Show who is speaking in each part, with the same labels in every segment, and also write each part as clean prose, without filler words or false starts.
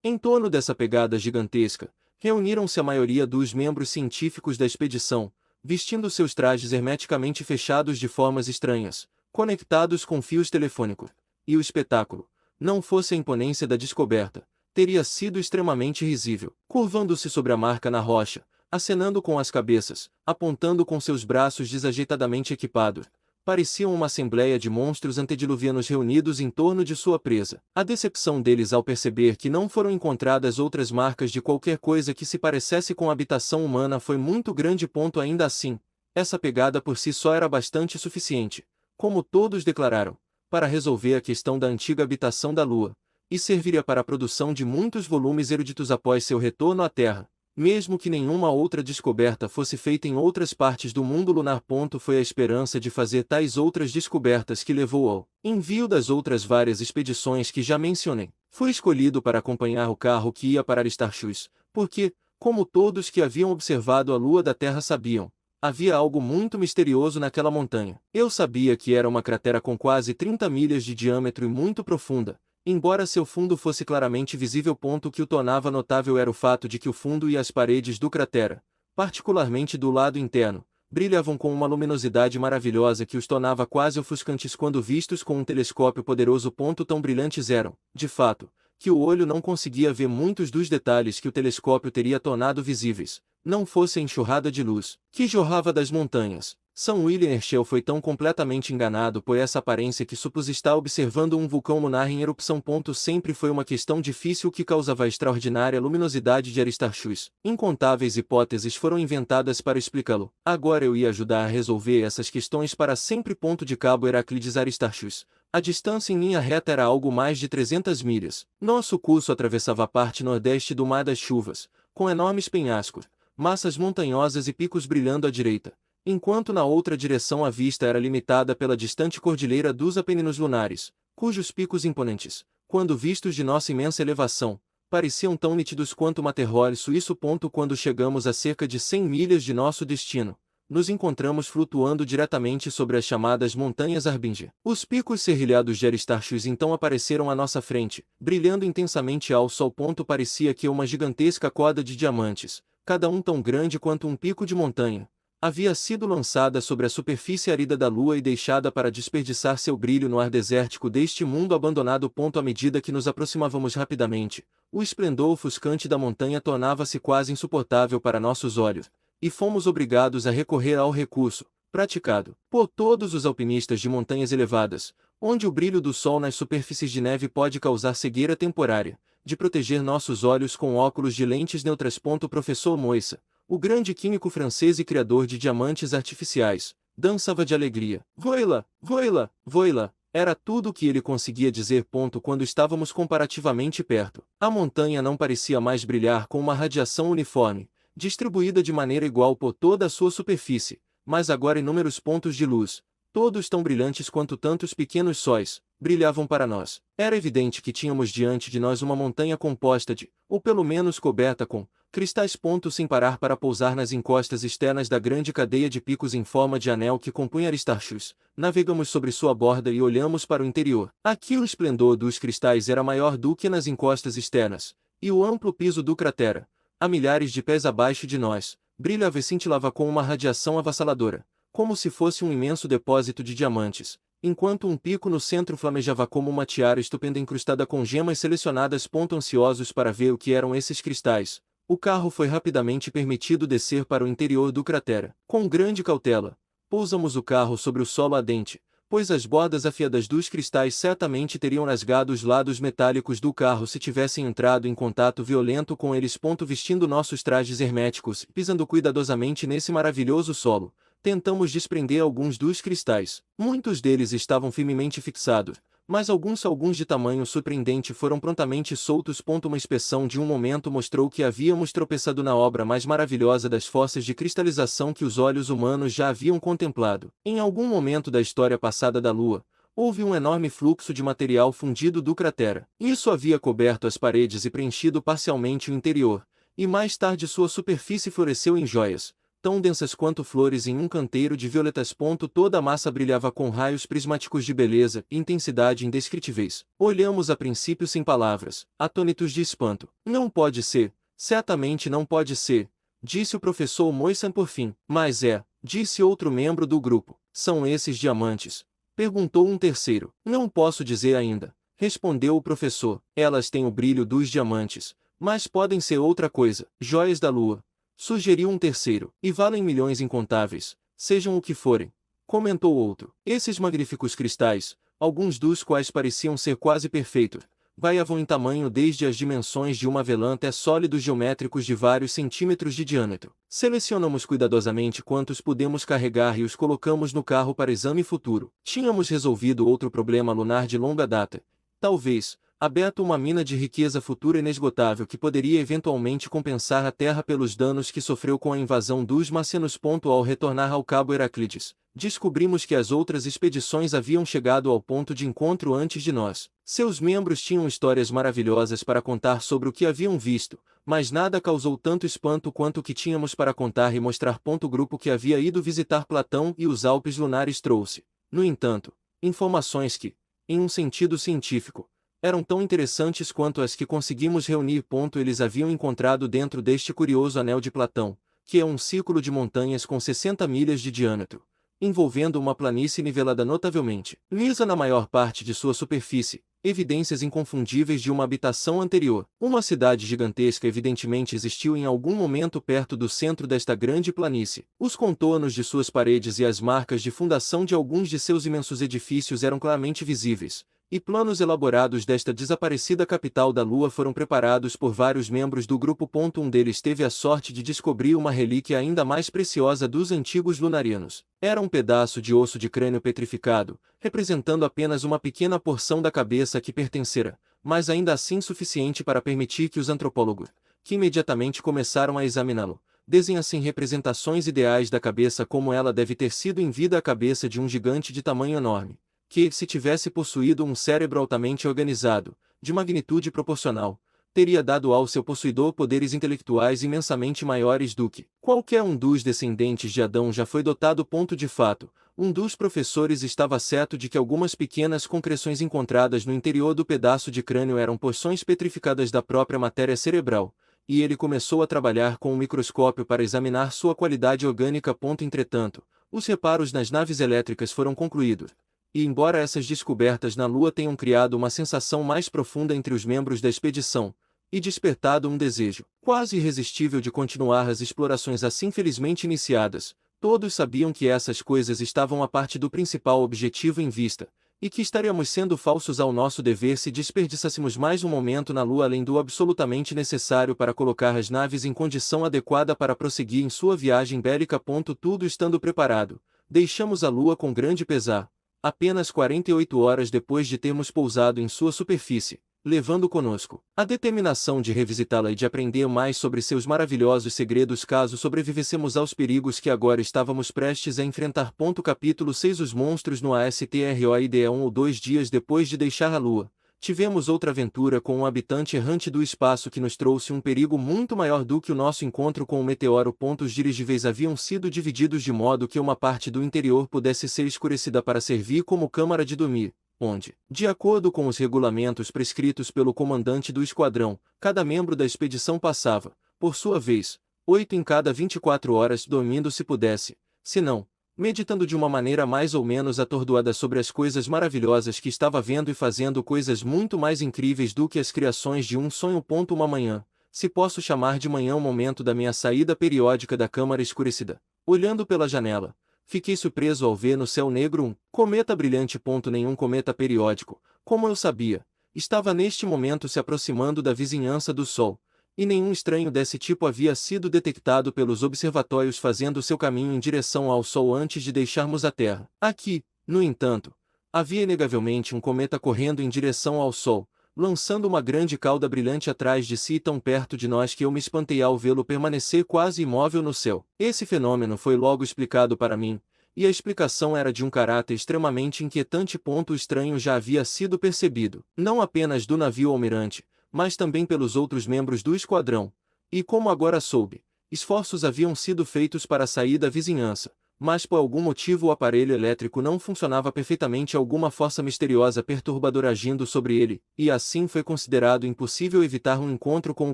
Speaker 1: Em torno dessa pegada gigantesca, reuniram-se a maioria dos membros científicos da expedição, vestindo seus trajes hermeticamente fechados de formas estranhas, conectados com fios telefônicos. E o espetáculo, não fosse a imponência da descoberta, teria sido extremamente risível. Curvando-se sobre a marca na rocha, acenando com as cabeças, apontando com seus braços desajeitadamente equipados, pareciam uma assembleia de monstros antediluvianos reunidos em torno de sua presa. A decepção deles ao perceber que não foram encontradas outras marcas de qualquer coisa que se parecesse com a habitação humana foi muito grande. Ainda assim, essa pegada por si só era bastante suficiente, como todos declararam, para resolver a questão da antiga habitação da Lua, e serviria para a produção de muitos volumes eruditos após seu retorno à Terra, mesmo que nenhuma outra descoberta fosse feita em outras partes do mundo lunar. Foi a esperança de fazer tais outras descobertas que levou ao envio das outras várias expedições que já mencionei. Foi escolhido para acompanhar o carro que ia para Aristarchus, porque, como todos que haviam observado a Lua da Terra sabiam, havia algo muito misterioso naquela montanha. Eu sabia que era uma cratera com quase 30 milhas de diâmetro e muito profunda, embora seu fundo fosse claramente visível. O que o tornava notável era o fato de que o fundo e as paredes do cratera, particularmente do lado interno, brilhavam com uma luminosidade maravilhosa que os tornava quase ofuscantes quando vistos com um telescópio poderoso. Tão brilhantes eram, de fato, que o olho não conseguia ver muitos dos detalhes que o telescópio teria tornado visíveis, não fosse a enxurrada de luz que jorrava das montanhas. São William Herschel foi tão completamente enganado por essa aparência que supôs estar observando um vulcão lunar em erupção. Sempre foi uma questão difícil que causava a extraordinária luminosidade de Aristarchus. Incontáveis hipóteses foram inventadas para explicá-lo. Agora eu ia ajudar a resolver essas questões para sempre. De Cabo Heraclides a Aristarchus, a distância em linha reta era algo mais de 300 milhas. Nosso curso atravessava a parte nordeste do Mar das Chuvas, com enormes penhascos, massas montanhosas e picos brilhando à direita, enquanto na outra direção a vista era limitada pela distante cordilheira dos Apeninos lunares, cujos picos imponentes, quando vistos de nossa imensa elevação, pareciam tão nítidos quanto uma terror suíço. Quando chegamos a cerca de 100 milhas de nosso destino, nos encontramos flutuando diretamente sobre as chamadas Montanhas Arbinge. Os picos serrilhados de Aristarchus então apareceram à nossa frente, brilhando intensamente ao sol. Parecia que uma gigantesca corda de diamantes, cada um tão grande quanto um pico de montanha, havia sido lançada sobre a superfície árida da Lua e deixada para desperdiçar seu brilho no ar desértico deste mundo abandonado. À medida que nos aproximávamos rapidamente, o esplendor ofuscante da montanha tornava-se quase insuportável para nossos olhos, e fomos obrigados a recorrer ao recurso, praticado por todos os alpinistas de montanhas elevadas, onde o brilho do sol nas superfícies de neve pode causar cegueira temporária, de proteger nossos olhos com óculos de lentes neutras. Professor Moissa, o grande químico francês e criador de diamantes artificiais, dançava de alegria. Voila, voila, voila, era tudo o que ele conseguia dizer. Quando estávamos comparativamente perto, a montanha não parecia mais brilhar com uma radiação uniforme, distribuída de maneira igual por toda a sua superfície, mas agora inúmeros pontos de luz, todos tão brilhantes quanto tantos pequenos sóis, brilhavam para nós. Era evidente que tínhamos diante de nós uma montanha composta de, ou pelo menos coberta com, cristais. Sem parar para pousar nas encostas externas da grande cadeia de picos em forma de anel que compunha Aristarchus, navegamos sobre sua borda e olhamos para o interior. Aqui o esplendor dos cristais era maior do que nas encostas externas, e o amplo piso do cratera, a milhares de pés abaixo de nós, brilhava e cintilava com uma radiação avassaladora, como se fosse um imenso depósito de diamantes, enquanto um pico no centro flamejava como uma tiara estupenda incrustada com gemas selecionadas. Ansiosos para ver o que eram esses cristais, o carro foi rapidamente permitido descer para o interior do cratera. Com grande cautela, pousamos o carro sobre o solo ardente, pois as bordas afiadas dos cristais certamente teriam rasgado os lados metálicos do carro se tivessem entrado em contato violento com eles. Vestindo nossos trajes herméticos, pisando cuidadosamente nesse maravilhoso solo, tentamos desprender alguns dos cristais. Muitos deles estavam firmemente fixados, mas alguns de tamanho surpreendente foram prontamente soltos. Uma inspeção de um momento mostrou que havíamos tropeçado na obra mais maravilhosa das forças de cristalização que os olhos humanos já haviam contemplado. Em algum momento da história passada da Lua, houve um enorme fluxo de material fundido do cratera. Isso havia coberto as paredes e preenchido parcialmente o interior, e mais tarde sua superfície floresceu em joias, tão densas quanto flores em um canteiro de violetas. Toda a massa brilhava com raios prismáticos de beleza e intensidade indescritíveis. Olhamos a princípio sem palavras, atônitos de espanto. Não pode ser, certamente não pode ser, disse o professor Moissan por fim. Mas é, disse outro membro do grupo. São esses diamantes? Perguntou um terceiro. Não posso dizer ainda, respondeu o professor. Elas têm o brilho dos diamantes, mas podem ser outra coisa. Joias da lua, sugeriu um terceiro. E valem milhões incontáveis, sejam o que forem, comentou outro. Esses magníficos cristais, alguns dos quais pareciam ser quase perfeitos, variavam em tamanho desde as dimensões de uma avelã até sólidos geométricos de vários centímetros de diâmetro. Selecionamos cuidadosamente quantos pudemos carregar e os colocamos no carro para exame futuro. Tínhamos resolvido outro problema lunar de longa data. Talvez, aberto uma mina de riqueza futura inesgotável que poderia eventualmente compensar a Terra pelos danos que sofreu com a invasão dos marcianos. Ao retornar ao Cabo Heraclides, descobrimos que as outras expedições haviam chegado ao ponto de encontro antes de nós. Seus membros tinham histórias maravilhosas para contar sobre o que haviam visto, mas nada causou tanto espanto quanto o que tínhamos para contar e mostrar. O grupo que havia ido visitar Platão e os Alpes lunares trouxe, no entanto, informações que, em um sentido científico, eram tão interessantes quanto as que conseguimos reunir. Eles haviam encontrado dentro deste curioso anel de Platão, que é um círculo de montanhas com 60 milhas de diâmetro, envolvendo uma planície nivelada notavelmente lisa na maior parte de sua superfície, evidências inconfundíveis de uma habitação anterior. Uma cidade gigantesca evidentemente existiu em algum momento perto do centro desta grande planície. Os contornos de suas paredes e as marcas de fundação de alguns de seus imensos edifícios eram claramente visíveis, e planos elaborados desta desaparecida capital da Lua foram preparados por vários membros do grupo. Um deles teve a sorte de descobrir uma relíquia ainda mais preciosa dos antigos lunarianos. Era um pedaço de osso de crânio petrificado, representando apenas uma pequena porção da cabeça que pertencera, mas ainda assim suficiente para permitir que os antropólogos, que imediatamente começaram a examiná-lo, desenhassem representações ideais da cabeça como ela deve ter sido em vida, a cabeça de um gigante de tamanho enorme, que, se tivesse possuído um cérebro altamente organizado, de magnitude proporcional, teria dado ao seu possuidor poderes intelectuais imensamente maiores do que qualquer um dos descendentes de Adão já foi dotado. De fato, um dos professores estava certo de que algumas pequenas concreções encontradas no interior do pedaço de crânio eram porções petrificadas da própria matéria cerebral, e ele começou a trabalhar com um microscópio para examinar sua qualidade orgânica. Entretanto, os reparos nas naves elétricas foram concluídos. E embora essas descobertas na Lua tenham criado uma sensação mais profunda entre os membros da expedição, e despertado um desejo quase irresistível de continuar as explorações assim felizmente iniciadas, todos sabiam que essas coisas estavam à parte do principal objetivo em vista, e que estaríamos sendo falsos ao nosso dever se desperdiçássemos mais um momento na Lua além do absolutamente necessário para colocar as naves em condição adequada para prosseguir em sua viagem bélica. Tudo estando preparado, deixamos a Lua com grande pesar, apenas 48 horas depois de termos pousado em sua superfície, levando conosco a determinação de revisitá-la e de aprender mais sobre seus maravilhosos segredos caso sobrevivêssemos aos perigos que agora estávamos prestes a enfrentar. Capítulo 6. Os monstros no asteroide. 1 ou 2 dias depois de deixar a Lua, tivemos outra aventura com um habitante errante do espaço que nos trouxe um perigo muito maior do que o nosso encontro com o meteoro. Os dirigíveis haviam sido divididos de modo que uma parte do interior pudesse ser escurecida para servir como câmara de dormir, onde, de acordo com os regulamentos prescritos pelo comandante do esquadrão, cada membro da expedição passava, por sua vez, 8 em cada 24 horas dormindo se pudesse, se não, meditando de uma maneira mais ou menos atordoada sobre as coisas maravilhosas que estava vendo e fazendo coisas muito mais incríveis do que as criações de um sonho. Uma manhã, se posso chamar de manhã o momento da minha saída periódica da câmara escurecida, olhando pela janela, fiquei surpreso ao ver no céu negro um cometa brilhante. Nenhum cometa periódico, como eu sabia, estava neste momento se aproximando da vizinhança do Sol, e nenhum estranho desse tipo havia sido detectado pelos observatórios fazendo seu caminho em direção ao Sol antes de deixarmos a Terra. Aqui, no entanto, havia inegavelmente um cometa correndo em direção ao Sol, lançando uma grande cauda brilhante atrás de si tão perto de nós que eu me espantei ao vê-lo permanecer quase imóvel no céu. Esse fenômeno foi logo explicado para mim, e a explicação era de um caráter extremamente inquietante. O estranho já havia sido percebido, não apenas do navio almirante, mas também pelos outros membros do esquadrão, e como agora soube, Esforços haviam sido feitos para sair da vizinhança, mas por algum motivo o aparelho elétrico não funcionava perfeitamente, alguma força misteriosa perturbadora agindo sobre ele, e assim foi considerado impossível evitar um encontro com o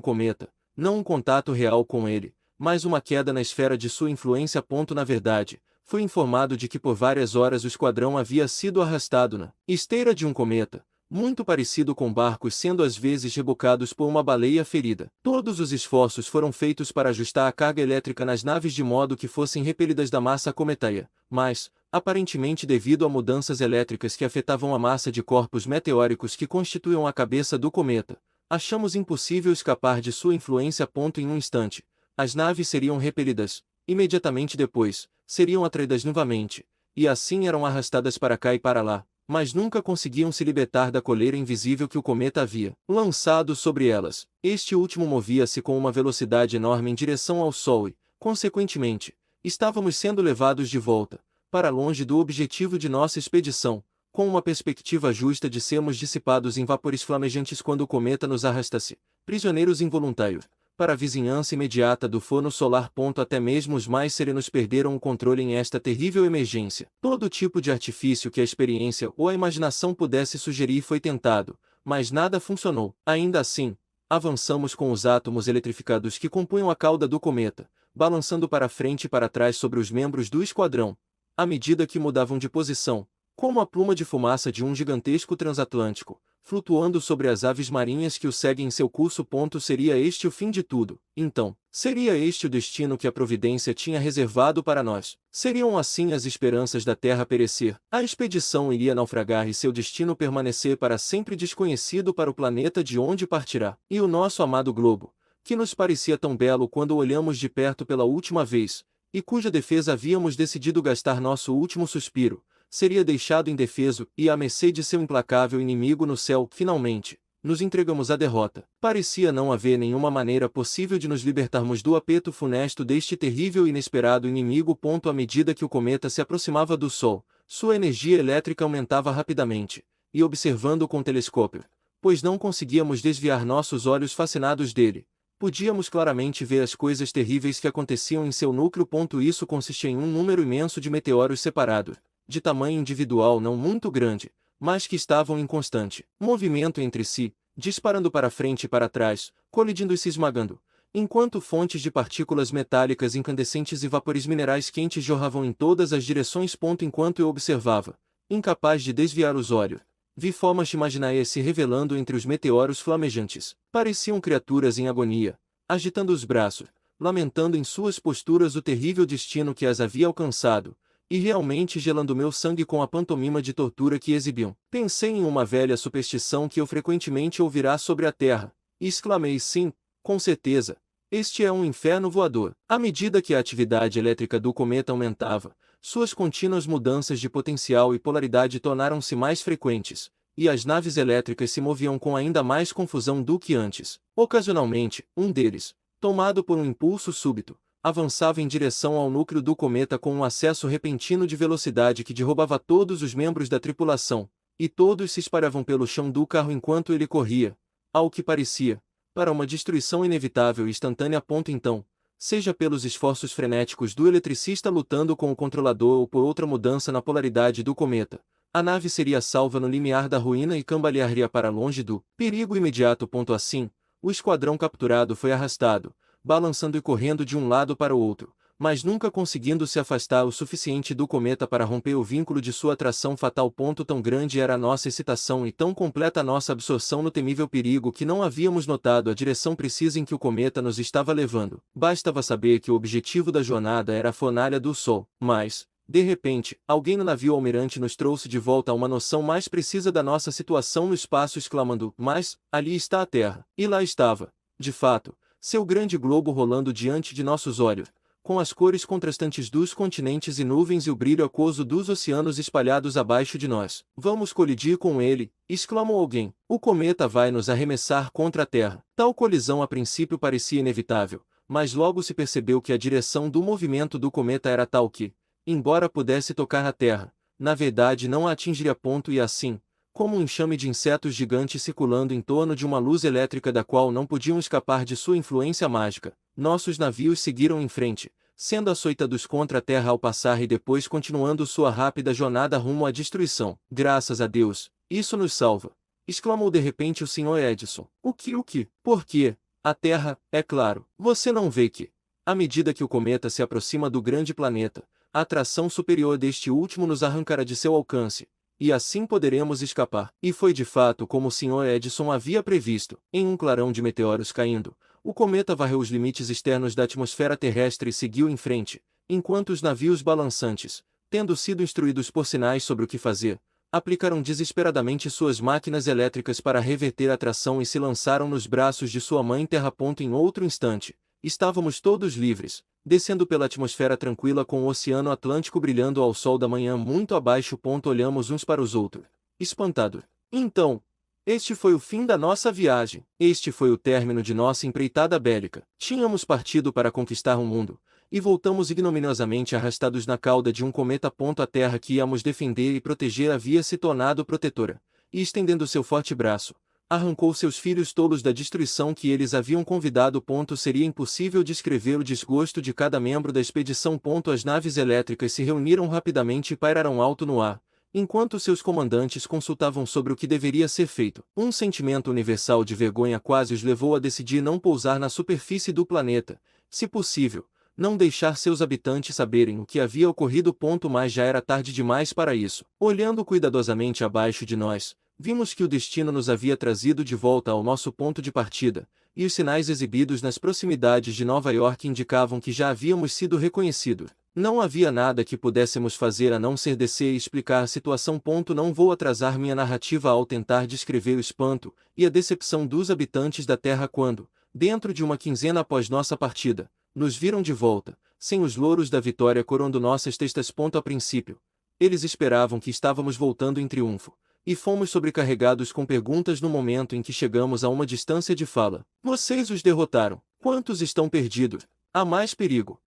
Speaker 1: cometa, não um contato real com ele, mas uma queda na esfera de sua influência. Na verdade, foi informado de que por várias horas o esquadrão havia sido arrastado na esteira de um cometa, muito parecido com barcos sendo às vezes rebocados por uma baleia ferida. Todos os esforços foram feitos para ajustar a carga elétrica nas naves de modo que fossem repelidas da massa cometária, mas, aparentemente devido a mudanças elétricas que afetavam a massa de corpos meteóricos que constituíam a cabeça do cometa, achamos impossível escapar de sua influência. Em um instante, as naves seriam repelidas, imediatamente depois, seriam atraídas novamente, e assim eram arrastadas para cá e para lá, mas nunca conseguiam se libertar da coleira invisível que o cometa havia lançado sobre elas. Este último movia-se com uma velocidade enorme em direção ao Sol e, consequentemente, estávamos sendo levados de volta, para longe do objetivo de nossa expedição, com uma perspectiva justa de sermos dissipados em vapores flamejantes quando o cometa nos arrastasse, prisioneiros involuntários, para a vizinhança imediata do forno solar. Até mesmo os mais serenos perderam o controle em esta terrível emergência. Todo tipo de artifício que a experiência ou a imaginação pudesse sugerir foi tentado, mas nada funcionou. Ainda assim, avançamos com os átomos eletrificados que compunham a cauda do cometa, balançando para frente e para trás sobre os membros do esquadrão, à medida que mudavam de posição, como a pluma de fumaça de um gigantesco transatlântico, flutuando sobre as aves marinhas que o seguem em seu curso. Seria este o fim de tudo, então? Seria este o destino que a providência tinha reservado para nós? Seriam assim as esperanças da Terra perecer? A expedição iria naufragar e seu destino permanecer para sempre desconhecido para o planeta de onde partirá? E o nosso amado globo, que nos parecia tão belo quando o olhamos de perto pela última vez, e cuja defesa havíamos decidido gastar nosso último suspiro, seria deixado indefeso e à mercê de seu implacável inimigo no céu. Finalmente, nos entregamos à derrota. Parecia não haver nenhuma maneira possível de nos libertarmos do apeto funesto deste terrível e inesperado inimigo. À medida que o cometa se aproximava do Sol, sua energia elétrica aumentava rapidamente, e observando com telescópio, pois não conseguíamos desviar nossos olhos fascinados dele, podíamos claramente ver as coisas terríveis que aconteciam em seu núcleo. Isso consistia em um número imenso de meteoros separados, de tamanho individual não muito grande, mas que estavam em constante movimento entre si, disparando para frente e para trás, colidindo e se esmagando, enquanto fontes de partículas metálicas incandescentes e vapores minerais quentes jorravam em todas as direções. Enquanto eu observava, incapaz de desviar os olhos, vi formas de Imaginae se revelando entre os meteoros flamejantes. Pareciam criaturas em agonia, agitando os braços, lamentando em suas posturas o terrível destino que as havia alcançado, e realmente gelando meu sangue com a pantomima de tortura que exibiam. Pensei em uma velha superstição que eu frequentemente ouvirá sobre a Terra, e exclamei: sim, com certeza, este é um inferno voador. À medida que a atividade elétrica do cometa aumentava, suas contínuas mudanças de potencial e polaridade tornaram-se mais frequentes, e as naves elétricas se moviam com ainda mais confusão do que antes. Ocasionalmente, um deles, tomado por um impulso súbito, avançava em direção ao núcleo do cometa com um acesso repentino de velocidade que derrubava todos os membros da tripulação, e todos se espalhavam pelo chão do carro enquanto ele corria, ao que parecia, para uma destruição inevitável e instantânea. Então, seja pelos esforços frenéticos do eletricista lutando com o controlador ou por outra mudança na polaridade do cometa, a nave seria salva no limiar da ruína e cambalearia para longe do perigo imediato. Assim, o esquadrão capturado foi arrastado, balançando e correndo de um lado para o outro, mas nunca conseguindo se afastar o suficiente do cometa para romper o vínculo de sua atração fatal. Tão grande era a nossa excitação e tão completa a nossa absorção no temível perigo que não havíamos notado a direção precisa em que o cometa nos estava levando. Bastava saber que o objetivo da jornada era a fornalha do Sol, mas, de repente, alguém no navio almirante nos trouxe de volta a uma noção mais precisa da nossa situação no espaço, exclamando: mas, ali está a Terra. E lá estava, de fato, seu grande globo rolando diante de nossos olhos, com as cores contrastantes dos continentes e nuvens e o brilho aquoso dos oceanos espalhados abaixo de nós. Vamos colidir com ele, exclamou alguém. O cometa vai nos arremessar contra a Terra. Tal colisão a princípio parecia inevitável, mas logo se percebeu que a direção do movimento do cometa era tal que, embora pudesse tocar a Terra, na verdade não a atingiria. E assim, como um enxame de insetos gigantes circulando em torno de uma luz elétrica da qual não podiam escapar de sua influência mágica, nossos navios seguiram em frente, sendo açoitados contra a terra ao passar e depois continuando sua rápida jornada rumo à destruição. Graças a Deus, isso nos salva! Exclamou de repente o Sr. Edison. O que? Por quê? A Terra, é claro. Você não vê que, à medida que o cometa se aproxima do grande planeta, a atração superior deste último nos arrancará de seu alcance, e assim poderemos escapar. E foi de fato como o Sr. Edison havia previsto. Em um clarão de meteoros caindo, o cometa varreu os limites externos da atmosfera terrestre e seguiu em frente, enquanto os navios balançantes, tendo sido instruídos por sinais sobre o que fazer, aplicaram desesperadamente suas máquinas elétricas para reverter a atração e se lançaram nos braços de sua mãe Terra. Em outro instante, estávamos todos livres, descendo pela atmosfera tranquila com o Oceano Atlântico brilhando ao sol da manhã muito abaixo. Olhamos uns para os outros, espantados. Então, este foi o fim da nossa viagem. Este foi o término de nossa empreitada bélica. Tínhamos partido para conquistar o mundo, e voltamos ignominiosamente arrastados na cauda de um cometa. A terra que íamos defender e proteger havia se tornado protetora, e estendendo seu forte braço, arrancou seus filhos tolos da destruição que eles haviam convidado. Seria impossível descrever o desgosto de cada membro da expedição. As naves elétricas se reuniram rapidamente e pairaram alto no ar, enquanto seus comandantes consultavam sobre o que deveria ser feito. Um sentimento universal de vergonha quase os levou a decidir não pousar na superfície do planeta, se possível, não deixar seus habitantes saberem o que havia ocorrido. Mas já era tarde demais para isso. Olhando cuidadosamente abaixo de nós, vimos que o destino nos havia trazido de volta ao nosso ponto de partida, e os sinais exibidos nas proximidades de Nova York indicavam que já havíamos sido reconhecidos. Não havia nada que pudéssemos fazer a não ser descer e explicar a situação. Não vou atrasar minha narrativa ao tentar descrever o espanto e a decepção dos habitantes da Terra quando, dentro de uma quinzena após nossa partida, nos viram de volta, sem os louros da vitória coroando nossas testas. A princípio, eles esperavam que estávamos voltando em triunfo, e fomos sobrecarregados com perguntas no momento em que chegamos a uma distância de fala. Vocês os derrotaram. Quantos estão perdidos? Há mais perigo.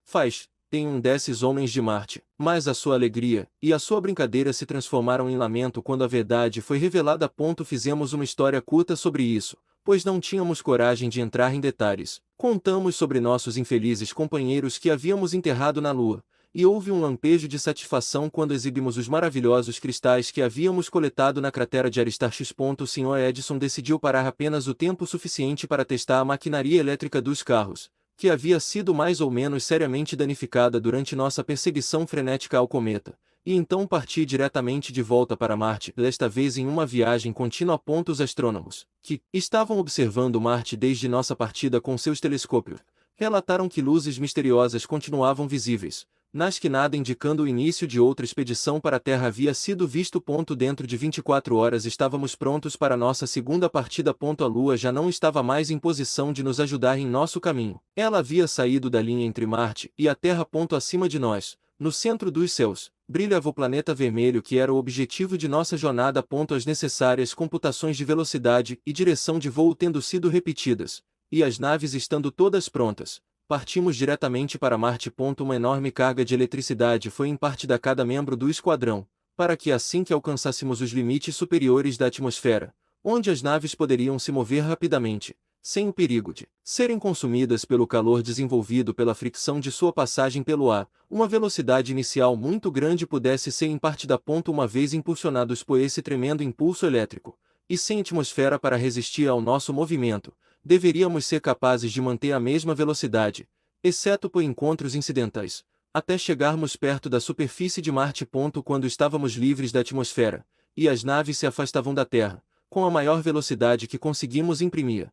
Speaker 1: Tem um desses homens de Marte. Mas a sua alegria e a sua brincadeira se transformaram em lamento quando a verdade foi revelada. Fizemos uma história curta sobre isso, pois não tínhamos coragem de entrar em detalhes. Contamos sobre nossos infelizes companheiros que havíamos enterrado na Lua, e houve um lampejo de satisfação quando exibimos os maravilhosos cristais que havíamos coletado na cratera de Aristarchus. O Sr. Edison decidiu parar apenas o tempo suficiente para testar a maquinaria elétrica dos carros, que havia sido mais ou menos seriamente danificada durante nossa perseguição frenética ao cometa, e então partir diretamente de volta para Marte, desta vez em uma viagem contínua. Os astrônomos, que estavam observando Marte desde nossa partida com seus telescópios, relataram que luzes misteriosas continuavam visíveis, nas que nada indicando o início de outra expedição para a Terra havia sido visto. Dentro de 24 horas estávamos prontos para nossa segunda partida. A Lua já não estava mais em posição de nos ajudar em nosso caminho. Ela havia saído da linha entre Marte e a Terra. Acima de nós, no centro dos céus, brilhava o planeta vermelho que era o objetivo de nossa jornada. As necessárias computações de velocidade e direção de voo tendo sido repetidas, e as naves estando todas prontas, partimos diretamente para Marte. Uma enorme carga de eletricidade foi impartida a cada membro do esquadrão, para que assim que alcançássemos os limites superiores da atmosfera, onde as naves poderiam se mover rapidamente, sem o perigo de serem consumidas pelo calor desenvolvido pela fricção de sua passagem pelo ar, uma velocidade inicial muito grande pudesse ser impartida. Uma vez impulsionados por esse tremendo impulso elétrico, e sem atmosfera para resistir ao nosso movimento, deveríamos ser capazes de manter a mesma velocidade, exceto por encontros incidentais, até chegarmos perto da superfície de Marte. Quando estávamos livres da atmosfera, e as naves se afastavam da Terra, com a maior velocidade que conseguimos imprimir.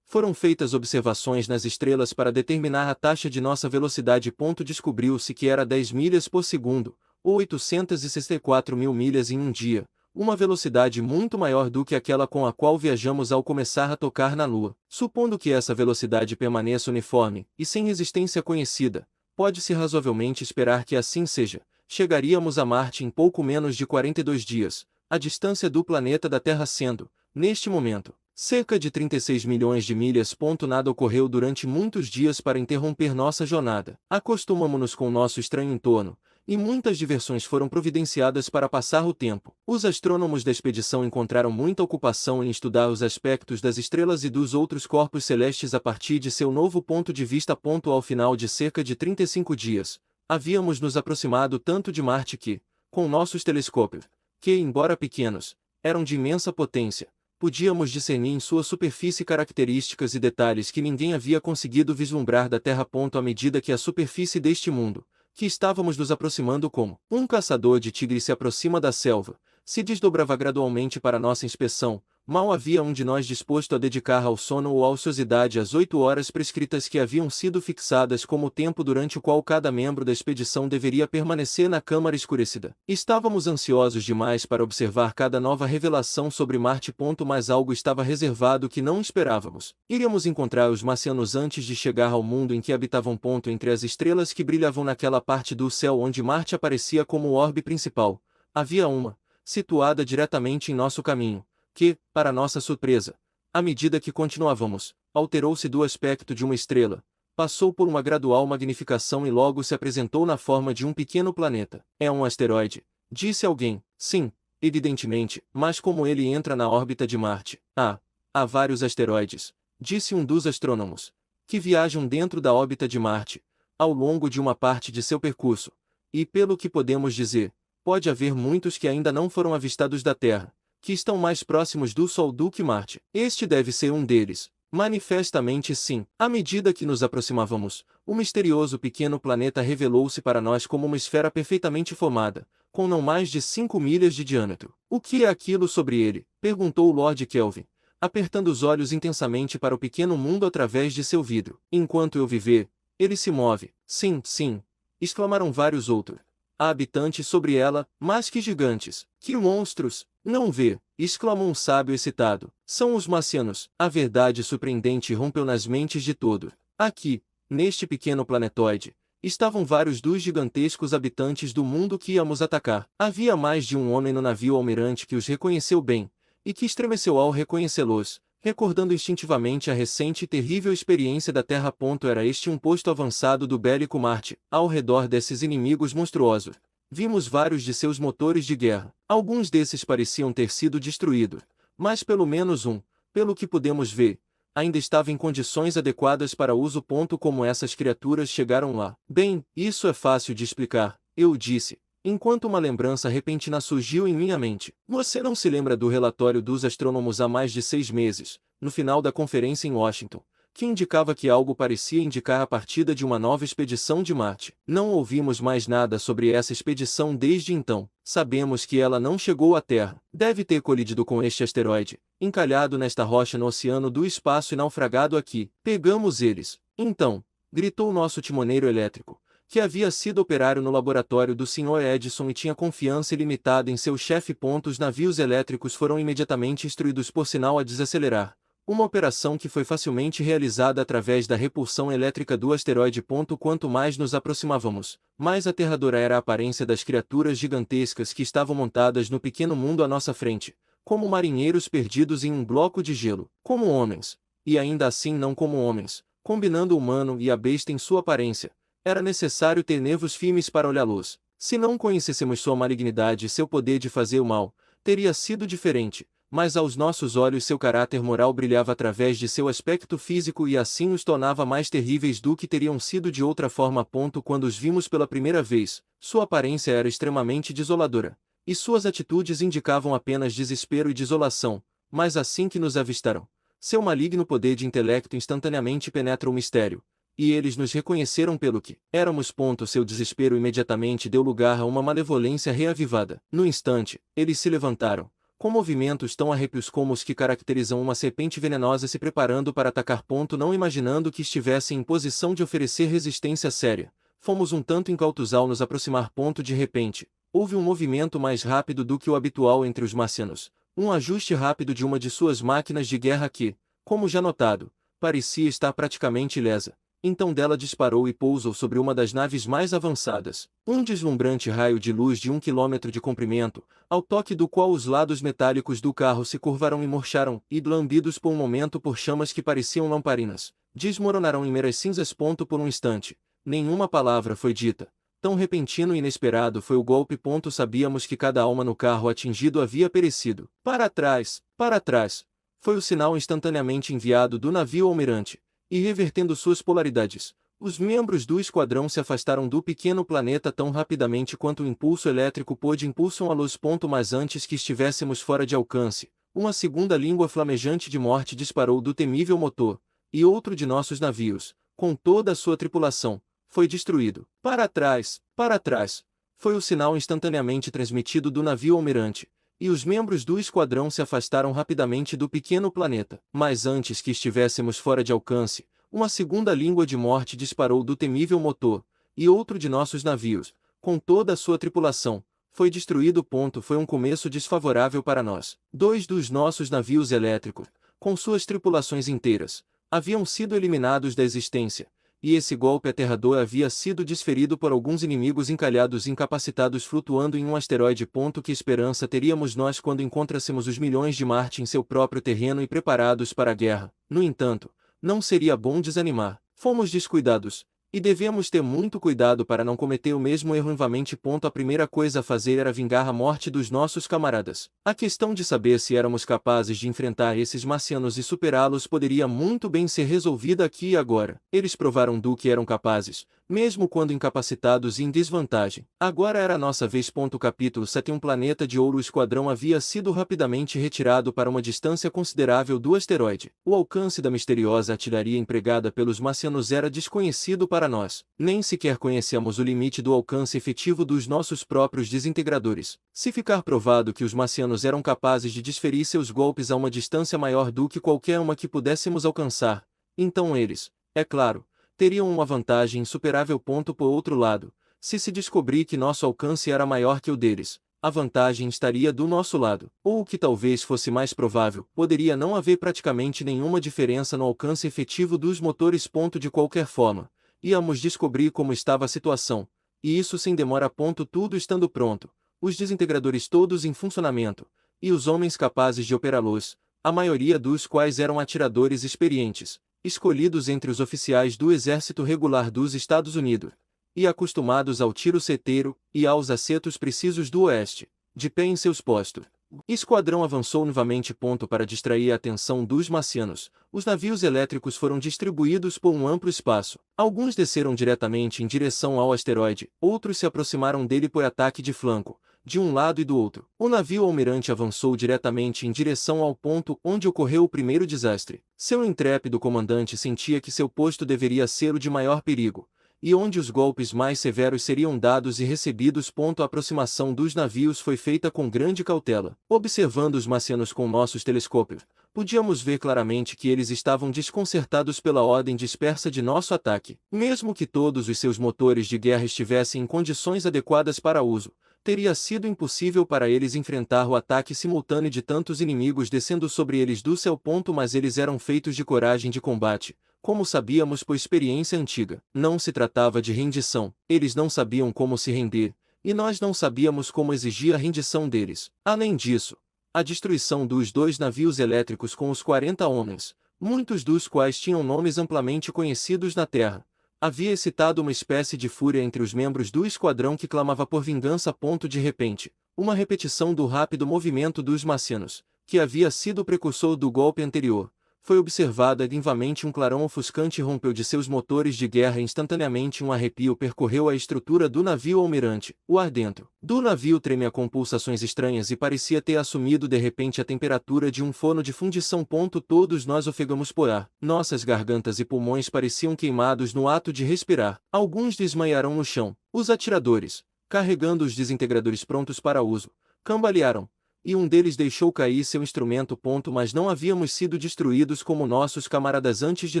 Speaker 1: Foram feitas observações nas estrelas para determinar a taxa de nossa velocidade. Descobriu-se que era 10 milhas por segundo, ou 864 mil milhas em um dia, uma velocidade muito maior do que aquela com a qual viajamos ao começar a tocar na Lua. Supondo que essa velocidade permaneça uniforme e sem resistência conhecida, pode-se razoavelmente esperar que assim seja. Chegaríamos a Marte em pouco menos de 42 dias, a distância do planeta da Terra sendo, neste momento, cerca de 36 milhões de milhas. Nada ocorreu durante muitos dias para interromper nossa jornada. Acostumamo-nos com nosso estranho entorno, e muitas diversões foram providenciadas para passar o tempo. Os astrônomos da expedição encontraram muita ocupação em estudar os aspectos das estrelas e dos outros corpos celestes a partir de seu novo ponto de vista. Ao final de cerca de 35 dias, havíamos nos aproximado tanto de Marte que, com nossos telescópios, que, embora pequenos, eram de imensa potência, podíamos discernir em sua superfície características e detalhes que ninguém havia conseguido vislumbrar da Terra. À medida que a superfície deste mundo, que estávamos nos aproximando como um caçador de tigres se aproxima da selva, se desdobrava gradualmente para nossa inspeção, mal havia um de nós disposto a dedicar ao sono ou à ociosidade as 8 horas prescritas que haviam sido fixadas como o tempo durante o qual cada membro da expedição deveria permanecer na câmara escurecida. Estávamos ansiosos demais para observar cada nova revelação sobre Marte. Mas algo estava reservado que não esperávamos. Iríamos encontrar os marcianos antes de chegar ao mundo em que habitavam. Entre as estrelas que brilhavam naquela parte do céu onde Marte aparecia como o orbe principal, havia uma, situada diretamente em nosso caminho, que, para nossa surpresa, à medida que continuávamos, alterou-se do aspecto de uma estrela, passou por uma gradual magnificação e logo se apresentou na forma de um pequeno planeta. É um asteroide, disse alguém. Sim, evidentemente, mas como ele entra na órbita de Marte? Há vários asteroides, disse um dos astrônomos, que viajam dentro da órbita de Marte, ao longo de uma parte de seu percurso, e pelo que podemos dizer, pode haver muitos que ainda não foram avistados da Terra, que estão mais próximos do Sol do que Marte. Este deve ser um deles. Manifestamente sim. À medida que nos aproximávamos, o misterioso pequeno planeta revelou-se para nós como uma esfera perfeitamente formada, com não mais de 5 milhas de diâmetro. O que é aquilo sobre ele? Perguntou Lord Kelvin, apertando os olhos intensamente para o pequeno mundo através de seu vidro. Enquanto eu viver, ele se move. Sim, sim, exclamaram vários outros. Há habitantes sobre ela, mas que gigantes! Que monstros! Não vê! Exclamou um sábio excitado. São os marcianos. A verdade surpreendente rompeu nas mentes de todos. Aqui, neste pequeno planetoide, estavam vários dos gigantescos habitantes do mundo que íamos atacar. Havia mais de um homem no navio almirante que os reconheceu bem, e que estremeceu ao reconhecê-los, recordando instintivamente a recente e terrível experiência da Terra. Era este um posto avançado do bélico Marte. Ao redor desses inimigos monstruosos, vimos vários de seus motores de guerra. Alguns desses pareciam ter sido destruídos, mas pelo menos um, pelo que pudemos ver, ainda estava em condições adequadas para uso. Como essas criaturas chegaram lá? Bem, isso é fácil de explicar, eu disse, enquanto uma lembrança repentina surgiu em minha mente. Você não se lembra do relatório dos astrônomos há mais de 6 meses, no final da conferência em Washington, que indicava que algo parecia indicar a partida de uma nova expedição de Marte? Não ouvimos mais nada sobre essa expedição desde então. Sabemos que ela não chegou à Terra. Deve ter colidido com este asteroide, encalhado nesta rocha no oceano do espaço e naufragado aqui. Pegamos eles. Então, gritou nosso timoneiro elétrico, que havia sido operário no laboratório do Sr. Edison e tinha confiança ilimitada em seu chefe. Os navios elétricos foram imediatamente instruídos por sinal a desacelerar, uma operação que foi facilmente realizada através da repulsão elétrica do asteroide. Quanto mais nos aproximávamos, mais aterradora era a aparência das criaturas gigantescas que estavam montadas no pequeno mundo à nossa frente, como marinheiros perdidos em um bloco de gelo, como homens, e ainda assim não como homens, combinando o humano e a besta em sua aparência. Era necessário ter nervos firmes para olhá-los. Se não conhecêssemos sua malignidade e seu poder de fazer o mal, teria sido diferente, mas aos nossos olhos seu caráter moral brilhava através de seu aspecto físico e assim os tornava mais terríveis do que teriam sido de outra forma. Quando os vimos pela primeira vez, sua aparência era extremamente desoladora, e suas atitudes indicavam apenas desespero e desolação, mas assim que nos avistaram, seu maligno poder de intelecto instantaneamente penetra o mistério, e eles nos reconheceram pelo que éramos. Seu desespero imediatamente deu lugar a uma malevolência reavivada. No instante, eles se levantaram, com movimentos tão arrepios como os que caracterizam uma serpente venenosa se preparando para atacar. Não imaginando que estivessem em posição de oferecer resistência séria, fomos um tanto incautos ao nos aproximar. De repente, houve um movimento mais rápido do que o habitual entre os marcianos, um ajuste rápido de uma de suas máquinas de guerra que, como já notado, parecia estar praticamente ilesa. Então dela disparou e pousou sobre uma das naves mais avançadas, um deslumbrante raio de luz de 1 quilômetro de comprimento, ao toque do qual os lados metálicos do carro se curvaram e murcharam, e lambidos por um momento por chamas que pareciam lamparinas, desmoronaram em meras cinzas. Por um instante, nenhuma palavra foi dita, Tão repentino e inesperado foi o golpe. Sabíamos que cada alma no carro atingido havia perecido. Para trás! Para trás! Foi o sinal instantaneamente enviado do navio almirante, e revertendo suas polaridades, os membros do esquadrão se afastaram do pequeno planeta tão rapidamente quanto o impulso elétrico pôde impulsar a luz. Mas antes que estivéssemos fora de alcance, uma segunda língua flamejante de morte disparou do temível motor, e outro de nossos navios, com toda a sua tripulação, foi destruído. Para trás! Para trás! Foi o sinal instantaneamente transmitido do navio almirante, e os membros do esquadrão se afastaram rapidamente do pequeno planeta. Mas antes que estivéssemos fora de alcance, uma segunda língua de morte disparou do temível motor, e outro de nossos navios, com toda a sua tripulação, foi destruído. Foi um começo desfavorável para nós. 2 dos nossos navios elétricos, com suas tripulações inteiras, haviam sido eliminados da existência, e esse golpe aterrador havia sido desferido por alguns inimigos encalhados e incapacitados flutuando em um asteroide. Que esperança teríamos nós quando encontrássemos os milhões de Marte em seu próprio terreno e preparados para a guerra? No entanto, não seria bom desanimar. Fomos descuidados, e devemos ter muito cuidado para não cometer o mesmo erro novamente. A primeira coisa a fazer era vingar a morte dos nossos camaradas. A questão de saber se éramos capazes de enfrentar esses marcianos e superá-los poderia muito bem ser resolvida aqui e agora. Eles provaram do que eram capazes, mesmo quando incapacitados e em desvantagem. Agora era a nossa vez. Capítulo 7. Um planeta de ouro. O esquadrão havia sido rapidamente retirado para uma distância considerável do asteroide. O alcance da misteriosa artilharia empregada pelos marcianos era desconhecido para nós. Nem sequer conhecemos o limite do alcance efetivo dos nossos próprios desintegradores. Se ficar provado que os marcianos eram capazes de desferir seus golpes a uma distância maior do que qualquer uma que pudéssemos alcançar, então eles, é claro, teriam uma vantagem insuperável. Por outro lado, se descobrir que nosso alcance era maior que o deles, a vantagem estaria do nosso lado. Ou o que talvez fosse mais provável, poderia não haver praticamente nenhuma diferença no alcance efetivo dos motores. De qualquer forma, íamos descobrir como estava a situação, e isso sem demora. Tudo estando pronto, os desintegradores todos em funcionamento, e os homens capazes de operá-los, a maioria dos quais eram atiradores experientes, escolhidos entre os oficiais do Exército Regular dos Estados Unidos, e acostumados ao tiro certeiro e aos acertos precisos do Oeste, de pé em seus postos. O esquadrão avançou novamente. Para distrair a atenção dos marcianos, os navios elétricos foram distribuídos por um amplo espaço. Alguns desceram diretamente em direção ao asteroide, outros se aproximaram dele por ataque de flanco, de um lado e do outro. O navio almirante avançou diretamente em direção ao ponto onde ocorreu o primeiro desastre. Seu intrépido comandante sentia que seu posto deveria ser o de maior perigo, e onde os golpes mais severos seriam dados e recebidos. A aproximação dos navios foi feita com grande cautela. Observando os marcianos com nossos telescópios, podíamos ver claramente que eles estavam desconcertados pela ordem dispersa de nosso ataque. Mesmo que todos os seus motores de guerra estivessem em condições adequadas para uso, teria sido impossível para eles enfrentar o ataque simultâneo de tantos inimigos descendo sobre eles do céu. Mas eles eram feitos de coragem de combate, como sabíamos por experiência antiga. Não se tratava de rendição, eles não sabiam como se render, e nós não sabíamos como exigir a rendição deles. Além disso, a destruição dos 2 navios elétricos com os 40 homens, muitos dos quais tinham nomes amplamente conhecidos na Terra, havia excitado uma espécie de fúria entre os membros do esquadrão que clamava por vingança. De repente, uma repetição do rápido movimento dos marcianos, que havia sido o precursor do golpe anterior, foi observada vivamente. Um clarão ofuscante rompeu de seus motores de guerra e instantaneamente um arrepio percorreu a estrutura do navio almirante. O ar dentro do navio tremia com pulsações estranhas e parecia ter assumido de repente a temperatura de um forno de fundição. Todos nós ofegamos por ar. Nossas gargantas e pulmões pareciam queimados no ato de respirar. Alguns desmaiaram no chão. Os atiradores, carregando os desintegradores prontos para uso, cambalearam, e um deles deixou cair seu instrumento. Mas não havíamos sido destruídos como nossos camaradas antes de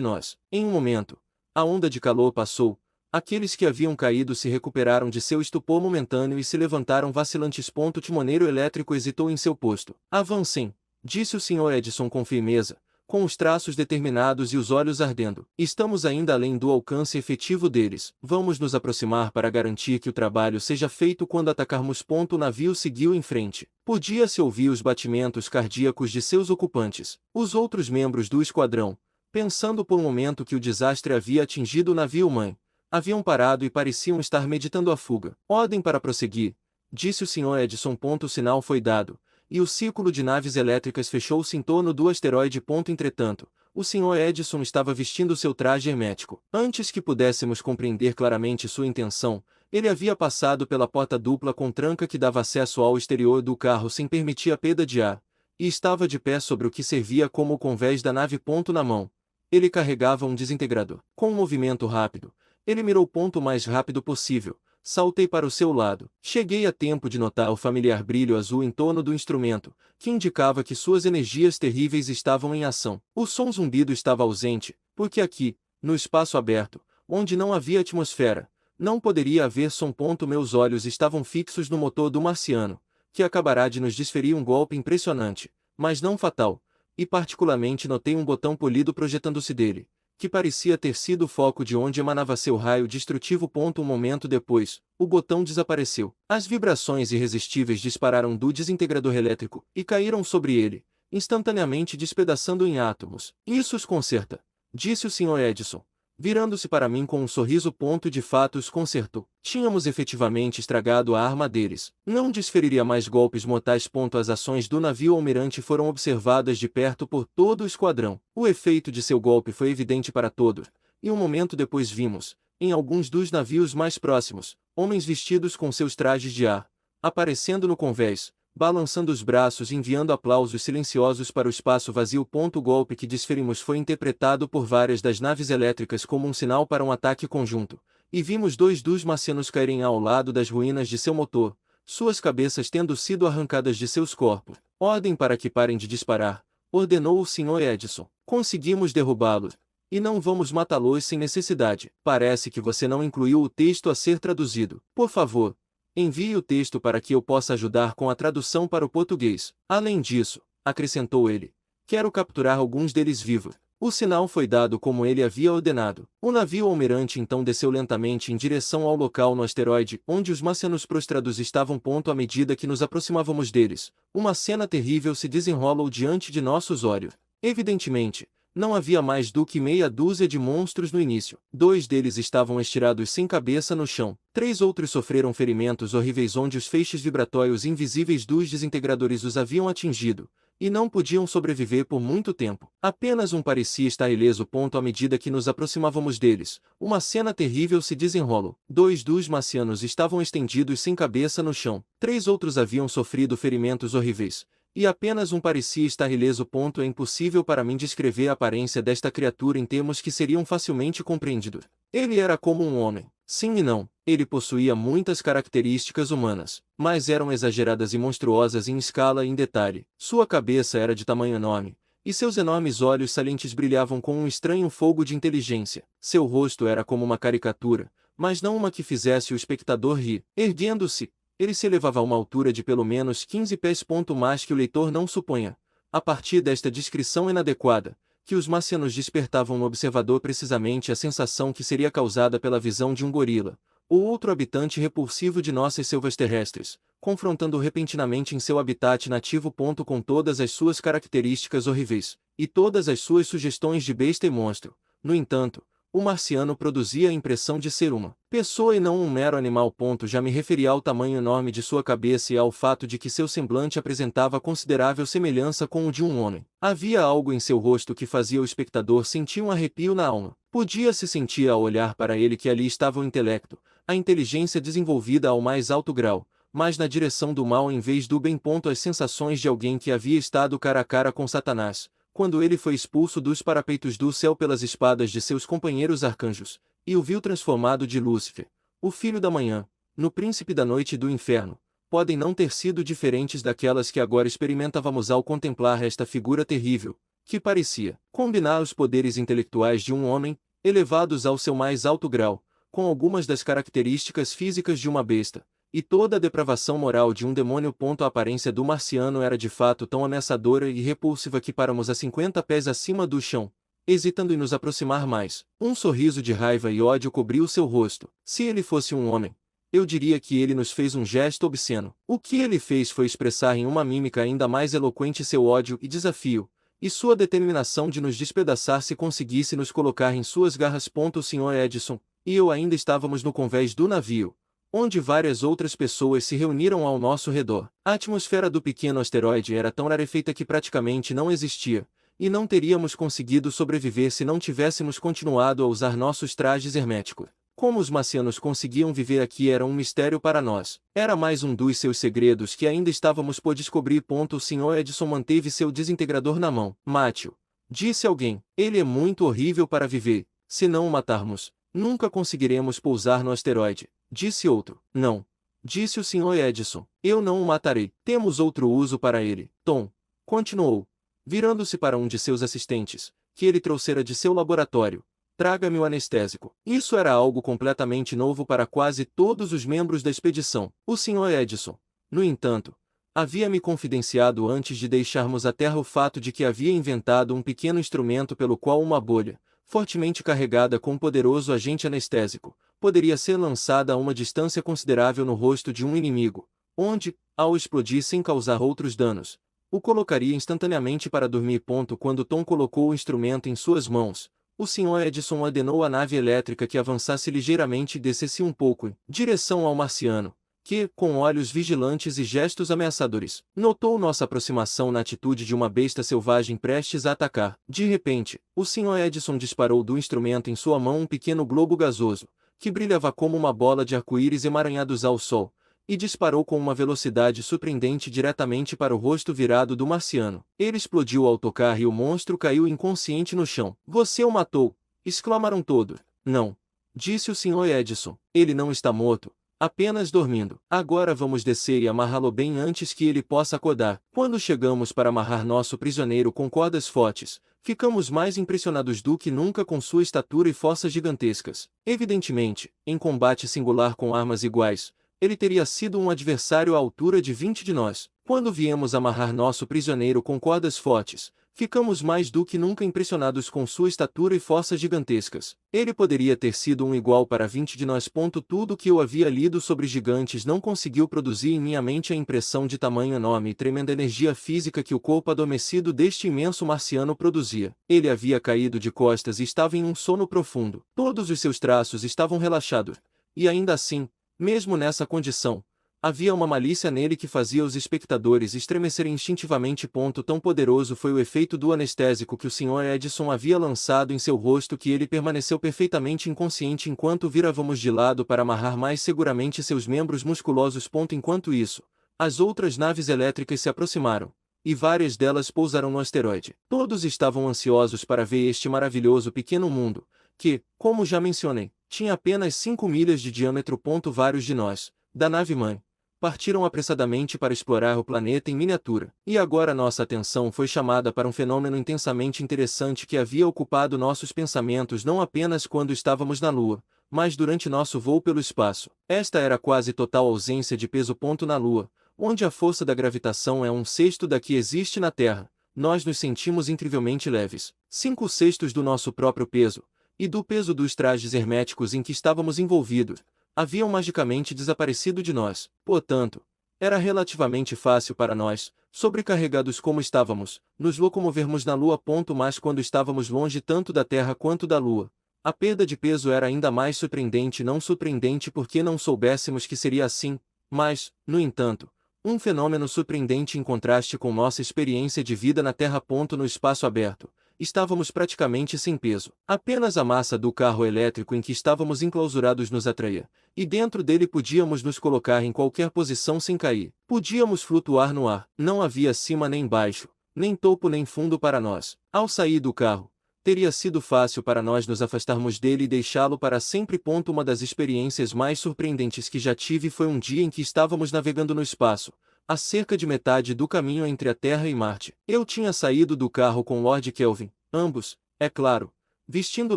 Speaker 1: nós. Em um momento, a onda de calor passou, aqueles que haviam caído se recuperaram de seu estupor momentâneo e se levantaram vacilantes. O timoneiro elétrico hesitou em seu posto. Avancem, disse o Sr. Edison com firmeza, com os traços determinados e os olhos ardendo. Estamos ainda além do alcance efetivo deles. Vamos nos aproximar para garantir que o trabalho seja feito quando atacarmos. O navio seguiu em frente. Podia-se ouvir os batimentos cardíacos de seus ocupantes. Os outros membros do esquadrão, pensando por um momento que o desastre havia atingido o navio-mãe, Haviam parado e pareciam estar meditando a fuga. Ordem para prosseguir, disse o Sr. Edison. O sinal foi dado, e o círculo de naves elétricas fechou-se em torno do asteroide. Entretanto, o Sr. Edison estava vestindo seu traje hermético. Antes que pudéssemos compreender claramente sua intenção, ele havia passado pela porta dupla com tranca que dava acesso ao exterior do carro sem permitir a perda de ar, e estava de pé sobre o que servia como o convés da nave. Na mão, ele carregava um desintegrador. Com um movimento rápido, ele mirou o mais rápido possível. Saltei para o seu lado. Cheguei a tempo de notar o familiar brilho azul em torno do instrumento, que indicava que suas energias terríveis estavam em ação. O som zumbido estava ausente, porque aqui, no espaço aberto, onde não havia atmosfera, não poderia haver som. Meus olhos estavam fixos no motor do marciano, que acabará de nos desferir um golpe impressionante, mas não fatal, e particularmente notei um botão polido projetando-se dele, que parecia ter sido o foco de onde emanava seu raio destrutivo. Um momento depois, o botão desapareceu. As vibrações irresistíveis dispararam do desintegrador elétrico e caíram sobre ele, instantaneamente despedaçando em átomos. Isso os conserta, disse o Sr. Edison, virando-se para mim com um sorriso. De fato os consertou. Tínhamos efetivamente estragado a arma deles. Não desferiria mais golpes mortais. As ações do navio almirante foram observadas de perto por todo o esquadrão. O efeito de seu golpe foi evidente para todos, e um momento depois vimos, em alguns dos navios mais próximos, homens vestidos com seus trajes de ar, aparecendo no convés, balançando os braços e enviando aplausos silenciosos para o espaço vazio. O golpe que desferimos foi interpretado por várias das naves elétricas como um sinal para um ataque conjunto, e vimos dois dos marcianos caírem ao lado das ruínas de seu motor, suas cabeças tendo sido arrancadas de seus corpos. Ordem para que parem de disparar, ordenou o Sr. Edison. Conseguimos derrubá-los, e não vamos matá-los sem necessidade. Parece que você não incluiu o texto a ser traduzido. Por favor, envie o texto para que eu possa ajudar com a tradução para o português. Além disso, acrescentou ele, quero capturar alguns deles vivos. O sinal foi dado como ele havia ordenado. O navio almirante então desceu lentamente em direção ao local no asteroide onde os marcianos prostrados estavam. À medida que nos aproximávamos deles, uma cena terrível se desenrolou diante de nossos olhos. Evidentemente, não havia mais do que meia dúzia de monstros no início. 2 deles estavam estirados sem cabeça no chão. 3 outros sofreram ferimentos horríveis onde os feixes vibratórios invisíveis dos desintegradores os haviam atingido, e não podiam sobreviver por muito tempo. Apenas um parecia estar ileso. À medida que nos aproximávamos deles, uma cena terrível se desenrolou. 2 dos marcianos estavam estendidos sem cabeça no chão. 3 outros haviam sofrido ferimentos horríveis, e apenas um parecia estar ileso. É impossível para mim descrever a aparência desta criatura em termos que seriam facilmente compreendidos. Ele era como um homem. Sim e não. Ele possuía muitas características humanas, mas eram exageradas e monstruosas em escala e em detalhe. Sua cabeça era de tamanho enorme, e seus enormes olhos salientes brilhavam com um estranho fogo de inteligência. Seu rosto era como uma caricatura, mas não uma que fizesse o espectador rir. Erguendo-se, ele se elevava a uma altura de pelo menos 15 pés. Mais que o leitor não suponha, a partir desta descrição inadequada, que os marcianos despertavam no observador precisamente a sensação que seria causada pela visão de um gorila, ou outro habitante repulsivo de nossas selvas terrestres, confrontando-o repentinamente em seu habitat nativo. Com todas as suas características horríveis, e todas as suas sugestões de besta e monstro. No entanto, o marciano produzia a impressão de ser uma pessoa e não um mero animal. Já me referi ao tamanho enorme de sua cabeça e ao fato de que seu semblante apresentava considerável semelhança com o de um homem. Havia algo em seu rosto que fazia o espectador sentir um arrepio na alma. Podia-se sentir ao olhar para ele que ali estava o intelecto, a inteligência desenvolvida ao mais alto grau, mas na direção do mal em vez do bem. As sensações de alguém que havia estado cara a cara com Satanás, quando ele foi expulso dos parapeitos do céu pelas espadas de seus companheiros arcanjos, e o viu transformado de Lúcifer, o filho da manhã, no príncipe da noite e do inferno, podem não ter sido diferentes daquelas que agora experimentávamos ao contemplar esta figura terrível, que parecia combinar os poderes intelectuais de um homem, elevados ao seu mais alto grau, com algumas das características físicas de uma besta, e toda a depravação moral de um demônio. A aparência do marciano era de fato tão ameaçadora e repulsiva que paramos a 50 pés acima do chão, hesitando em nos aproximar mais. Um sorriso de raiva e ódio cobriu seu rosto. Se ele fosse um homem, eu diria que ele nos fez um gesto obsceno. O que ele fez foi expressar em uma mímica ainda mais eloquente seu ódio e desafio, e sua determinação de nos despedaçar se conseguisse nos colocar em suas garras. O Sr. Edison, e eu ainda estávamos no convés do navio, onde várias outras pessoas se reuniram ao nosso redor. A atmosfera do pequeno asteroide era tão rarefeita que praticamente não existia, e não teríamos conseguido sobreviver se não tivéssemos continuado a usar nossos trajes herméticos. Como os marcianos conseguiam viver aqui era um mistério para nós. Era mais um dos seus segredos que ainda estávamos por descobrir. O Sr. Edison manteve seu desintegrador na mão. Mate-o, disse alguém. Ele é muito horrível para viver. Se não o matarmos, nunca conseguiremos pousar no asteroide, disse outro. Não, disse o Sr. Edison. Eu não o matarei. Temos outro uso para ele. Tom, continuou, virando-se para um de seus assistentes, que ele trouxera de seu laboratório. Traga-me o anestésico. Isso era algo completamente novo para quase todos os membros da expedição. O Sr. Edison, no entanto, havia me confidenciado antes de deixarmos a Terra o fato de que havia inventado um pequeno instrumento pelo qual uma bolha, fortemente carregada com um poderoso agente anestésico, poderia ser lançada a uma distância considerável no rosto de um inimigo, onde, ao explodir sem causar outros danos, o colocaria instantaneamente para dormir. Quando Tom colocou o instrumento em suas mãos, o Sr. Edison ordenou à nave elétrica que avançasse ligeiramente e descesse um pouco em direção ao marciano, que, com olhos vigilantes e gestos ameaçadores, notou nossa aproximação na atitude de uma besta selvagem prestes a atacar. De repente, o Sr. Edison disparou do instrumento em sua mão um pequeno globo gasoso, que brilhava como uma bola de arco-íris emaranhados ao sol, e disparou com uma velocidade surpreendente diretamente para o rosto virado do marciano. Ele explodiu ao tocar e o monstro caiu inconsciente no chão. Você o matou! Exclamaram todos. Não, disse o Sr. Edison. Ele não está morto, apenas dormindo. Agora vamos descer e amarrá-lo bem antes que ele possa acordar. Quando chegamos para amarrar nosso prisioneiro com cordas fortes, ficamos mais impressionados do que nunca com sua estatura e forças gigantescas. Evidentemente, em combate singular com armas iguais, ele teria sido um adversário à altura de 20 de nós. Quando viemos amarrar nosso prisioneiro com cordas fortes, ficamos mais do que nunca impressionados com sua estatura e forças gigantescas. Ele poderia ter sido um igual para 20 de nós. Tudo que eu havia lido sobre gigantes não conseguiu produzir em minha mente a impressão de tamanho enorme e tremenda energia física que o corpo adormecido deste imenso marciano produzia. Ele havia caído de costas e estava em um sono profundo. Todos os seus traços estavam relaxados. E ainda assim, mesmo nessa condição, havia uma malícia nele que fazia os espectadores estremecerem instintivamente. Tão poderoso foi o efeito do anestésico que o Sr. Edison havia lançado em seu rosto que ele permaneceu perfeitamente inconsciente enquanto virávamos de lado para amarrar mais seguramente seus membros musculosos. Enquanto isso, as outras naves elétricas se aproximaram, e várias delas pousaram no asteroide. Todos estavam ansiosos para ver este maravilhoso pequeno mundo, que, como já mencionei, tinha apenas 5 milhas de diâmetro. Vários de nós, da nave-mãe, partiram apressadamente para explorar o planeta em miniatura. E agora nossa atenção foi chamada para um fenômeno intensamente interessante que havia ocupado nossos pensamentos não apenas quando estávamos na Lua, mas durante nosso voo pelo espaço. Esta era a quase total ausência de peso. Na Lua, onde a força da gravitação é 1/6 da que existe na Terra, nós nos sentimos incrivelmente leves. 5/6 do nosso próprio peso, e do peso dos trajes herméticos em que estávamos envolvidos, haviam magicamente desaparecido de nós. Portanto, era relativamente fácil para nós, sobrecarregados como estávamos, nos locomovermos na Lua. Mas quando estávamos longe tanto da Terra quanto da Lua, a perda de peso era ainda mais surpreendente. Não surpreendente porque não soubéssemos que seria assim, mas, no entanto, um fenômeno surpreendente em contraste com nossa experiência de vida na Terra. No espaço aberto, estávamos praticamente sem peso. Apenas a massa do carro elétrico em que estávamos enclausurados nos atraía, e dentro dele podíamos nos colocar em qualquer posição sem cair. Podíamos flutuar no ar. Não havia cima nem baixo, nem topo nem fundo para nós. Ao sair do carro, teria sido fácil para nós nos afastarmos dele e deixá-lo para sempre. Uma das experiências mais surpreendentes que já tive foi um dia em que estávamos navegando no espaço, a cerca de metade do caminho entre a Terra e Marte. Eu tinha saído do carro com Lord Kelvin, ambos, é claro, vestindo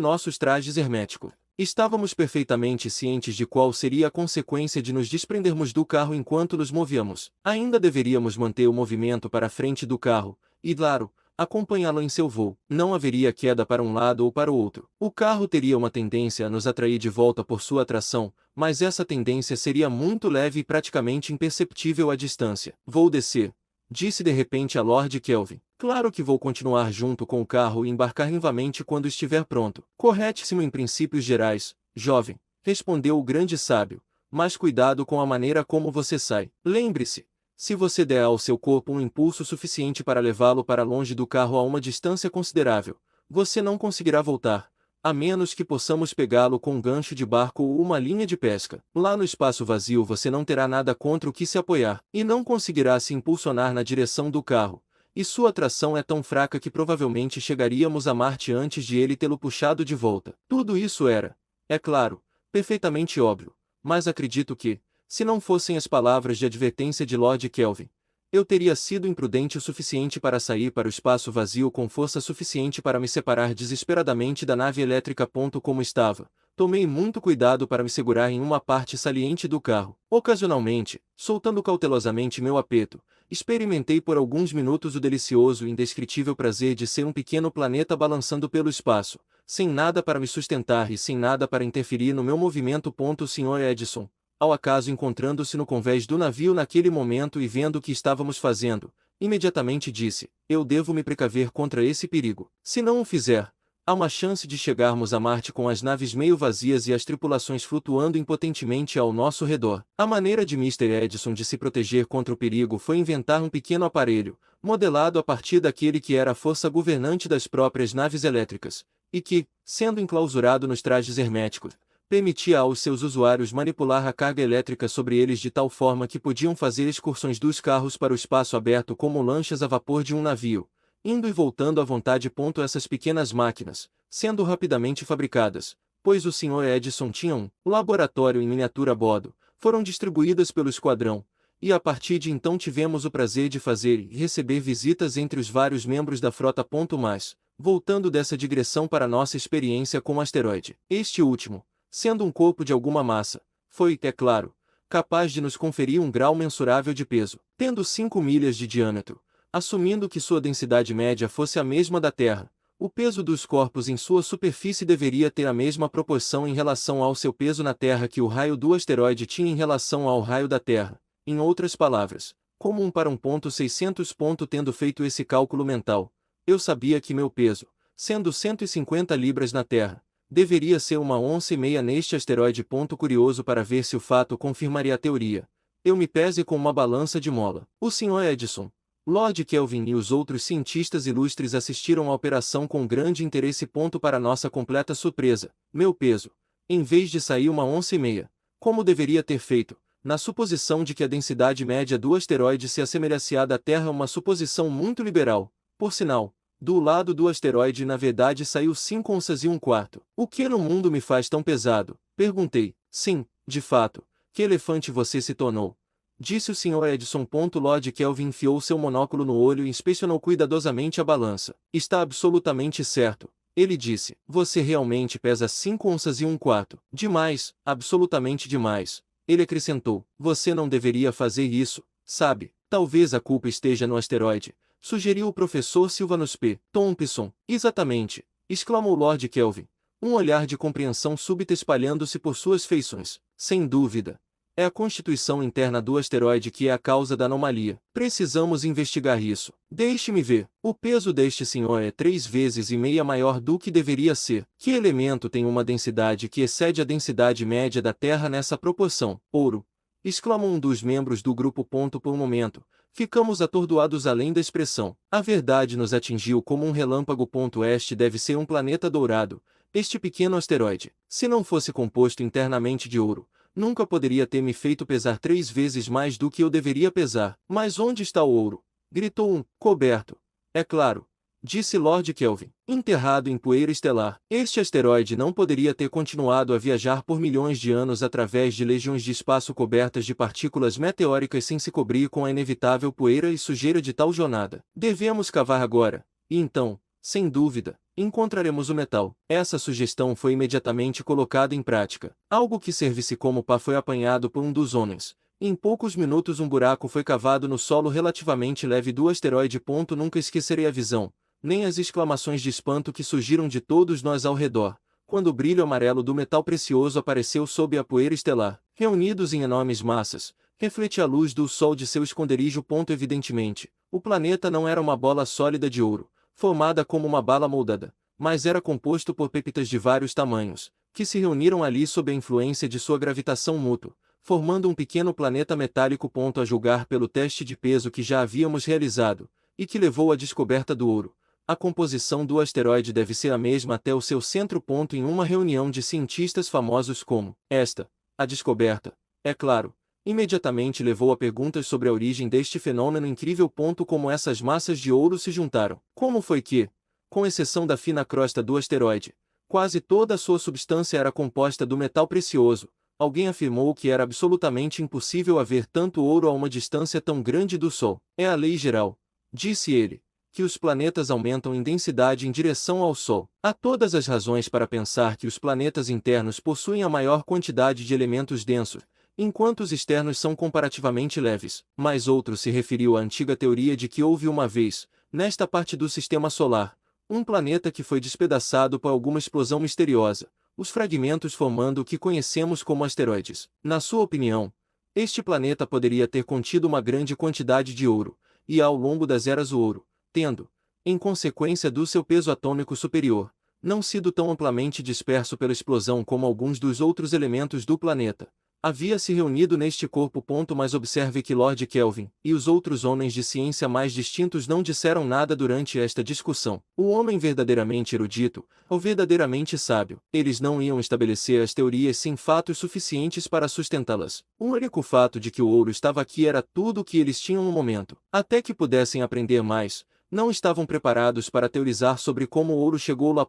Speaker 1: nossos trajes herméticos. Estávamos perfeitamente cientes de qual seria a consequência de nos desprendermos do carro enquanto nos movíamos. Ainda deveríamos manter o movimento para a frente do carro, e claro, acompanhá-lo em seu voo. Não haveria queda para um lado ou para o outro. O carro teria uma tendência a nos atrair de volta por sua atração, mas essa tendência seria muito leve e praticamente imperceptível à distância. Vou descer, disse de repente a Lord Kelvin. Claro que vou continuar junto com o carro e embarcar novamente quando estiver pronto. Corretíssimo em princípios gerais, jovem, respondeu o grande sábio, mas cuidado com a maneira como você sai. Lembre-se, se você der ao seu corpo um impulso suficiente para levá-lo para longe do carro a uma distância considerável, você não conseguirá voltar, a menos que possamos pegá-lo com um gancho de barco ou uma linha de pesca. Lá no espaço vazio você não terá nada contra o que se apoiar, e não conseguirá se impulsionar na direção do carro, e sua atração é tão fraca que provavelmente chegaríamos a Marte antes de ele tê-lo puxado de volta. Tudo isso era, é claro, perfeitamente óbvio, mas acredito que, se não fossem as palavras de advertência de Lord Kelvin, eu teria sido imprudente o suficiente para sair para o espaço vazio com força suficiente para me separar desesperadamente da nave elétrica. Como estava, tomei muito cuidado para me segurar em uma parte saliente do carro. Ocasionalmente, soltando cautelosamente meu apeto, experimentei por alguns minutos o delicioso e indescritível prazer de ser um pequeno planeta balançando pelo espaço, sem nada para me sustentar e sem nada para interferir no meu movimento. O Sr. Edison, ao acaso encontrando-se no convés do navio naquele momento e vendo o que estávamos fazendo, imediatamente disse: eu devo me precaver contra esse perigo. Se não o fizer, há uma chance de chegarmos a Marte com as naves meio vazias e as tripulações flutuando impotentemente ao nosso redor. A maneira de Mr. Edison de se proteger contra o perigo foi inventar um pequeno aparelho, modelado a partir daquele que era a força governante das próprias naves elétricas, e que, sendo enclausurado nos trajes herméticos, permitia aos seus usuários manipular a carga elétrica sobre eles de tal forma que podiam fazer excursões dos carros para o espaço aberto como lanchas a vapor de um navio, indo e voltando à vontade. Essas pequenas máquinas, sendo rapidamente fabricadas, pois o Sr. Edison tinha um laboratório em miniatura a bordo, foram distribuídas pelo esquadrão, e a partir de então tivemos o prazer de fazer e receber visitas entre os vários membros da frota. Mas, voltando dessa digressão para nossa experiência com o asteroide, este último, sendo um corpo de alguma massa, foi, é claro, capaz de nos conferir um grau mensurável de peso, tendo 5 milhas de diâmetro, assumindo que sua densidade média fosse a mesma da Terra. O peso dos corpos em sua superfície deveria ter a mesma proporção em relação ao seu peso na Terra que o raio do asteroide tinha em relação ao raio da Terra. Em outras palavras, como 1 para 1.600. Tendo feito esse cálculo mental, eu sabia que meu peso, sendo 150 libras na Terra, deveria ser 1,5 onças neste asteroide. Curioso para ver se o fato confirmaria a teoria, eu me pese com uma balança de mola. O Sr. Edison, Lord Kelvin e os outros cientistas ilustres assistiram à operação com grande interesse. Para nossa completa surpresa, meu peso, em vez de sair 1,5 onças, como deveria ter feito, na suposição de que a densidade média do asteroide se assemelhasse à da Terra, uma suposição muito liberal, por sinal, do lado do asteroide na verdade saiu 5 onças e um quarto. O que no mundo me faz tão pesado? Perguntei. Sim, de fato, que elefante você se tornou? Disse o Sr. Edison. Lord Kelvin enfiou seu monóculo no olho e inspecionou cuidadosamente a balança. Está absolutamente certo, ele disse. Você realmente pesa 5 onças e um quarto. Demais, absolutamente demais. Ele acrescentou. Você não deveria fazer isso, sabe? Talvez a culpa esteja no asteroide, sugeriu o professor Silvanus P. Thompson. Exatamente, exclamou Lord Kelvin, um olhar de compreensão súbita espalhando-se por suas feições. Sem dúvida, é a constituição interna do asteroide que é a causa da anomalia. Precisamos investigar isso. Deixe-me ver. O peso deste senhor é 3,5 vezes maior do que deveria ser. Que elemento tem uma densidade que excede a densidade média da Terra nessa proporção? Ouro, exclamou um dos membros do grupo. Por um momento, ficamos atordoados além da expressão. A verdade nos atingiu como um relâmpago. Este deve ser um planeta dourado, este pequeno asteroide. Se não fosse composto internamente de ouro, nunca poderia ter me feito pesar 3 vezes mais do que eu deveria pesar. Mas onde está o ouro? Gritou um coberto. É claro, disse Lord Kelvin. Enterrado em poeira estelar. Este asteroide não poderia ter continuado a viajar por milhões de anos através de legiões de espaço cobertas de partículas meteóricas sem se cobrir com a inevitável poeira e sujeira de tal jornada. Devemos cavar agora, e então, sem dúvida, encontraremos o metal. Essa sugestão foi imediatamente colocada em prática. Algo que servisse como pá foi apanhado por um dos homens. Em poucos minutos um buraco foi cavado no solo relativamente leve do asteroide. Nunca esquecerei a visão, nem as exclamações de espanto que surgiram de todos nós ao redor, quando o brilho amarelo do metal precioso apareceu sob a poeira estelar. Reunidos em enormes massas, refletia a luz do sol de seu esconderijo. Evidentemente, o planeta não era uma bola sólida de ouro, formada como uma bala moldada, mas era composto por pepitas de vários tamanhos, que se reuniram ali sob a influência de sua gravitação mútua, formando um pequeno planeta metálico. A julgar pelo teste de peso que já havíamos realizado, e que levou à descoberta do ouro, a composição do asteroide deve ser a mesma até o seu centro. Em uma reunião de cientistas famosos como esta, a descoberta, é claro, imediatamente levou a perguntas sobre a origem deste fenômeno incrível. Como essas massas de ouro se juntaram? Como foi que, com exceção da fina crosta do asteroide, quase toda a sua substância era composta do metal precioso? Alguém afirmou que era absolutamente impossível haver tanto ouro a uma distância tão grande do Sol. É a lei geral, disse ele, que os planetas aumentam em densidade em direção ao Sol. Há todas as razões para pensar que os planetas internos possuem a maior quantidade de elementos densos, enquanto os externos são comparativamente leves. Mas outro se referiu à antiga teoria de que houve uma vez, nesta parte do Sistema Solar, um planeta que foi despedaçado por alguma explosão misteriosa, os fragmentos formando o que conhecemos como asteroides. Na sua opinião, este planeta poderia ter contido uma grande quantidade de ouro, e ao longo das eras o ouro, tendo, em consequência do seu peso atômico superior, não sido tão amplamente disperso pela explosão como alguns dos outros elementos do planeta, havia se reunido neste corpo. Mas observe que Lord Kelvin e os outros homens de ciência mais distintos não disseram nada durante esta discussão. O homem verdadeiramente erudito, ou verdadeiramente sábio, eles não iam estabelecer as teorias sem fatos suficientes para sustentá-las. O único fato de que o ouro estava aqui era tudo o que eles tinham no momento. Até que pudessem aprender mais, não estavam preparados para teorizar sobre como o ouro chegou lá.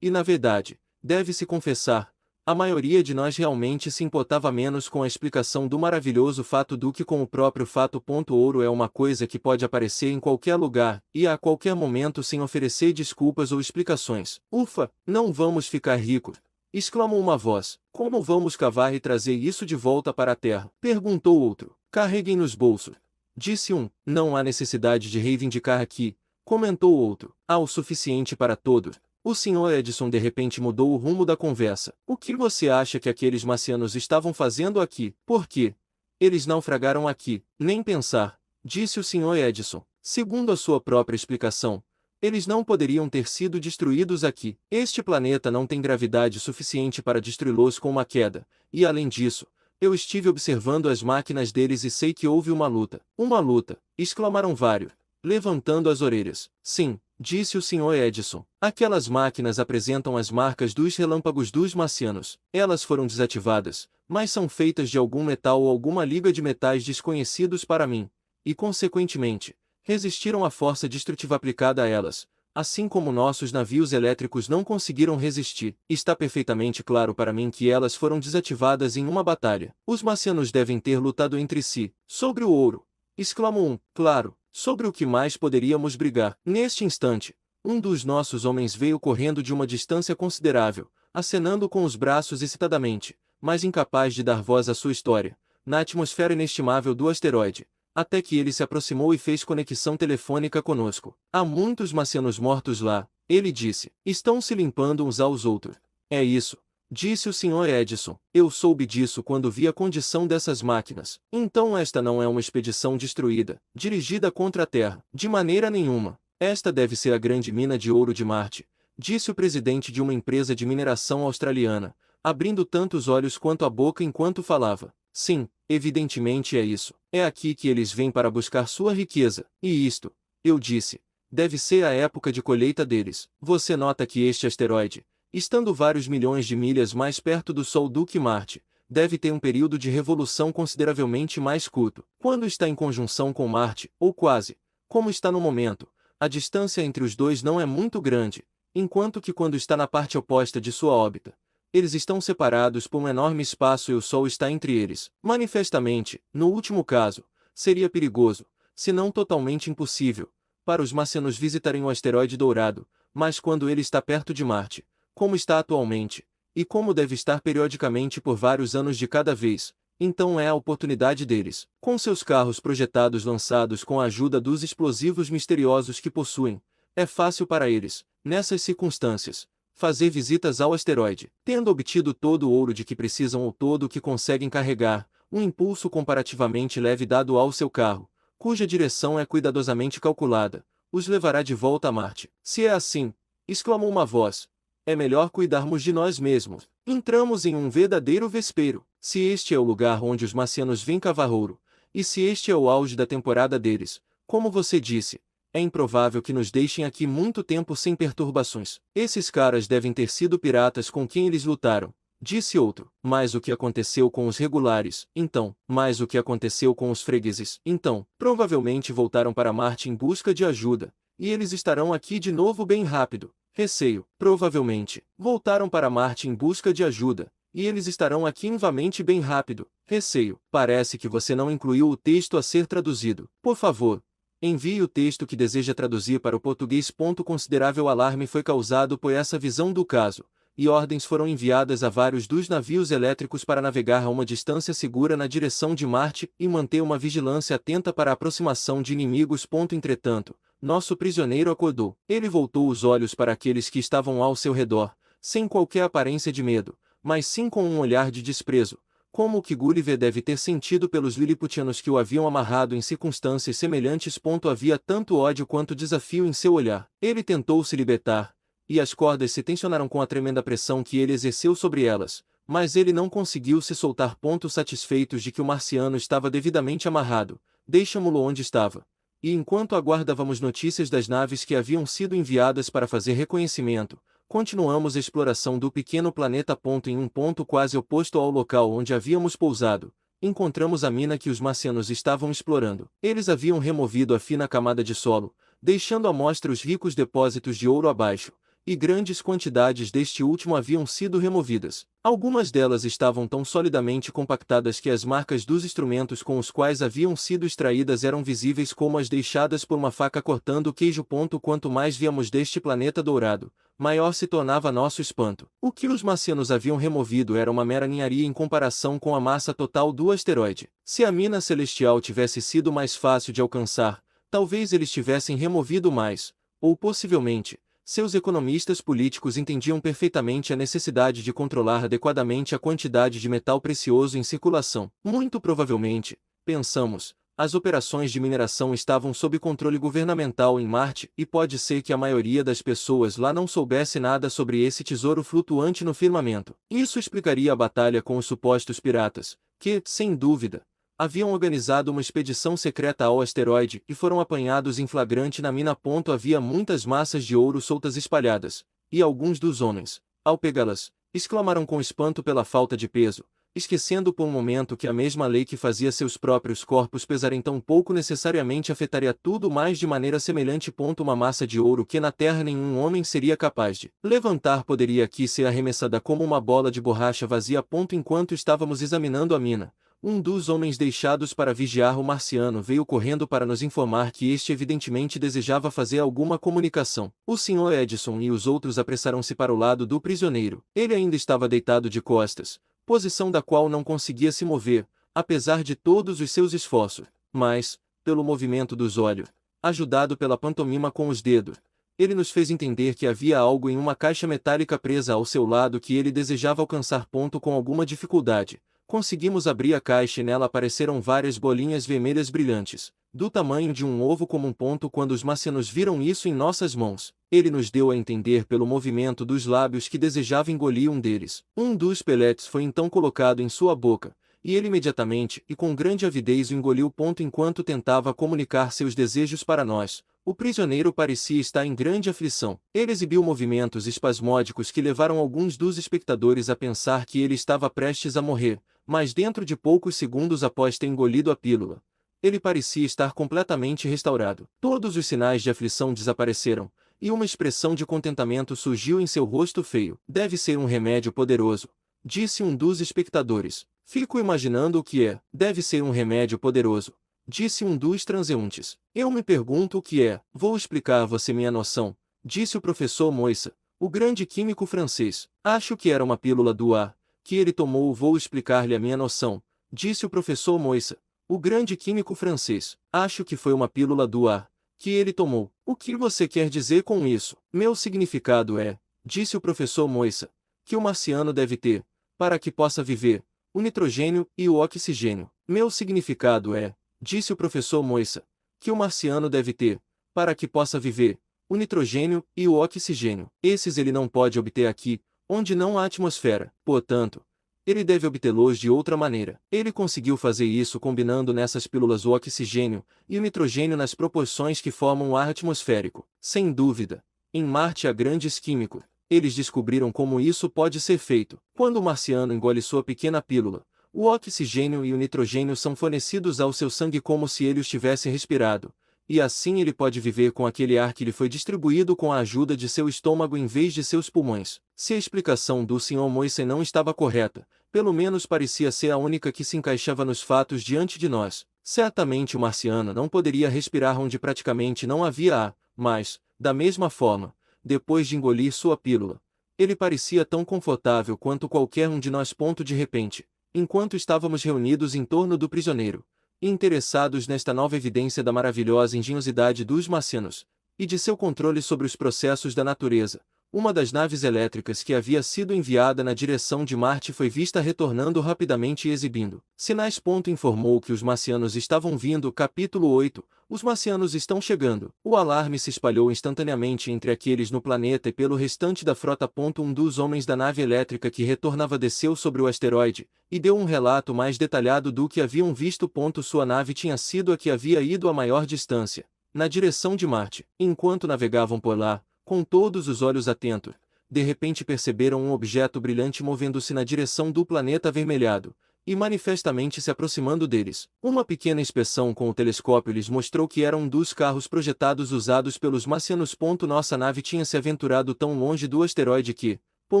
Speaker 1: E na verdade, deve-se confessar, a maioria de nós realmente se importava menos com a explicação do maravilhoso fato do que com o próprio fato. Ouro é uma coisa que pode aparecer em qualquer lugar, e a qualquer momento sem oferecer desculpas ou explicações. Ufa, não vamos ficar ricos! Exclamou uma voz. Como vamos cavar e trazer isso de volta para a Terra? Perguntou outro. Carreguem nos bolsos. Disse um. Não há necessidade de reivindicar aqui, comentou outro. Há o suficiente para todos. O Sr. Edison de repente mudou o rumo da conversa. O que você acha que aqueles marcianos estavam fazendo aqui? Por quê? Eles naufragaram aqui. Nem pensar, disse o Sr. Edison. Segundo a sua própria explicação, eles não poderiam ter sido destruídos aqui. Este planeta não tem gravidade suficiente para destruí-los com uma queda, e além disso, eu estive observando as máquinas deles e sei que houve uma luta. Uma luta, exclamaram vários, levantando as orelhas. Sim, disse o Sr. Edison. Aquelas máquinas apresentam as marcas dos relâmpagos dos marcianos. Elas foram desativadas, mas são feitas de algum metal ou alguma liga de metais desconhecidos para mim, e consequentemente, resistiram à força destrutiva aplicada a elas, assim como nossos navios elétricos não conseguiram resistir. Está perfeitamente claro para mim que elas foram desativadas em uma batalha. Os marcianos devem ter lutado entre si, sobre o ouro, exclamou um. Claro. Sobre o que mais poderíamos brigar? Neste instante, um dos nossos homens veio correndo de uma distância considerável, acenando com os braços excitadamente, mas incapaz de dar voz à sua história, na atmosfera inestimável do asteroide, até que ele se aproximou e fez conexão telefônica conosco. Há muitos marcianos mortos lá, ele disse. Estão se limpando uns aos outros. É isso, disse o Sr. Edison. Eu soube disso quando vi a condição dessas máquinas. Então esta não é uma expedição destruída, dirigida contra a Terra. De maneira nenhuma. Esta deve ser a grande mina de ouro de Marte, disse o presidente de uma empresa de mineração australiana, abrindo tanto os olhos quanto a boca enquanto falava. Sim, evidentemente é isso. É aqui que eles vêm para buscar sua riqueza. E isto, eu disse, deve ser a época de colheita deles. Você nota que este asteroide, estando vários milhões de milhas mais perto do Sol do que Marte, deve ter um período de revolução consideravelmente mais curto. Quando está em conjunção com Marte, ou quase, como está no momento, a distância entre os dois não é muito grande, enquanto que quando está na parte oposta de sua órbita, eles estão separados por um enorme espaço e o Sol está entre eles. Manifestamente, no último caso, seria perigoso, se não totalmente impossível, para os marcianos visitarem o asteroide dourado, mas quando ele está perto de Marte, como está atualmente, e como deve estar periodicamente por vários anos de cada vez, então é a oportunidade deles, com seus carros projetados lançados com a ajuda dos explosivos misteriosos que possuem, é fácil para eles, nessas circunstâncias, fazer visitas ao asteroide, tendo obtido todo o ouro de que precisam ou todo o que conseguem carregar, um impulso comparativamente leve dado ao seu carro, cuja direção é cuidadosamente calculada, os levará de volta a Marte. Se é assim, exclamou uma voz, é melhor cuidarmos de nós mesmos. Entramos em um verdadeiro vespeiro. Se este é o lugar onde os marcianos vêm cavar ouro, e se este é o auge da temporada deles, como você disse, é improvável que nos deixem aqui muito tempo sem perturbações. Esses caras devem ter sido piratas com quem eles lutaram, disse outro. Mas o que aconteceu com os regulares, então? Mas o que aconteceu com os fregueses, então? Provavelmente voltaram para Marte em busca de ajuda, e eles estarão aqui de novo bem rápido. Receio. Provavelmente. Voltaram para Marte em busca de ajuda, e eles estarão aqui novamente bem rápido. Receio. Parece que você não incluiu o texto a ser traduzido. Por favor, envie o texto que deseja traduzir para o português. Considerável alarme foi causado por essa visão do caso, e ordens foram enviadas a vários dos navios elétricos para navegar a uma distância segura na direção de Marte e manter uma vigilância atenta para a aproximação de inimigos. Entretanto, nosso prisioneiro acordou. Ele voltou os olhos para aqueles que estavam ao seu redor, sem qualquer aparência de medo, mas sim com um olhar de desprezo, como o que Gulliver deve ter sentido pelos liliputianos que o haviam amarrado em circunstâncias semelhantes. Havia tanto ódio quanto desafio em seu olhar. Ele tentou se libertar, e as cordas se tensionaram com a tremenda pressão que ele exerceu sobre elas, mas ele não conseguiu se soltar. Satisfeitos de que o marciano estava devidamente amarrado, deixamo-lo onde estava. E enquanto aguardávamos notícias das naves que haviam sido enviadas para fazer reconhecimento, continuamos a exploração do pequeno planeta. Em um ponto quase oposto ao local onde havíamos pousado, encontramos a mina que os marcianos estavam explorando. Eles haviam removido a fina camada de solo, deixando à mostra os ricos depósitos de ouro abaixo, e grandes quantidades deste último haviam sido removidas. Algumas delas estavam tão solidamente compactadas que as marcas dos instrumentos com os quais haviam sido extraídas eram visíveis como as deixadas por uma faca cortando o queijo. Quanto mais víamos deste planeta dourado, maior se tornava nosso espanto. O que os marcianos haviam removido era uma mera ninharia em comparação com a massa total do asteroide. Se a mina celestial tivesse sido mais fácil de alcançar, talvez eles tivessem removido mais, ou possivelmente, seus economistas políticos entendiam perfeitamente a necessidade de controlar adequadamente a quantidade de metal precioso em circulação. Muito provavelmente, pensamos, as operações de mineração estavam sob controle governamental em Marte e pode ser que a maioria das pessoas lá não soubesse nada sobre esse tesouro flutuante no firmamento. Isso explicaria a batalha com os supostos piratas, que, sem dúvida, haviam organizado uma expedição secreta ao asteroide e foram apanhados em flagrante na mina. Havia muitas massas de ouro soltas espalhadas, e alguns dos homens, ao pegá-las, exclamaram com espanto pela falta de peso, esquecendo por um momento que a mesma lei que fazia seus próprios corpos pesarem tão pouco necessariamente afetaria tudo mais de maneira semelhante. Uma massa de ouro que na Terra nenhum homem seria capaz de levantar poderia aqui ser arremessada como uma bola de borracha vazia. Enquanto estávamos examinando a mina, um dos homens deixados para vigiar o marciano veio correndo para nos informar que este evidentemente desejava fazer alguma comunicação. O Sr. Edison e os outros apressaram-se para o lado do prisioneiro. Ele ainda estava deitado de costas, posição da qual não conseguia se mover, apesar de todos os seus esforços. Mas, pelo movimento dos olhos, ajudado pela pantomima com os dedos, ele nos fez entender que havia algo em uma caixa metálica presa ao seu lado que ele desejava alcançar. Com alguma dificuldade, conseguimos abrir a caixa e nela apareceram várias bolinhas vermelhas brilhantes, do tamanho de um ovo comum. Quando os marcianos viram isso em nossas mãos, ele nos deu a entender pelo movimento dos lábios que desejava engolir um deles. Um dos peletes foi então colocado em sua boca, e ele imediatamente e com grande avidez o engoliu. Enquanto tentava comunicar seus desejos para nós, o prisioneiro parecia estar em grande aflição. Ele exibiu movimentos espasmódicos que levaram alguns dos espectadores a pensar que ele estava prestes a morrer, mas dentro de poucos segundos após ter engolido a pílula, ele parecia estar completamente restaurado. Todos os sinais de aflição desapareceram, e uma expressão de contentamento surgiu em seu rosto feio. Deve ser um remédio poderoso, disse um dos espectadores. Fico imaginando o que é. Deve ser um remédio poderoso, disse um dos transeuntes. Eu me pergunto o que é. Vou explicar a você minha noção, disse o professor Moissa, o grande químico francês. Acho que era uma pílula do ar que ele tomou. Vou explicar-lhe a minha noção, disse o professor Moissa, o grande químico francês. Acho que foi uma pílula do ar que ele tomou. O que você quer dizer com isso? Meu significado é, disse o professor Moissa, que o marciano deve ter, para que possa viver, o nitrogênio e o oxigênio. Meu significado é, disse o professor Moissa, que o marciano deve ter, para que possa viver, o nitrogênio e o oxigênio. Esses ele não pode obter aqui, onde não há atmosfera. Portanto, ele deve obtê-los de outra maneira. Ele conseguiu fazer isso combinando nessas pílulas o oxigênio e o nitrogênio nas proporções que formam o ar atmosférico. Sem dúvida, em Marte há grandes químicos. Eles descobriram como isso pode ser feito. Quando o marciano engole sua pequena pílula, o oxigênio e o nitrogênio são fornecidos ao seu sangue como se ele os tivesse respirado, e assim ele pode viver com aquele ar que lhe foi distribuído com a ajuda de seu estômago em vez de seus pulmões. Se a explicação do Sr. Moisen não estava correta, pelo menos parecia ser a única que se encaixava nos fatos diante de nós. Certamente o marciano não poderia respirar onde praticamente não havia ar, mas, da mesma forma, depois de engolir sua pílula, ele parecia tão confortável quanto qualquer um de nós. De repente, enquanto estávamos reunidos em torno do prisioneiro, e interessados nesta nova evidência da maravilhosa engenhosidade dos marcianos, e de seu controle sobre os processos da natureza, uma das naves elétricas que havia sido enviada na direção de Marte foi vista retornando rapidamente e exibindo sinais. Informou que os marcianos estavam vindo. Capítulo 8. Os marcianos estão chegando. O alarme se espalhou instantaneamente entre aqueles no planeta e pelo restante da frota. Um dos homens da nave elétrica que retornava desceu sobre o asteroide, e deu um relato mais detalhado do que haviam visto. Sua nave tinha sido a que havia ido a maior distância, na direção de Marte. Enquanto navegavam por lá, com todos os olhos atentos, de repente perceberam um objeto brilhante movendo-se na direção do planeta avermelhado, e manifestamente se aproximando deles. Uma pequena inspeção com o telescópio lhes mostrou que era um dos carros projetados usados pelos marcianos. Nossa nave tinha se aventurado tão longe do asteroide que, por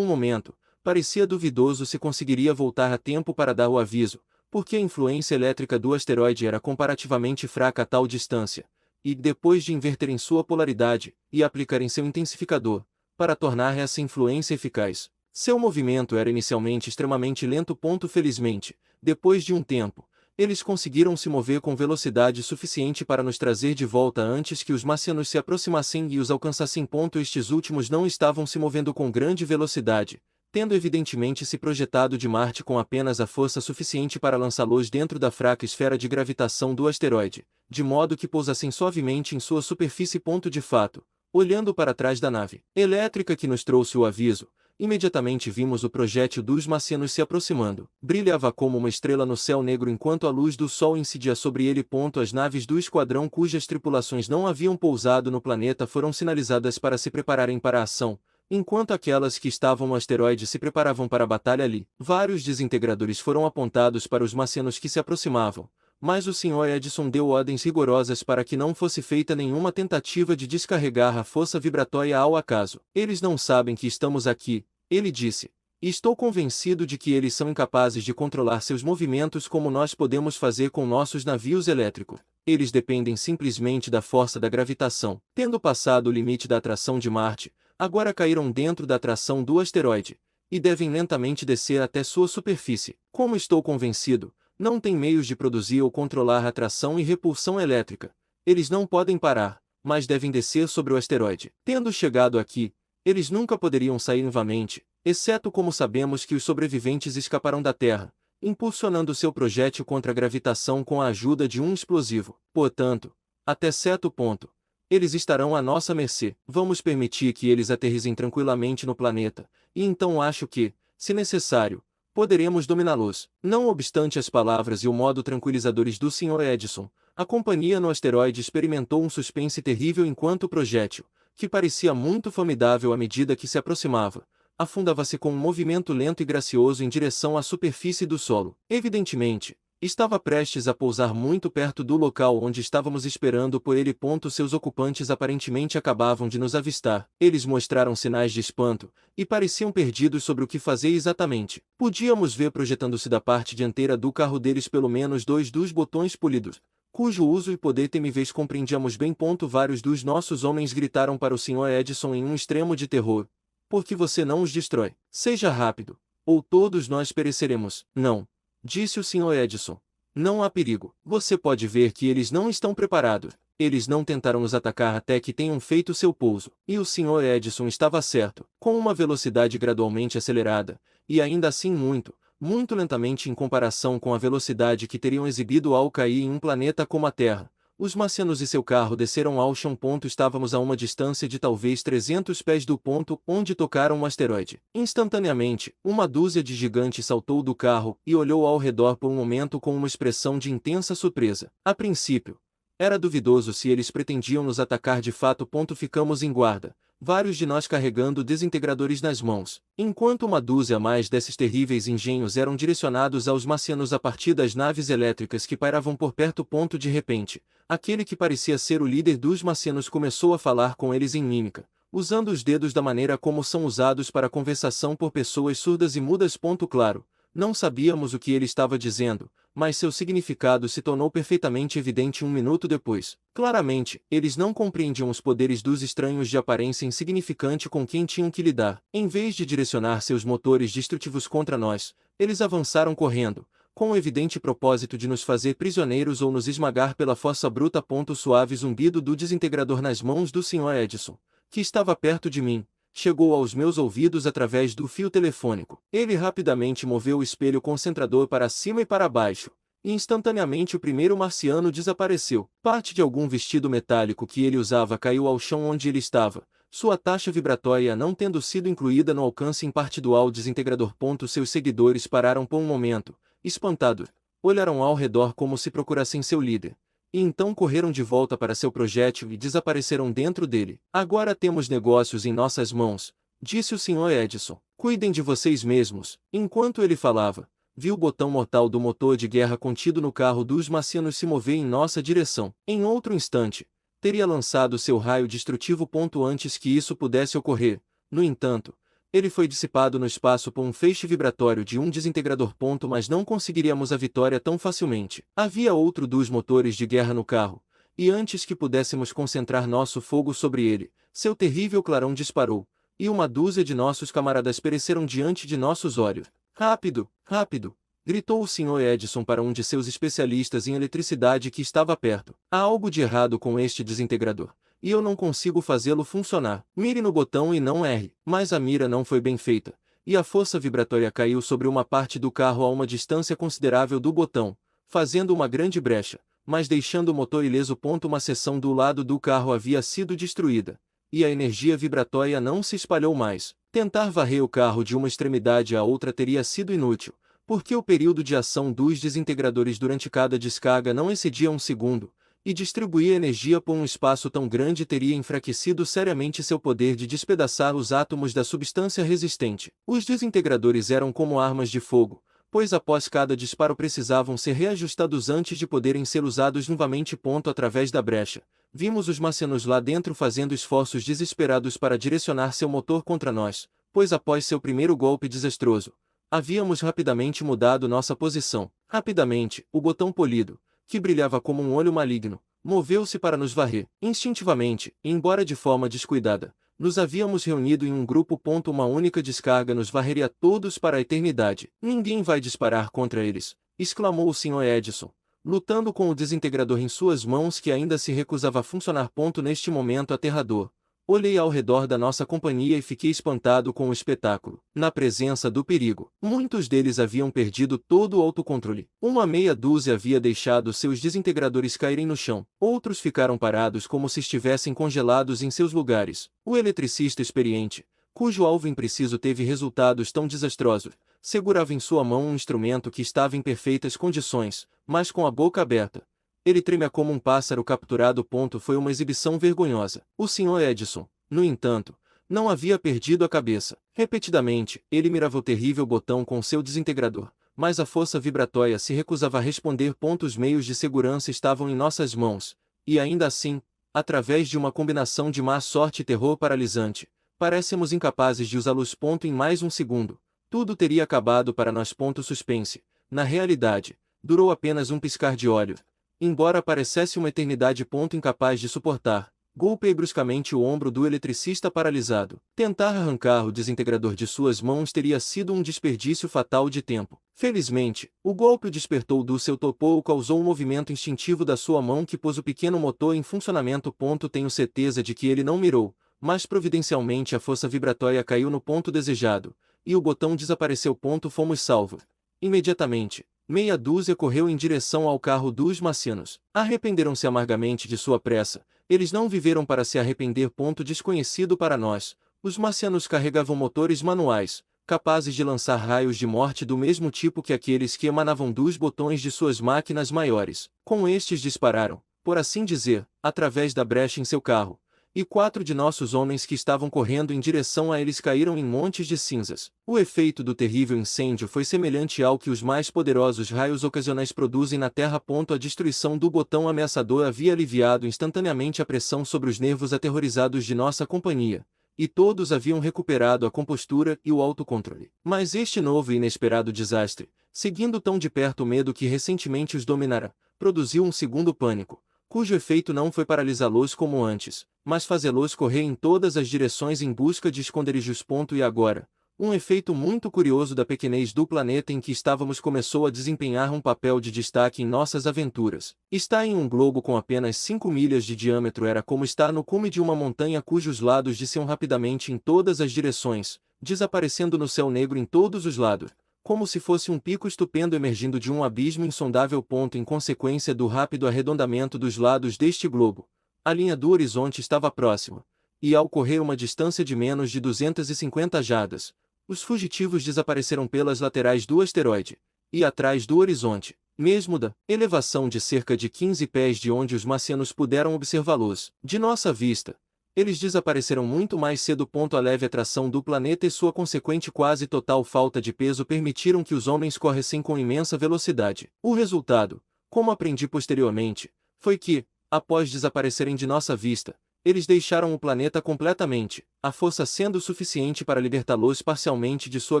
Speaker 1: um momento, parecia duvidoso se conseguiria voltar a tempo para dar o aviso, porque a influência elétrica do asteroide era comparativamente fraca a tal distância, e, depois de inverterem sua polaridade, e aplicarem seu intensificador, para tornar essa influência eficaz, seu movimento era inicialmente extremamente lento. Felizmente, depois de um tempo, eles conseguiram se mover com velocidade suficiente para nos trazer de volta antes que os marcianos se aproximassem e os alcançassem. Estes últimos não estavam se movendo com grande velocidade, tendo evidentemente se projetado de Marte com apenas a força suficiente para lançá-los dentro da fraca esfera de gravitação do asteroide, de modo que pousassem suavemente em sua superfície. De fato, olhando para trás da nave elétrica que nos trouxe o aviso, imediatamente vimos o projétil dos marcianos se aproximando. Brilhava como uma estrela no céu negro enquanto a luz do sol incidia sobre ele. As naves do esquadrão cujas tripulações não haviam pousado no planeta foram sinalizadas para se prepararem para a ação, enquanto aquelas que estavam no asteroide se preparavam para a batalha ali. Vários desintegradores foram apontados para os marcianos que se aproximavam, mas o Sr. Edison deu ordens rigorosas para que não fosse feita nenhuma tentativa de descarregar a força vibratória ao acaso. Eles não sabem que estamos aqui, ele disse, e estou convencido de que eles são incapazes de controlar seus movimentos como nós podemos fazer com nossos navios elétricos. Eles dependem simplesmente da força da gravitação. Tendo passado o limite da atração de Marte, agora caíram dentro da atração do asteroide, e devem lentamente descer até sua superfície. Como estou convencido, não tem meios de produzir ou controlar atração e repulsão elétrica. Eles não podem parar, mas devem descer sobre o asteroide. Tendo chegado aqui, eles nunca poderiam sair novamente, exceto como sabemos que os sobreviventes escaparão da Terra, impulsionando seu projétil contra a gravitação com a ajuda de um explosivo. Portanto, até certo ponto, eles estarão à nossa mercê. Vamos permitir que eles aterrissem tranquilamente no planeta, e então acho que, se necessário, poderemos dominá-los. Não obstante as palavras e o modo tranquilizadores do Sr. Edison, a companhia no asteroide experimentou um suspense terrível enquanto o projétil, que parecia muito formidável à medida que se aproximava, afundava-se com um movimento lento e gracioso em direção à superfície do solo. Evidentemente, estava prestes a pousar muito perto do local onde estávamos esperando por ele. Seus ocupantes aparentemente acabavam de nos avistar. Eles mostraram sinais de espanto, e pareciam perdidos sobre o que fazer exatamente. Podíamos ver projetando-se da parte dianteira do carro deles pelo menos dois dos botões polidos, cujo uso e poder temíveis compreendíamos bem. Vários dos nossos homens gritaram para o Sr. Edison em um extremo de terror: por que você não os destrói? Seja rápido, ou todos nós pereceremos. Não, disse o Sr. Edison. Não há perigo. Você pode ver que eles não estão preparados. Eles não tentarão nos atacar até que tenham feito seu pouso. E o Sr. Edison estava certo. Com uma velocidade gradualmente acelerada, e ainda assim muito lentamente em comparação com a velocidade que teriam exibido ao cair em um planeta como a Terra, Os marcianos e seu carro desceram ao chão. Estávamos a uma distância de talvez 300 pés do ponto onde tocaram um asteroide. Instantaneamente, uma dúzia de gigantes saltou do carro e olhou ao redor por um momento com uma expressão de intensa surpresa. A princípio, era duvidoso se eles pretendiam nos atacar de fato. Ficamos em guarda, vários de nós carregando desintegradores nas mãos, enquanto uma dúzia a mais desses terríveis engenhos eram direcionados aos marcianos a partir das naves elétricas que pairavam por perto. De repente, aquele que parecia ser o líder dos marcianos começou a falar com eles em mímica, usando os dedos da maneira como são usados para conversação por pessoas surdas e mudas. Claro, não sabíamos o que ele estava dizendo, mas seu significado se tornou perfeitamente evidente um minuto depois. Claramente, eles não compreendiam os poderes dos estranhos de aparência insignificante com quem tinham que lidar. Em vez de direcionar seus motores destrutivos contra nós, eles avançaram correndo, com o evidente propósito de nos fazer prisioneiros ou nos esmagar pela força bruta. O suave zumbido do desintegrador nas mãos do Sr. Edison, que estava perto de mim, chegou aos meus ouvidos através do fio telefônico. Ele rapidamente moveu o espelho concentrador para cima e para baixo, e instantaneamente o primeiro marciano desapareceu. Parte de algum vestido metálico que ele usava caiu ao chão onde ele estava, sua taxa vibratória não tendo sido incluída no alcance individual desintegrador. Seus seguidores pararam por um momento, espantados, olharam ao redor como se procurassem seu líder. E então correram de volta para seu projétil e desapareceram dentro dele. Agora temos negócios em nossas mãos, disse o Sr. Edison. Cuidem de vocês mesmos. Enquanto ele falava, viu o botão mortal do motor de guerra contido no carro dos marcianos se mover em nossa direção. Em outro instante, teria lançado seu raio destrutivo. Antes que isso pudesse ocorrer, no entanto, ele foi dissipado no espaço por um feixe vibratório de um desintegrador. Mas não conseguiríamos a vitória tão facilmente. Havia outro dos motores de guerra no carro, e antes que pudéssemos concentrar nosso fogo sobre ele, seu terrível clarão disparou, e uma dúzia de nossos camaradas pereceram diante de nossos olhos. Rápido, rápido! Gritou o Sr. Edison para um de seus especialistas em eletricidade que estava perto. Há algo de errado com este desintegrador, e eu não consigo fazê-lo funcionar. Mire no botão e não erre. Mas a mira não foi bem feita, e a força vibratória caiu sobre uma parte do carro a uma distância considerável do botão, fazendo uma grande brecha, mas deixando o motor ileso. Uma seção do lado do carro havia sido destruída, e a energia vibratória não se espalhou mais. Tentar varrer o carro de uma extremidade à outra teria sido inútil, porque o período de ação dos desintegradores durante cada descarga não excedia um segundo, e distribuir energia por um espaço tão grande teria enfraquecido seriamente seu poder de despedaçar os átomos da substância resistente. Os desintegradores eram como armas de fogo, pois após cada disparo precisavam ser reajustados antes de poderem ser usados novamente. Através da brecha, vimos os marcianos lá dentro fazendo esforços desesperados para direcionar seu motor contra nós, pois após seu primeiro golpe desastroso, havíamos rapidamente mudado nossa posição. Rapidamente, o botão polido, que brilhava como um olho maligno, moveu-se para nos varrer. Instintivamente, embora de forma descuidada, nos havíamos reunido em um grupo. Uma única descarga nos varreria todos para a eternidade. Ninguém vai disparar contra eles, exclamou o Sr. Edison, lutando com o desintegrador em suas mãos que ainda se recusava a funcionar. Neste momento aterrador, olhei ao redor da nossa companhia e fiquei espantado com o espetáculo. Na presença do perigo, muitos deles haviam perdido todo o autocontrole. Uma meia dúzia havia deixado seus desintegradores caírem no chão. Outros ficaram parados como se estivessem congelados em seus lugares. O eletricista experiente, cujo alvo impreciso teve resultados tão desastrosos, segurava em sua mão um instrumento que estava em perfeitas condições, mas com a boca aberta. Ele tremia como um pássaro capturado. Foi uma exibição vergonhosa. O Sr. Edison, no entanto, não havia perdido a cabeça. Repetidamente, ele mirava o terrível botão com seu desintegrador, mas a força vibratória se recusava a responder. Os meios de segurança estavam em nossas mãos, e ainda assim, através de uma combinação de má sorte e terror paralisante, parecemos incapazes de usá-los. Em mais um segundo, tudo teria acabado para nós. Suspense. Na realidade, durou apenas um piscar de olhos. Embora parecesse uma eternidade. Incapaz de suportar, golpeei bruscamente o ombro do eletricista paralisado. Tentar arrancar o desintegrador de suas mãos teria sido um desperdício fatal de tempo. Felizmente, o golpe o despertou do seu torpor ou causou um movimento instintivo da sua mão que pôs o pequeno motor em funcionamento. Tenho certeza de que ele não mirou, mas providencialmente a força vibratória caiu no ponto desejado, e o botão desapareceu. Fomos salvos. Imediatamente, meia dúzia correu em direção ao carro dos marcianos. Arrependeram-se amargamente de sua pressa. Eles não viveram para se arrepender. Desconhecido para nós. Os marcianos carregavam motores manuais, capazes de lançar raios de morte do mesmo tipo que aqueles que emanavam dos botões de suas máquinas maiores. Com estes dispararam, por assim dizer, através da brecha em seu carro, e 4 de nossos homens que estavam correndo em direção a eles caíram em montes de cinzas. O efeito do terrível incêndio foi semelhante ao que os mais poderosos raios ocasionais produzem na Terra. A destruição do botão ameaçador havia aliviado instantaneamente a pressão sobre os nervos aterrorizados de nossa companhia, e todos haviam recuperado a compostura e o autocontrole. Mas este novo e inesperado desastre, seguindo tão de perto o medo que recentemente os dominara, produziu um segundo pânico, cujo efeito não foi paralisá-los como antes, mas fazê-los correr em todas as direções em busca de esconderijos. E agora, um efeito muito curioso da pequenez do planeta em que estávamos começou a desempenhar um papel de destaque em nossas aventuras. Estar em um globo com apenas 5 milhas de diâmetro era como estar no cume de uma montanha cujos lados desciam rapidamente em todas as direções, desaparecendo no céu negro em todos os lados, como se fosse um pico estupendo emergindo de um abismo insondável. Em consequência do rápido arredondamento dos lados deste globo, a linha do horizonte estava próxima, e ao correr uma distância de menos de 250 jardas, os fugitivos desapareceram pelas laterais do asteroide, e atrás do horizonte, mesmo da elevação de cerca de 15 pés de onde os marcianos puderam observá-los. De nossa vista, eles desapareceram muito mais cedo. A leve atração do planeta e sua consequente quase total falta de peso permitiram que os homens corressem com imensa velocidade. O resultado, como aprendi posteriormente, foi que, após desaparecerem de nossa vista, eles deixaram o planeta completamente, a força sendo suficiente para libertá-los parcialmente de sua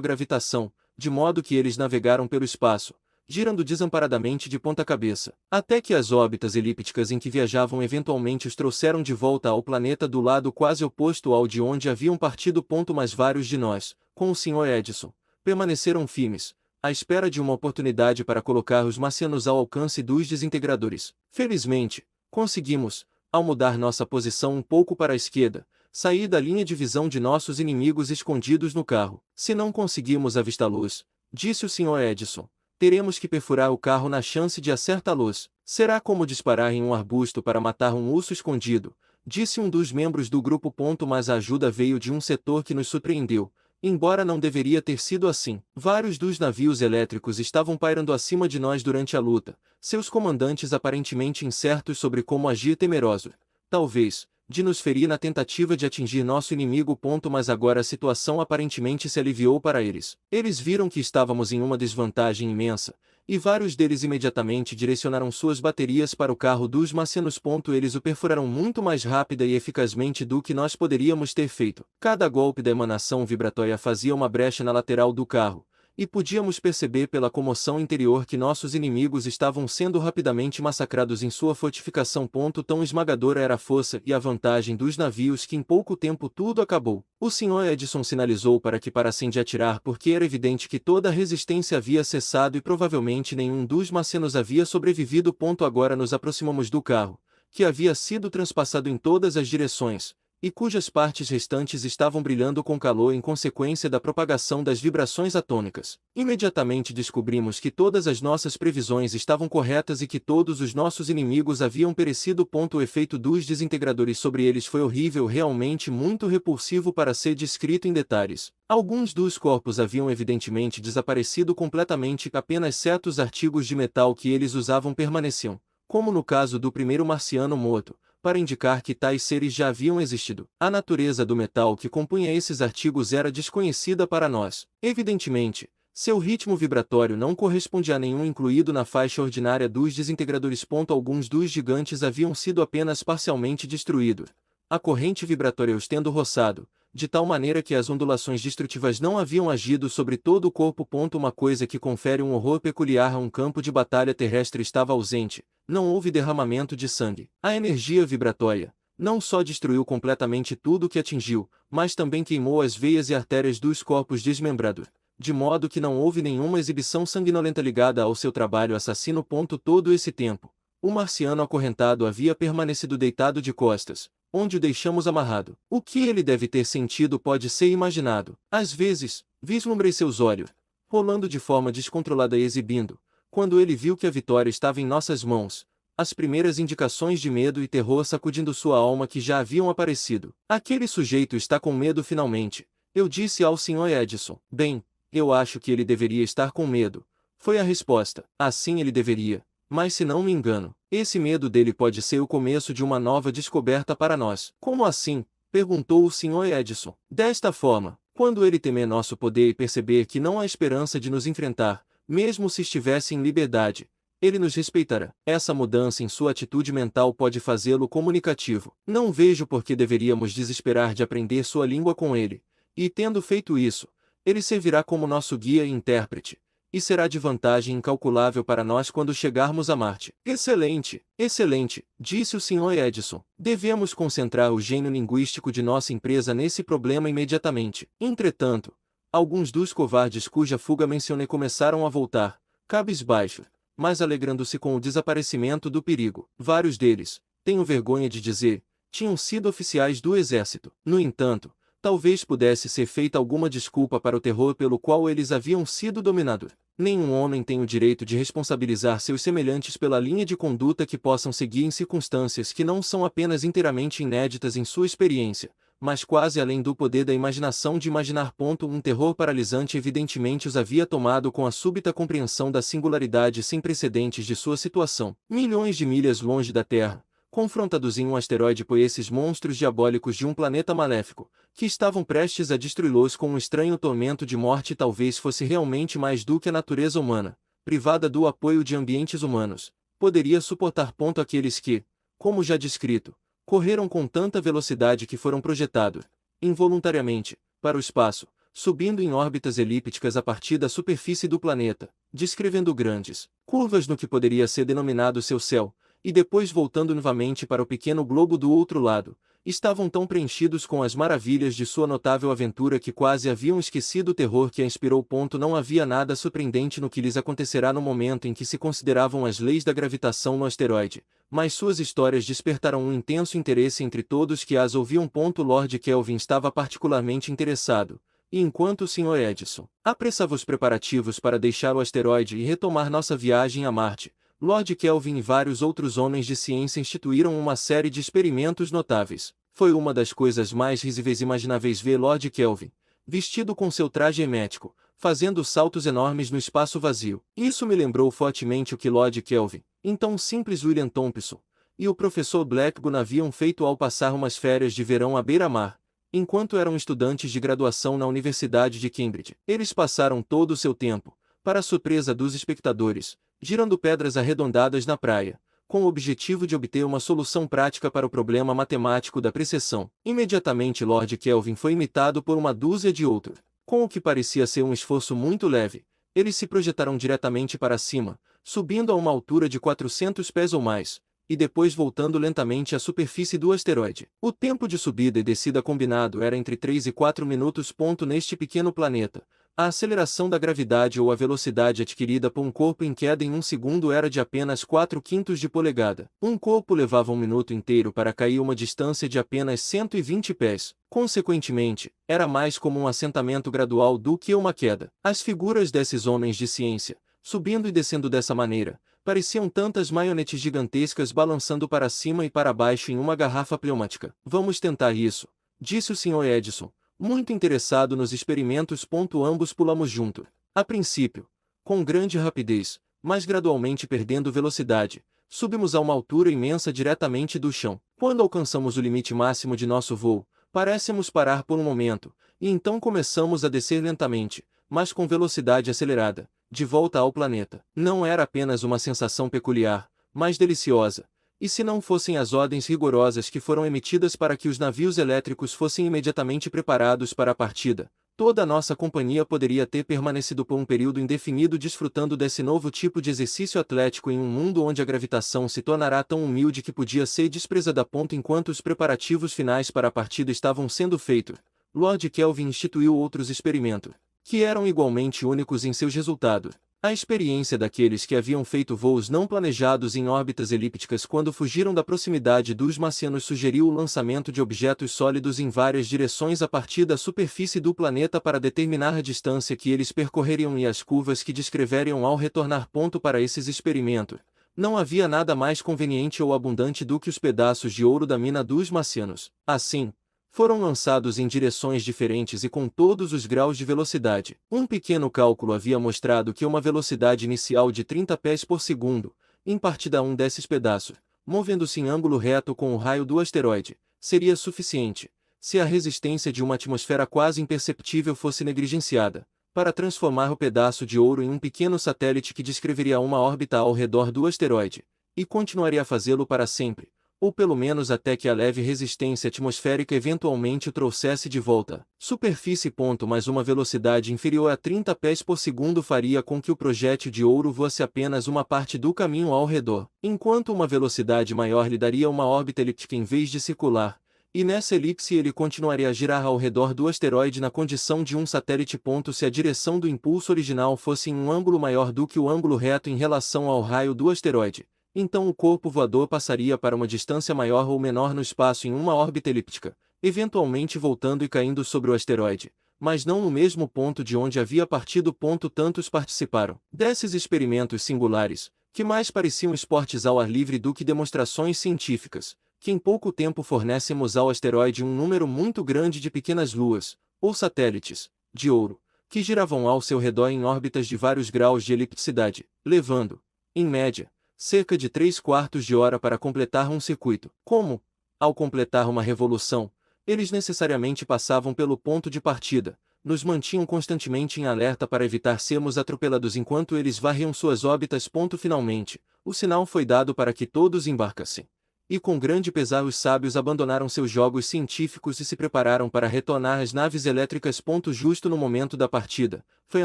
Speaker 1: gravitação, de modo que eles navegaram pelo espaço, girando desamparadamente de ponta cabeça, até que as órbitas elípticas em que viajavam eventualmente os trouxeram de volta ao planeta do lado quase oposto ao de onde haviam partido. Mas vários de nós, com o Sr. Edison, permaneceram firmes, à espera de uma oportunidade para colocar os marcianos ao alcance dos desintegradores. Felizmente, conseguimos, ao mudar nossa posição um pouco para a esquerda, sair da linha de visão de nossos inimigos escondidos no carro. Se não conseguimos avistá-los, disse o Sr. Edison, teremos que perfurar o carro na chance de acertá-los. Será como disparar em um arbusto para matar um urso escondido, disse um dos membros do grupo. Mas a ajuda veio de um setor que nos surpreendeu, embora não deveria ter sido assim. Vários dos navios elétricos estavam pairando acima de nós durante a luta, seus comandantes aparentemente incertos sobre como agir, temerosos, talvez, de nos ferir na tentativa de atingir nosso inimigo. Mas agora a situação aparentemente se aliviou para eles. Eles viram que estávamos em uma desvantagem imensa, e vários deles imediatamente direcionaram suas baterias para o carro dos marcianos. Eles o perfuraram muito mais rápida e eficazmente do que nós poderíamos ter feito. Cada golpe da emanação vibratória fazia uma brecha na lateral do carro, e podíamos perceber pela comoção interior que nossos inimigos estavam sendo rapidamente massacrados em sua fortificação. Tão esmagadora era a força e a vantagem dos navios que em pouco tempo tudo acabou. O Sr. Edison sinalizou para que parassem de atirar porque era evidente que toda a resistência havia cessado e provavelmente nenhum dos marcianos havia sobrevivido. Agora nos aproximamos do carro, que havia sido transpassado em todas as direções, e cujas partes restantes estavam brilhando com calor em consequência da propagação das vibrações atômicas. Imediatamente descobrimos que todas as nossas previsões estavam corretas e que todos os nossos inimigos haviam perecido. O efeito dos desintegradores sobre eles foi horrível, realmente muito repulsivo para ser descrito em detalhes. Alguns dos corpos haviam evidentemente desaparecido completamente, apenas certos artigos de metal que eles usavam permaneciam, como no caso do primeiro marciano morto, para indicar que tais seres já haviam existido. A natureza do metal que compunha esses artigos era desconhecida para nós. Evidentemente, seu ritmo vibratório não correspondia a nenhum incluído na faixa ordinária dos desintegradores. Alguns dos gigantes haviam sido apenas parcialmente destruídos, a corrente vibratória os tendo roçado, de tal maneira que as ondulações destrutivas não haviam agido sobre todo o corpo. Uma coisa que confere um horror peculiar a um campo de batalha terrestre estava ausente. Não houve derramamento de sangue. A energia vibratória não só destruiu completamente tudo o que atingiu, mas também queimou as veias e artérias dos corpos desmembrados, de modo que não houve nenhuma exibição sanguinolenta ligada ao seu trabalho assassino. Todo esse tempo, o marciano acorrentado havia permanecido deitado de costas, onde o deixamos amarrado. O que ele deve ter sentido pode ser imaginado. Às vezes, vislumbrei seus olhos, rolando de forma descontrolada e exibindo, Quando ele viu que a vitória estava em nossas mãos, as primeiras indicações de medo e terror sacudindo sua alma que já haviam aparecido. Aquele sujeito está com medo finalmente, eu disse ao Sr. Edison. Bem, eu acho que ele deveria estar com medo, foi a resposta. Assim ele deveria, mas se não me engano, esse medo dele pode ser o começo de uma nova descoberta para nós. Como assim? Perguntou o Sr. Edison. Desta forma, quando ele temer nosso poder e perceber que não há esperança de nos enfrentar, mesmo se estivesse em liberdade, ele nos respeitará. Essa mudança em sua atitude mental pode fazê-lo comunicativo. Não vejo por que deveríamos desesperar de aprender sua língua com ele. E tendo feito isso, ele servirá como nosso guia e intérprete, e será de vantagem incalculável para nós quando chegarmos a Marte. Excelente, excelente, disse o Sr. Edison. Devemos concentrar o gênio linguístico de nossa empresa nesse problema imediatamente. Entretanto, alguns dos covardes cuja fuga mencionei começaram a voltar, cabisbaixo, mas alegrando-se com o desaparecimento do perigo. Vários deles, tenho vergonha de dizer, tinham sido oficiais do exército. No entanto, talvez pudesse ser feita alguma desculpa para o terror pelo qual eles haviam sido dominados. Nenhum homem tem o direito de responsabilizar seus semelhantes pela linha de conduta que possam seguir em circunstâncias que não são apenas inteiramente inéditas em sua experiência, mas quase além do poder da imaginação de imaginar. Um terror paralisante evidentemente os havia tomado com a súbita compreensão da singularidade sem precedentes de sua situação. Milhões de milhas longe da Terra, confrontados em um asteroide por esses monstros diabólicos de um planeta maléfico, que estavam prestes a destruí-los com um estranho tormento de morte, talvez fosse realmente mais do que a natureza humana, privada do apoio de ambientes humanos, poderia suportar. Aqueles que, como já descrito, correram com tanta velocidade que foram projetados, involuntariamente, para o espaço, subindo em órbitas elípticas a partir da superfície do planeta, descrevendo grandes curvas no que poderia ser denominado seu céu, e depois voltando novamente para o pequeno globo do outro lado, estavam tão preenchidos com as maravilhas de sua notável aventura que quase haviam esquecido o terror que a inspirou. Não havia nada surpreendente no que lhes acontecerá no momento em que se consideravam as leis da gravitação no asteroide, mas suas histórias despertaram um intenso interesse entre todos que as ouviam. Lord Kelvin estava particularmente interessado, e enquanto o Sr. Edison apressava os preparativos para deixar o asteroide e retomar nossa viagem a Marte, Lord Kelvin e vários outros homens de ciência instituíram uma série de experimentos notáveis. Foi uma das coisas mais risíveis imagináveis ver Lord Kelvin, vestido com seu traje hermético, fazendo saltos enormes no espaço vazio. Isso me lembrou fortemente o que Lord Kelvin, então simples William Thompson, e o professor Blackburn haviam feito ao passar umas férias de verão à beira-mar, enquanto eram estudantes de graduação na Universidade de Cambridge. Eles passaram todo o seu tempo, para a surpresa dos espectadores, girando pedras arredondadas na praia, com o objetivo de obter uma solução prática para o problema matemático da precessão. Imediatamente Lord Kelvin foi imitado por uma dúzia de outros. Com o que parecia ser um esforço muito leve, eles se projetaram diretamente para cima, subindo a uma altura de 400 pés ou mais, e depois voltando lentamente à superfície do asteroide. O tempo de subida e descida combinado era entre 3 e 4 minutos. Neste pequeno planeta, a aceleração da gravidade ou a velocidade adquirida por um corpo em queda em um segundo era de apenas 4/5 de polegada. Um corpo levava um minuto inteiro para cair uma distância de apenas 120 pés. Consequentemente, era mais como um assentamento gradual do que uma queda. As figuras desses homens de ciência, subindo e descendo dessa maneira, pareciam tantas maionetes gigantescas balançando para cima e para baixo em uma garrafa pneumática. Vamos tentar isso, disse o Sr. Edison, muito interessado nos experimentos. Ambos pulamos junto. A princípio, com grande rapidez, mas gradualmente perdendo velocidade, subimos a uma altura imensa diretamente do chão. Quando alcançamos o limite máximo de nosso voo, parecemos parar por um momento, e então começamos a descer lentamente, mas com velocidade acelerada, de volta ao planeta. Não era apenas uma sensação peculiar, mas deliciosa. E se não fossem as ordens rigorosas que foram emitidas para que os navios elétricos fossem imediatamente preparados para a partida, toda a nossa companhia poderia ter permanecido por um período indefinido desfrutando desse novo tipo de exercício atlético em um mundo onde a gravitação se tornará tão humilde que podia ser desprezada. Enquanto os preparativos finais para a partida estavam sendo feitos, Lord Kelvin instituiu outros experimentos, que eram igualmente únicos em seus resultados. A experiência daqueles que haviam feito voos não planejados em órbitas elípticas quando fugiram da proximidade dos marcianos sugeriu o lançamento de objetos sólidos em várias direções a partir da superfície do planeta para determinar a distância que eles percorreriam e as curvas que descreveriam ao retornar. Para esses experimentos, não havia nada mais conveniente ou abundante do que os pedaços de ouro da mina dos marcianos. Assim, foram lançados em direções diferentes e com todos os graus de velocidade. Um pequeno cálculo havia mostrado que uma velocidade inicial de 30 pés por segundo, em partida um desses pedaços, movendo-se em ângulo reto com o raio do asteroide, seria suficiente, se a resistência de uma atmosfera quase imperceptível fosse negligenciada, para transformar o pedaço de ouro em um pequeno satélite que descreveria uma órbita ao redor do asteroide, e continuaria a fazê-lo para sempre, ou pelo menos até que a leve resistência atmosférica eventualmente o trouxesse de volta à superfície. Mas uma velocidade inferior a 30 pés por segundo faria com que o projétil de ouro voasse apenas uma parte do caminho ao redor, enquanto uma velocidade maior lhe daria uma órbita elíptica em vez de circular, e nessa elipse ele continuaria a girar ao redor do asteroide na condição de um satélite. Se a direção do impulso original fosse em um ângulo maior do que o ângulo reto em relação ao raio do asteroide, então o corpo voador passaria para uma distância maior ou menor no espaço em uma órbita elíptica, eventualmente voltando e caindo sobre o asteroide, mas não no mesmo ponto de onde havia partido. Tantos participaram desses experimentos singulares, que mais pareciam esportes ao ar livre do que demonstrações científicas, que em pouco tempo fornécemos ao asteroide um número muito grande de pequenas luas, ou satélites, de ouro, que giravam ao seu redor em órbitas de vários graus de elipticidade, levando, em média, cerca de 3/4 de hora para completar um circuito. Como, ao completar uma revolução, eles necessariamente passavam pelo ponto de partida, nos mantinham constantemente em alerta para evitar sermos atropelados enquanto eles varriam suas órbitas. Finalmente, o sinal foi dado para que todos embarcassem. E com grande pesar os sábios abandonaram seus jogos científicos e se prepararam para retornar às naves elétricas. Justo no momento da partida, foi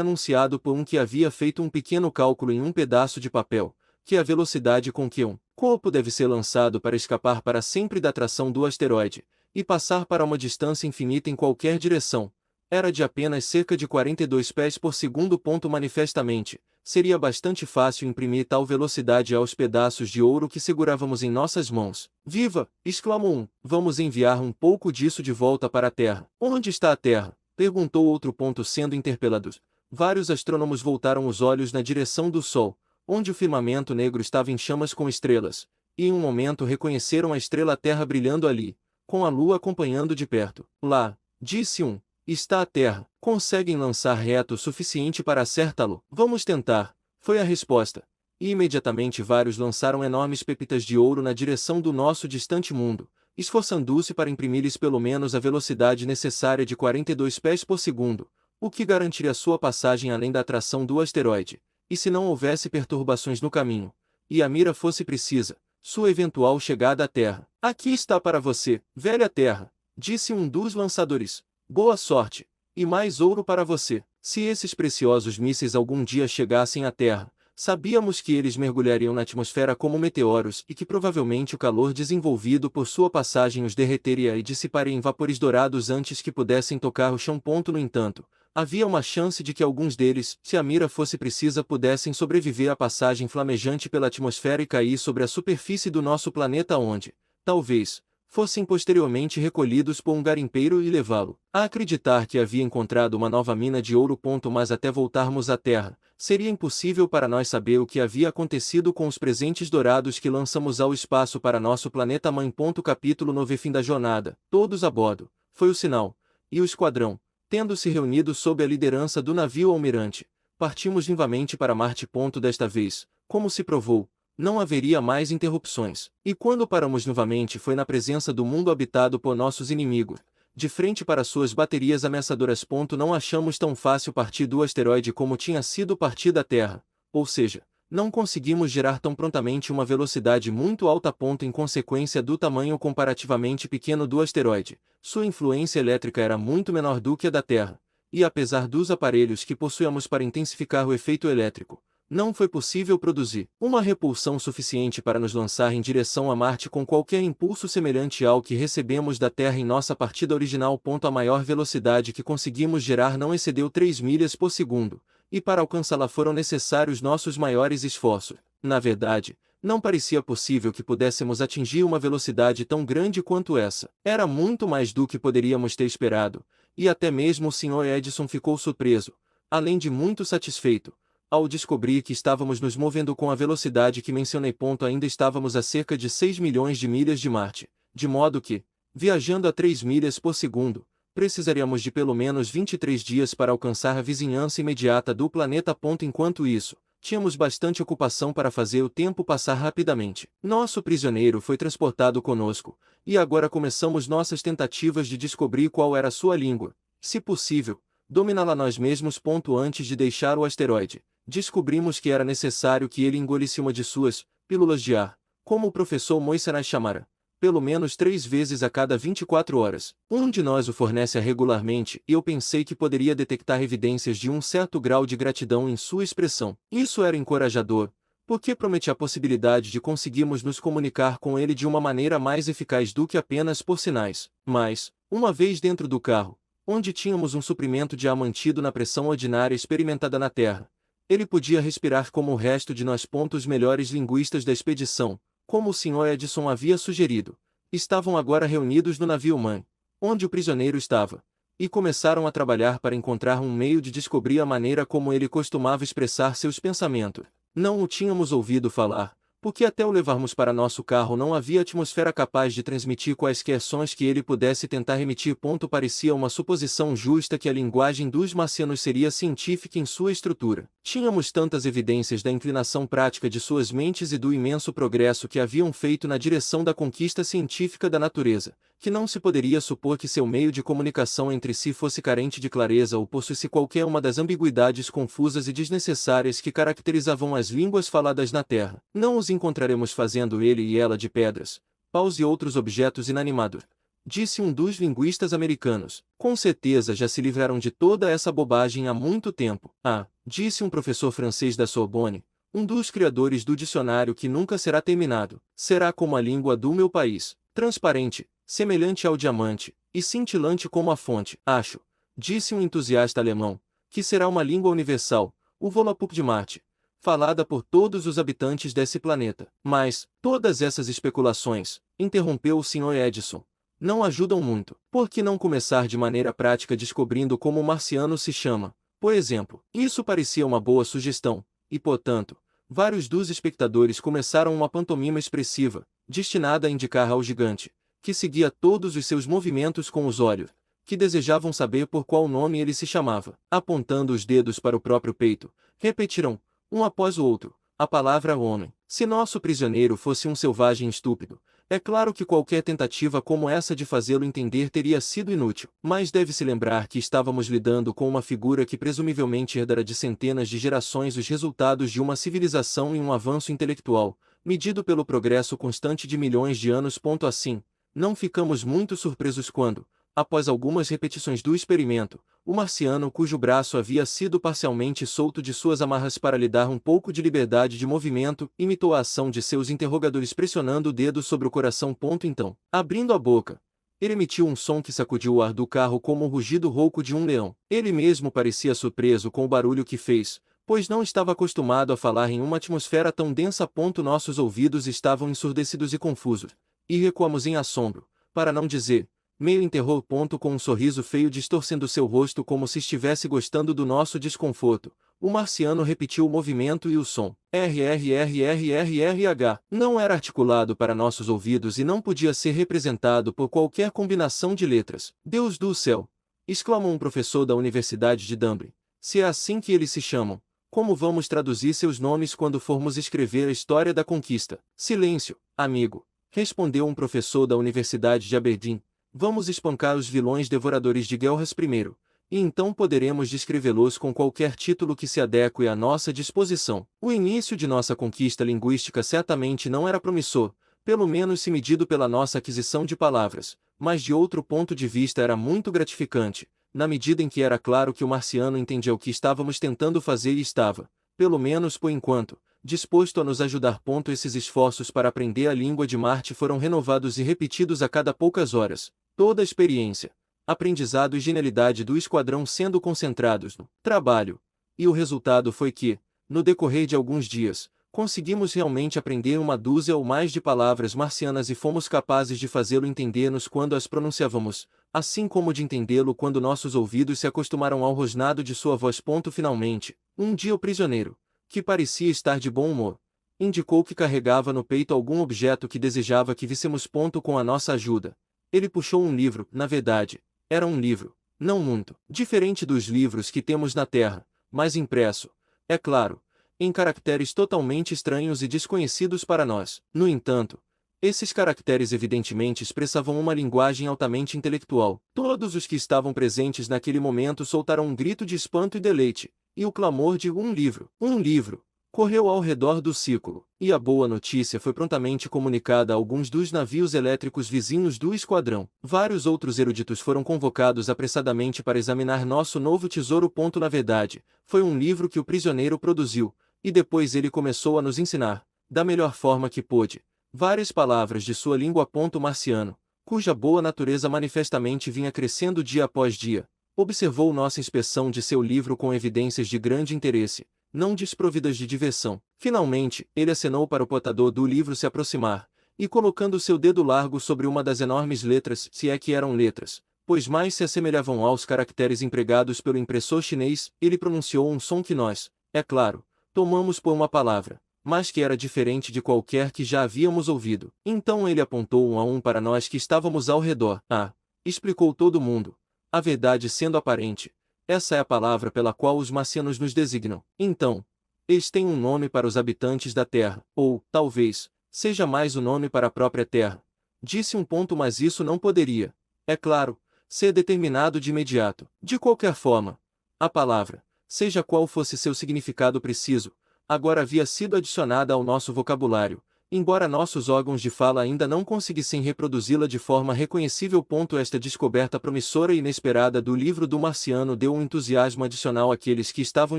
Speaker 1: anunciado por um que havia feito um pequeno cálculo em um pedaço de papel, que a velocidade com que um corpo deve ser lançado para escapar para sempre da atração do asteroide, e passar para uma distância infinita em qualquer direção, era de apenas cerca de 42 pés por segundo. Manifestamente, seria bastante fácil imprimir tal velocidade aos pedaços de ouro que segurávamos em nossas mãos. Viva! Exclamou um. Vamos enviar um pouco disso de volta para a Terra. Onde está a Terra? Perguntou outro. Sendo interpelados, vários astrônomos voltaram os olhos na direção do Sol, onde o firmamento negro estava em chamas com estrelas, e em um momento reconheceram a estrela Terra brilhando ali, com a Lua acompanhando de perto. Lá, disse um, está a Terra. Conseguem lançar reto o suficiente para acertá-lo? Vamos tentar, foi a resposta. E imediatamente vários lançaram enormes pepitas de ouro na direção do nosso distante mundo, esforçando-se para imprimir-lhes pelo menos a velocidade necessária de 42 pés por segundo, o que garantiria sua passagem além da atração do asteroide. E se não houvesse perturbações no caminho, e a mira fosse precisa, sua eventual chegada à Terra. Aqui está para você, velha Terra, disse um dos lançadores. Boa sorte, e mais ouro para você. Se esses preciosos mísseis algum dia chegassem à Terra, sabíamos que eles mergulhariam na atmosfera como meteoros e que provavelmente o calor desenvolvido por sua passagem os derreteria e dissiparia em vapores dourados antes que pudessem tocar o chão. No entanto, havia uma chance de que alguns deles, se a mira fosse precisa, pudessem sobreviver à passagem flamejante pela atmosfera e cair sobre a superfície do nosso planeta onde, talvez, fossem posteriormente recolhidos por um garimpeiro e levá-lo a acreditar que havia encontrado uma nova mina de ouro. Mas até voltarmos à Terra, seria impossível para nós saber o que havia acontecido com os presentes dourados que lançamos ao espaço para nosso planeta mãe. Capítulo 9. Fim da jornada. Todos a bordo. Foi o sinal. E o esquadrão, tendo se reunido sob a liderança do navio almirante, partimos vivamente para Marte. Desta vez, como se provou, não haveria mais interrupções. E quando paramos novamente foi na presença do mundo habitado por nossos inimigos, de frente para suas baterias ameaçadoras. Não achamos tão fácil partir do asteroide como tinha sido partir da Terra, ou seja, não conseguimos gerar tão prontamente uma velocidade muito alta. Em consequência do tamanho comparativamente pequeno do asteroide, sua influência elétrica era muito menor do que a da Terra, e apesar dos aparelhos que possuíamos para intensificar o efeito elétrico, não foi possível produzir uma repulsão suficiente para nos lançar em direção a Marte com qualquer impulso semelhante ao que recebemos da Terra em nossa partida original. A maior velocidade que conseguimos gerar não excedeu 3 milhas por segundo, e para alcançá-la foram necessários nossos maiores esforços. Na verdade, não parecia possível que pudéssemos atingir uma velocidade tão grande quanto essa. Era muito mais do que poderíamos ter esperado, e até mesmo o Sr. Edison ficou surpreso, além de muito satisfeito, ao descobrir que estávamos nos movendo com a velocidade que mencionei. Ainda estávamos a cerca de 6 milhões de milhas de Marte, de modo que, viajando a 3 milhas por segundo, precisaríamos de pelo menos 23 dias para alcançar a vizinhança imediata do planeta. Enquanto isso, tínhamos bastante ocupação para fazer o tempo passar rapidamente. Nosso prisioneiro foi transportado conosco, e agora começamos nossas tentativas de descobrir qual era sua língua, se possível, dominá-la nós mesmos. Antes de deixar o asteroide, descobrimos que era necessário que ele engolisse uma de suas pílulas de ar, como o professor Moissanai chamara, pelo menos 3 vezes a cada 24 horas. Um de nós o fornece regularmente e eu pensei que poderia detectar evidências de um certo grau de gratidão em sua expressão. Isso era encorajador, porque prometia a possibilidade de conseguirmos nos comunicar com ele de uma maneira mais eficaz do que apenas por sinais. Mas, uma vez dentro do carro, onde tínhamos um suprimento de ar mantido na pressão ordinária experimentada na Terra, ele podia respirar como o resto de nós. Os melhores linguistas da expedição, como o Sr. Edison havia sugerido, estavam agora reunidos no navio-mãe, onde o prisioneiro estava, e começaram a trabalhar para encontrar um meio de descobrir a maneira como ele costumava expressar seus pensamentos. Não o tínhamos ouvido falar, porque até o levarmos para nosso carro não havia atmosfera capaz de transmitir quaisquer sons que ele pudesse tentar emitir. Parecia uma suposição justa que a linguagem dos marcianos seria científica em sua estrutura. Tínhamos tantas evidências da inclinação prática de suas mentes e do imenso progresso que haviam feito na direção da conquista científica da natureza, que não se poderia supor que seu meio de comunicação entre si fosse carente de clareza ou possuísse qualquer uma das ambiguidades confusas e desnecessárias que caracterizavam as línguas faladas na Terra. Não os encontraremos fazendo ele e ela de pedras, paus e outros objetos inanimados, disse um dos linguistas americanos. Com certeza já se livraram de toda essa bobagem há muito tempo. Ah, disse um professor francês da Sorbonne, um dos criadores do dicionário que nunca será terminado. Será como a língua do meu país, transparente, semelhante ao diamante, e cintilante como a fonte. Acho, disse um entusiasta alemão, que será uma língua universal, o Volapük de Marte, falada por todos os habitantes desse planeta. Mas, todas essas especulações, interrompeu o Sr. Edison, não ajudam muito. Por que não começar de maneira prática descobrindo como o marciano se chama, por exemplo? Isso parecia uma boa sugestão, e portanto, vários dos espectadores começaram uma pantomima expressiva, destinada a indicar ao gigante, que seguia todos os seus movimentos com os olhos, que desejavam saber por qual nome ele se chamava. Apontando os dedos para o próprio peito, repetiram, um após o outro, a palavra homem. Se nosso prisioneiro fosse um selvagem estúpido, é claro que qualquer tentativa como essa de fazê-lo entender teria sido inútil. Mas deve-se lembrar que estávamos lidando com uma figura que presumivelmente herdara de centenas de gerações os resultados de uma civilização e um avanço intelectual, medido pelo progresso constante de milhões de anos. Assim, não ficamos muito surpresos quando, após algumas repetições do experimento, o marciano cujo braço havia sido parcialmente solto de suas amarras para lhe dar um pouco de liberdade de movimento, imitou a ação de seus interrogadores pressionando o dedo sobre o coração. Então, abrindo a boca, ele emitiu um som que sacudiu o ar do carro como o rugido rouco de um leão. Ele mesmo parecia surpreso com o barulho que fez, pois não estava acostumado a falar em uma atmosfera tão densa. Nossos ouvidos estavam ensurdecidos e confusos, e recuamos em assombro, para não dizer, meio em terror. Com um sorriso feio distorcendo seu rosto como se estivesse gostando do nosso desconforto, o marciano repetiu o movimento e o som. RRRRRRH. Não era articulado para nossos ouvidos e não podia ser representado por qualquer combinação de letras. Deus do céu! Exclamou um professor da Universidade de Dublin. Se é assim que eles se chamam, como vamos traduzir seus nomes quando formos escrever a história da conquista? Silêncio, amigo, respondeu um professor da Universidade de Aberdeen. Vamos espancar os vilões devoradores de guerras primeiro, e então poderemos descrevê-los com qualquer título que se adeque à nossa disposição. O início de nossa conquista linguística certamente não era promissor, pelo menos se medido pela nossa aquisição de palavras, mas de outro ponto de vista era muito gratificante, na medida em que era claro que o marciano entendia o que estávamos tentando fazer e estava, pelo menos por enquanto, disposto a nos ajudar. Esses esforços para aprender a língua de Marte foram renovados e repetidos a cada poucas horas, toda a experiência, aprendizado e genialidade do esquadrão sendo concentrados no trabalho, e o resultado foi que, no decorrer de alguns dias, conseguimos realmente aprender uma dúzia ou mais de palavras marcianas e fomos capazes de fazê-lo entender-nos quando as pronunciávamos, assim como de entendê-lo quando nossos ouvidos se acostumaram ao rosnado de sua voz. Finalmente, um dia o prisioneiro, que parecia estar de bom humor, indicou que carregava no peito algum objeto que desejava que víssemos. Com a nossa ajuda, ele puxou um livro. Na verdade, era um livro, não muito diferente dos livros que temos na Terra, mas impresso, é claro, em caracteres totalmente estranhos e desconhecidos para nós. No entanto, esses caracteres evidentemente expressavam uma linguagem altamente intelectual. Todos os que estavam presentes naquele momento soltaram um grito de espanto e deleite, e o clamor de "um livro! Um livro!" correu ao redor do círculo, e a boa notícia foi prontamente comunicada a alguns dos navios elétricos vizinhos do esquadrão. Vários outros eruditos foram convocados apressadamente para examinar nosso novo tesouro. Na verdade, foi um livro que o prisioneiro produziu, e depois ele começou a nos ensinar, da melhor forma que pôde, várias palavras de sua língua. Marciano, cuja boa natureza manifestamente vinha crescendo dia após dia, observou nossa inspeção de seu livro com evidências de grande interesse, não desprovidas de diversão. Finalmente, ele acenou para o portador do livro se aproximar, e colocando seu dedo largo sobre uma das enormes letras, se é que eram letras, pois mais se assemelhavam aos caracteres empregados pelo impressor chinês, ele pronunciou um som que nós, é claro, tomamos por uma palavra, mas que era diferente de qualquer que já havíamos ouvido. Então ele apontou um a um para nós que estávamos ao redor. "Ah", explicou todo mundo, "a verdade sendo aparente, essa é a palavra pela qual os marcianos nos designam. Então, eles têm um nome para os habitantes da Terra, ou, talvez, seja mais o nome para a própria Terra." Disse um ponto, mas isso não poderia, é claro, ser determinado de imediato. De qualquer forma, a palavra, seja qual fosse seu significado preciso, agora havia sido adicionada ao nosso vocabulário, embora nossos órgãos de fala ainda não conseguissem reproduzi-la de forma reconhecível. Esta descoberta promissora e inesperada do livro do marciano deu um entusiasmo adicional àqueles que estavam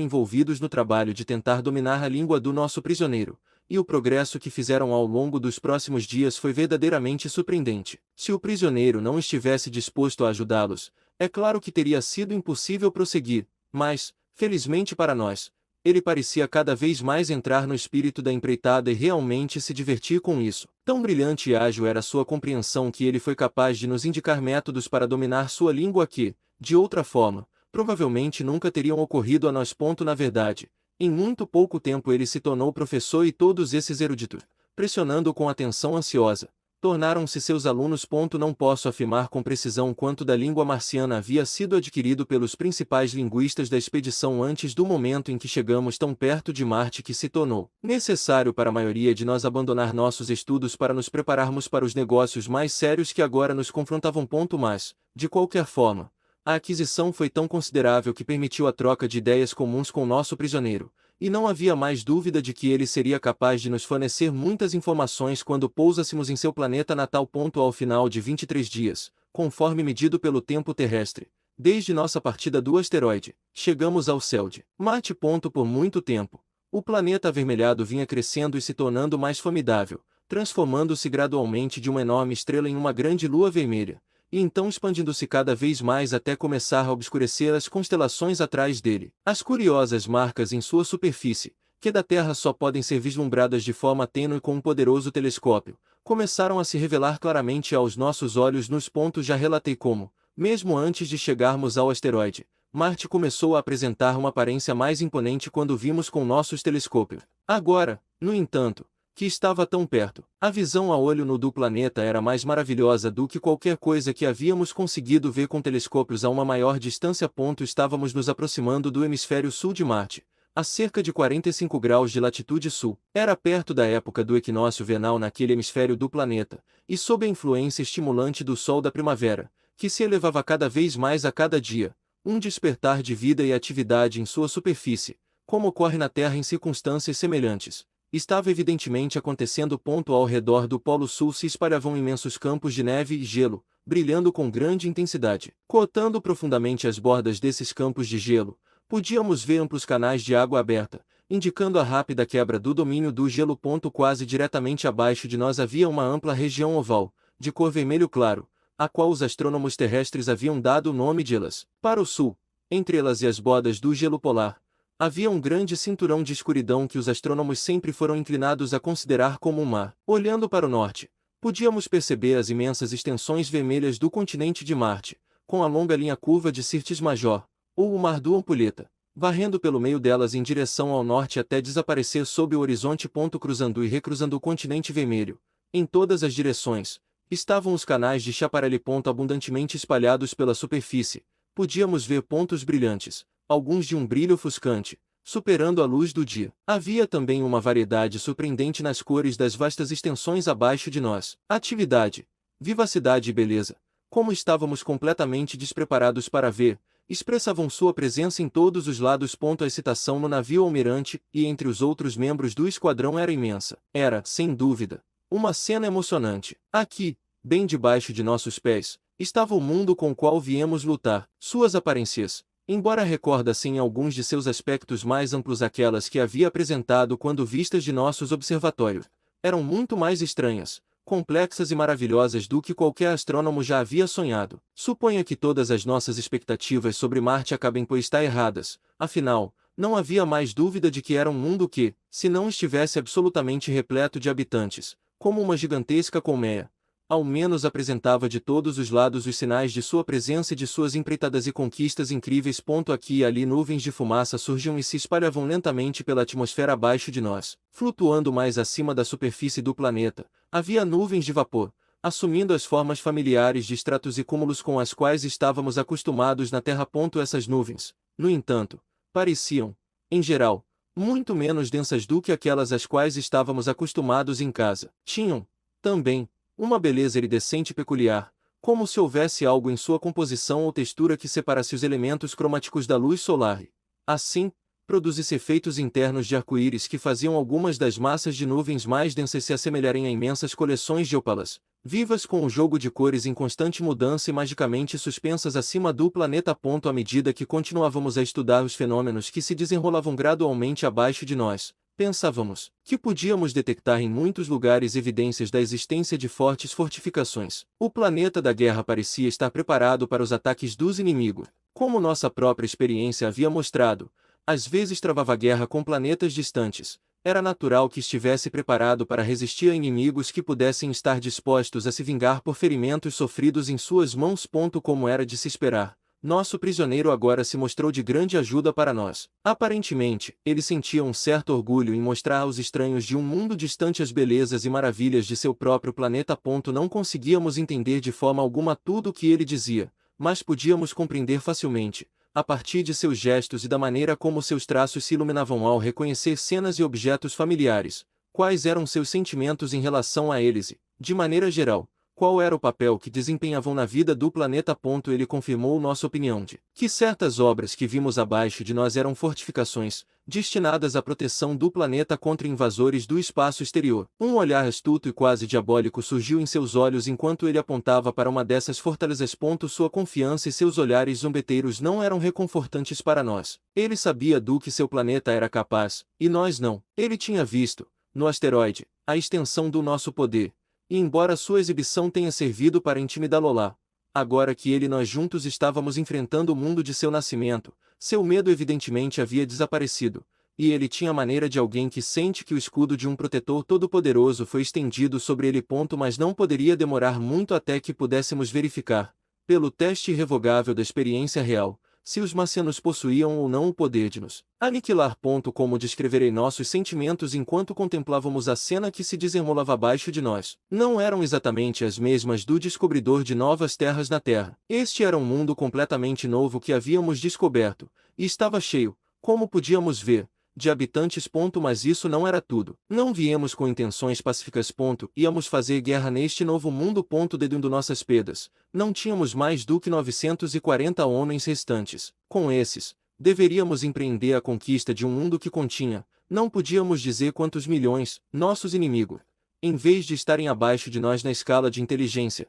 Speaker 1: envolvidos no trabalho de tentar dominar a língua do nosso prisioneiro, e o progresso que fizeram ao longo dos próximos dias foi verdadeiramente surpreendente. Se o prisioneiro não estivesse disposto a ajudá-los, é claro que teria sido impossível prosseguir, mas, felizmente para nós, ele parecia cada vez mais entrar no espírito da empreitada e realmente se divertir com isso. Tão brilhante e ágil era sua compreensão que ele foi capaz de nos indicar métodos para dominar sua língua que, de outra forma, provavelmente nunca teriam ocorrido a nós. Na verdade, em muito pouco tempo ele se tornou professor e todos esses eruditos, pressionando-o com atenção ansiosa, tornaram-se seus alunos. Não posso afirmar com precisão quanto da língua marciana havia sido adquirido pelos principais linguistas da expedição antes do momento em que chegamos tão perto de Marte, que se tornou necessário para a maioria de nós abandonar nossos estudos para nos prepararmos para os negócios mais sérios que agora nos confrontavam. Mas, de qualquer forma, a aquisição foi tão considerável que permitiu a troca de ideias comuns com nosso prisioneiro, e não havia mais dúvida de que ele seria capaz de nos fornecer muitas informações quando pousássemos em seu planeta natal. Ao final de 23 dias, conforme medido pelo tempo terrestre, desde nossa partida do asteroide, chegamos ao céu de Marte. Por muito tempo, o planeta avermelhado vinha crescendo e se tornando mais formidável, transformando-se gradualmente de uma enorme estrela em uma grande lua vermelha, e então expandindo-se cada vez mais até começar a obscurecer as constelações atrás dele. As curiosas marcas em sua superfície, que da Terra só podem ser vislumbradas de forma tênue com um poderoso telescópio, começaram a se revelar claramente aos nossos olhos. Nos pontos já relatei como, mesmo antes de chegarmos ao asteroide, Marte começou a apresentar uma aparência mais imponente quando vimos com nossos telescópios. Agora, no entanto, que estava tão perto, a visão a olho nu do planeta era mais maravilhosa do que qualquer coisa que havíamos conseguido ver com telescópios a uma maior distância. Estávamos nos aproximando do hemisfério sul de Marte, a cerca de 45 graus de latitude sul. Era perto da época do equinócio vernal naquele hemisfério do planeta, e sob a influência estimulante do sol da primavera, que se elevava cada vez mais a cada dia, um despertar de vida e atividade em sua superfície, como ocorre na Terra em circunstâncias semelhantes, estava evidentemente acontecendo. Ao redor do Polo Sul se espalhavam imensos campos de neve e gelo, brilhando com grande intensidade. Cortando profundamente as bordas desses campos de gelo, podíamos ver amplos canais de água aberta, indicando a rápida quebra do domínio do gelo. Quase diretamente abaixo de nós havia uma ampla região oval, de cor vermelho claro, a qual os astrônomos terrestres haviam dado o nome de Elas. Para o sul, entre elas e as bordas do gelo polar, Havia um grande cinturão de escuridão que os astrônomos sempre foram inclinados a considerar como um mar. Olhando para o norte, podíamos perceber as imensas extensões vermelhas do continente de Marte, com a longa linha curva de Syrtis Major, ou o Mar do Ampulheta, varrendo pelo meio delas em direção ao norte até desaparecer sob o horizonte. Cruzando e recruzando o continente vermelho, em todas as direções, estavam os canais de Chaparral. Abundantemente espalhados pela superfície. Podíamos ver pontos brilhantes, alguns de um brilho ofuscante, superando a luz do dia. Havia também uma variedade surpreendente nas cores das vastas extensões abaixo de nós. Atividade, vivacidade e beleza, como estávamos completamente despreparados para ver, expressavam sua presença em todos os lados. A excitação no navio almirante e entre os outros membros do esquadrão era imensa. Era, sem dúvida, uma cena emocionante. Aqui, bem debaixo de nossos pés, estava o mundo com o qual viemos lutar. Suas aparências, embora recordassem em alguns de seus aspectos mais amplos aquelas que havia apresentado quando vistas de nossos observatórios, eram muito mais estranhas, complexas e maravilhosas do que qualquer astrônomo já havia sonhado. Suponha que todas as nossas expectativas sobre Marte acabem por estar erradas, afinal, não havia mais dúvida de que era um mundo que, se não estivesse absolutamente repleto de habitantes, como uma gigantesca colmeia, ao menos apresentava de todos os lados os sinais de sua presença e de suas empreitadas e conquistas incríveis. Aqui e ali nuvens de fumaça surgiam e se espalhavam lentamente pela atmosfera abaixo de nós. Flutuando mais acima da superfície do planeta, havia nuvens de vapor, assumindo as formas familiares de estratos e cúmulos com as quais estávamos acostumados na Terra. Essas nuvens, no entanto, pareciam, em geral, muito menos densas do que aquelas às quais estávamos acostumados em casa. Tinham, também, uma beleza iridescente peculiar, como se houvesse algo em sua composição ou textura que separasse os elementos cromáticos da luz solar. Assim, produzisse efeitos internos de arco-íris que faziam algumas das massas de nuvens mais densas se assemelharem a imensas coleções de opalas, vivas com um jogo de cores em constante mudança e magicamente suspensas acima do planeta. À medida que continuávamos a estudar os fenômenos que se desenrolavam gradualmente abaixo de nós, pensávamos que podíamos detectar em muitos lugares evidências da existência de fortes fortificações. O planeta da guerra parecia estar preparado para os ataques dos inimigos. Como nossa própria experiência havia mostrado, às vezes travava guerra com planetas distantes. Era natural que estivesse preparado para resistir a inimigos que pudessem estar dispostos a se vingar por ferimentos sofridos em suas mãos. Como era de se esperar, nosso prisioneiro agora se mostrou de grande ajuda para nós. Aparentemente, ele sentia um certo orgulho em mostrar aos estranhos de um mundo distante as belezas e maravilhas de seu próprio planeta. Não conseguíamos entender de forma alguma tudo o que ele dizia, mas podíamos compreender facilmente, a partir de seus gestos e da maneira como seus traços se iluminavam ao reconhecer cenas e objetos familiares, quais eram seus sentimentos em relação a eles e, de maneira geral, qual era o papel que desempenhavam na vida do planeta. Ele confirmou nossa opinião de que certas obras que vimos abaixo de nós eram fortificações, destinadas à proteção do planeta contra invasores do espaço exterior. Um olhar astuto e quase diabólico surgiu em seus olhos enquanto ele apontava para uma dessas fortalezas. Sua confiança e seus olhares zombeteiros não eram reconfortantes para nós. Ele sabia do que seu planeta era capaz, e nós não. Ele tinha visto, no asteroide, a extensão do nosso poder. E embora sua exibição tenha servido para intimidá-lo lá, agora que ele e nós juntos estávamos enfrentando o mundo de seu nascimento, seu medo evidentemente havia desaparecido, e ele tinha a maneira de alguém que sente que o escudo de um protetor todo-poderoso foi estendido sobre ele. Mas não poderia demorar muito até que pudéssemos verificar, pelo teste irrevogável da experiência real, se os marcianos possuíam ou não o poder de nos aniquilar. Como descreverei nossos sentimentos enquanto contemplávamos a cena que se desenrolava abaixo de nós? Não eram exatamente as mesmas do descobridor de novas terras na Terra. Este era um mundo completamente novo que havíamos descoberto, e estava cheio, como podíamos ver, de habitantes. Mas isso não era tudo. Não viemos com intenções pacíficas. Íamos fazer guerra neste novo mundo. Dedando nossas pedas, não tínhamos mais do que 940 homens restantes. Com esses, deveríamos empreender a conquista de um mundo que continha, não podíamos dizer quantos milhões, nossos inimigos. Em vez de estarem abaixo de nós na escala de inteligência,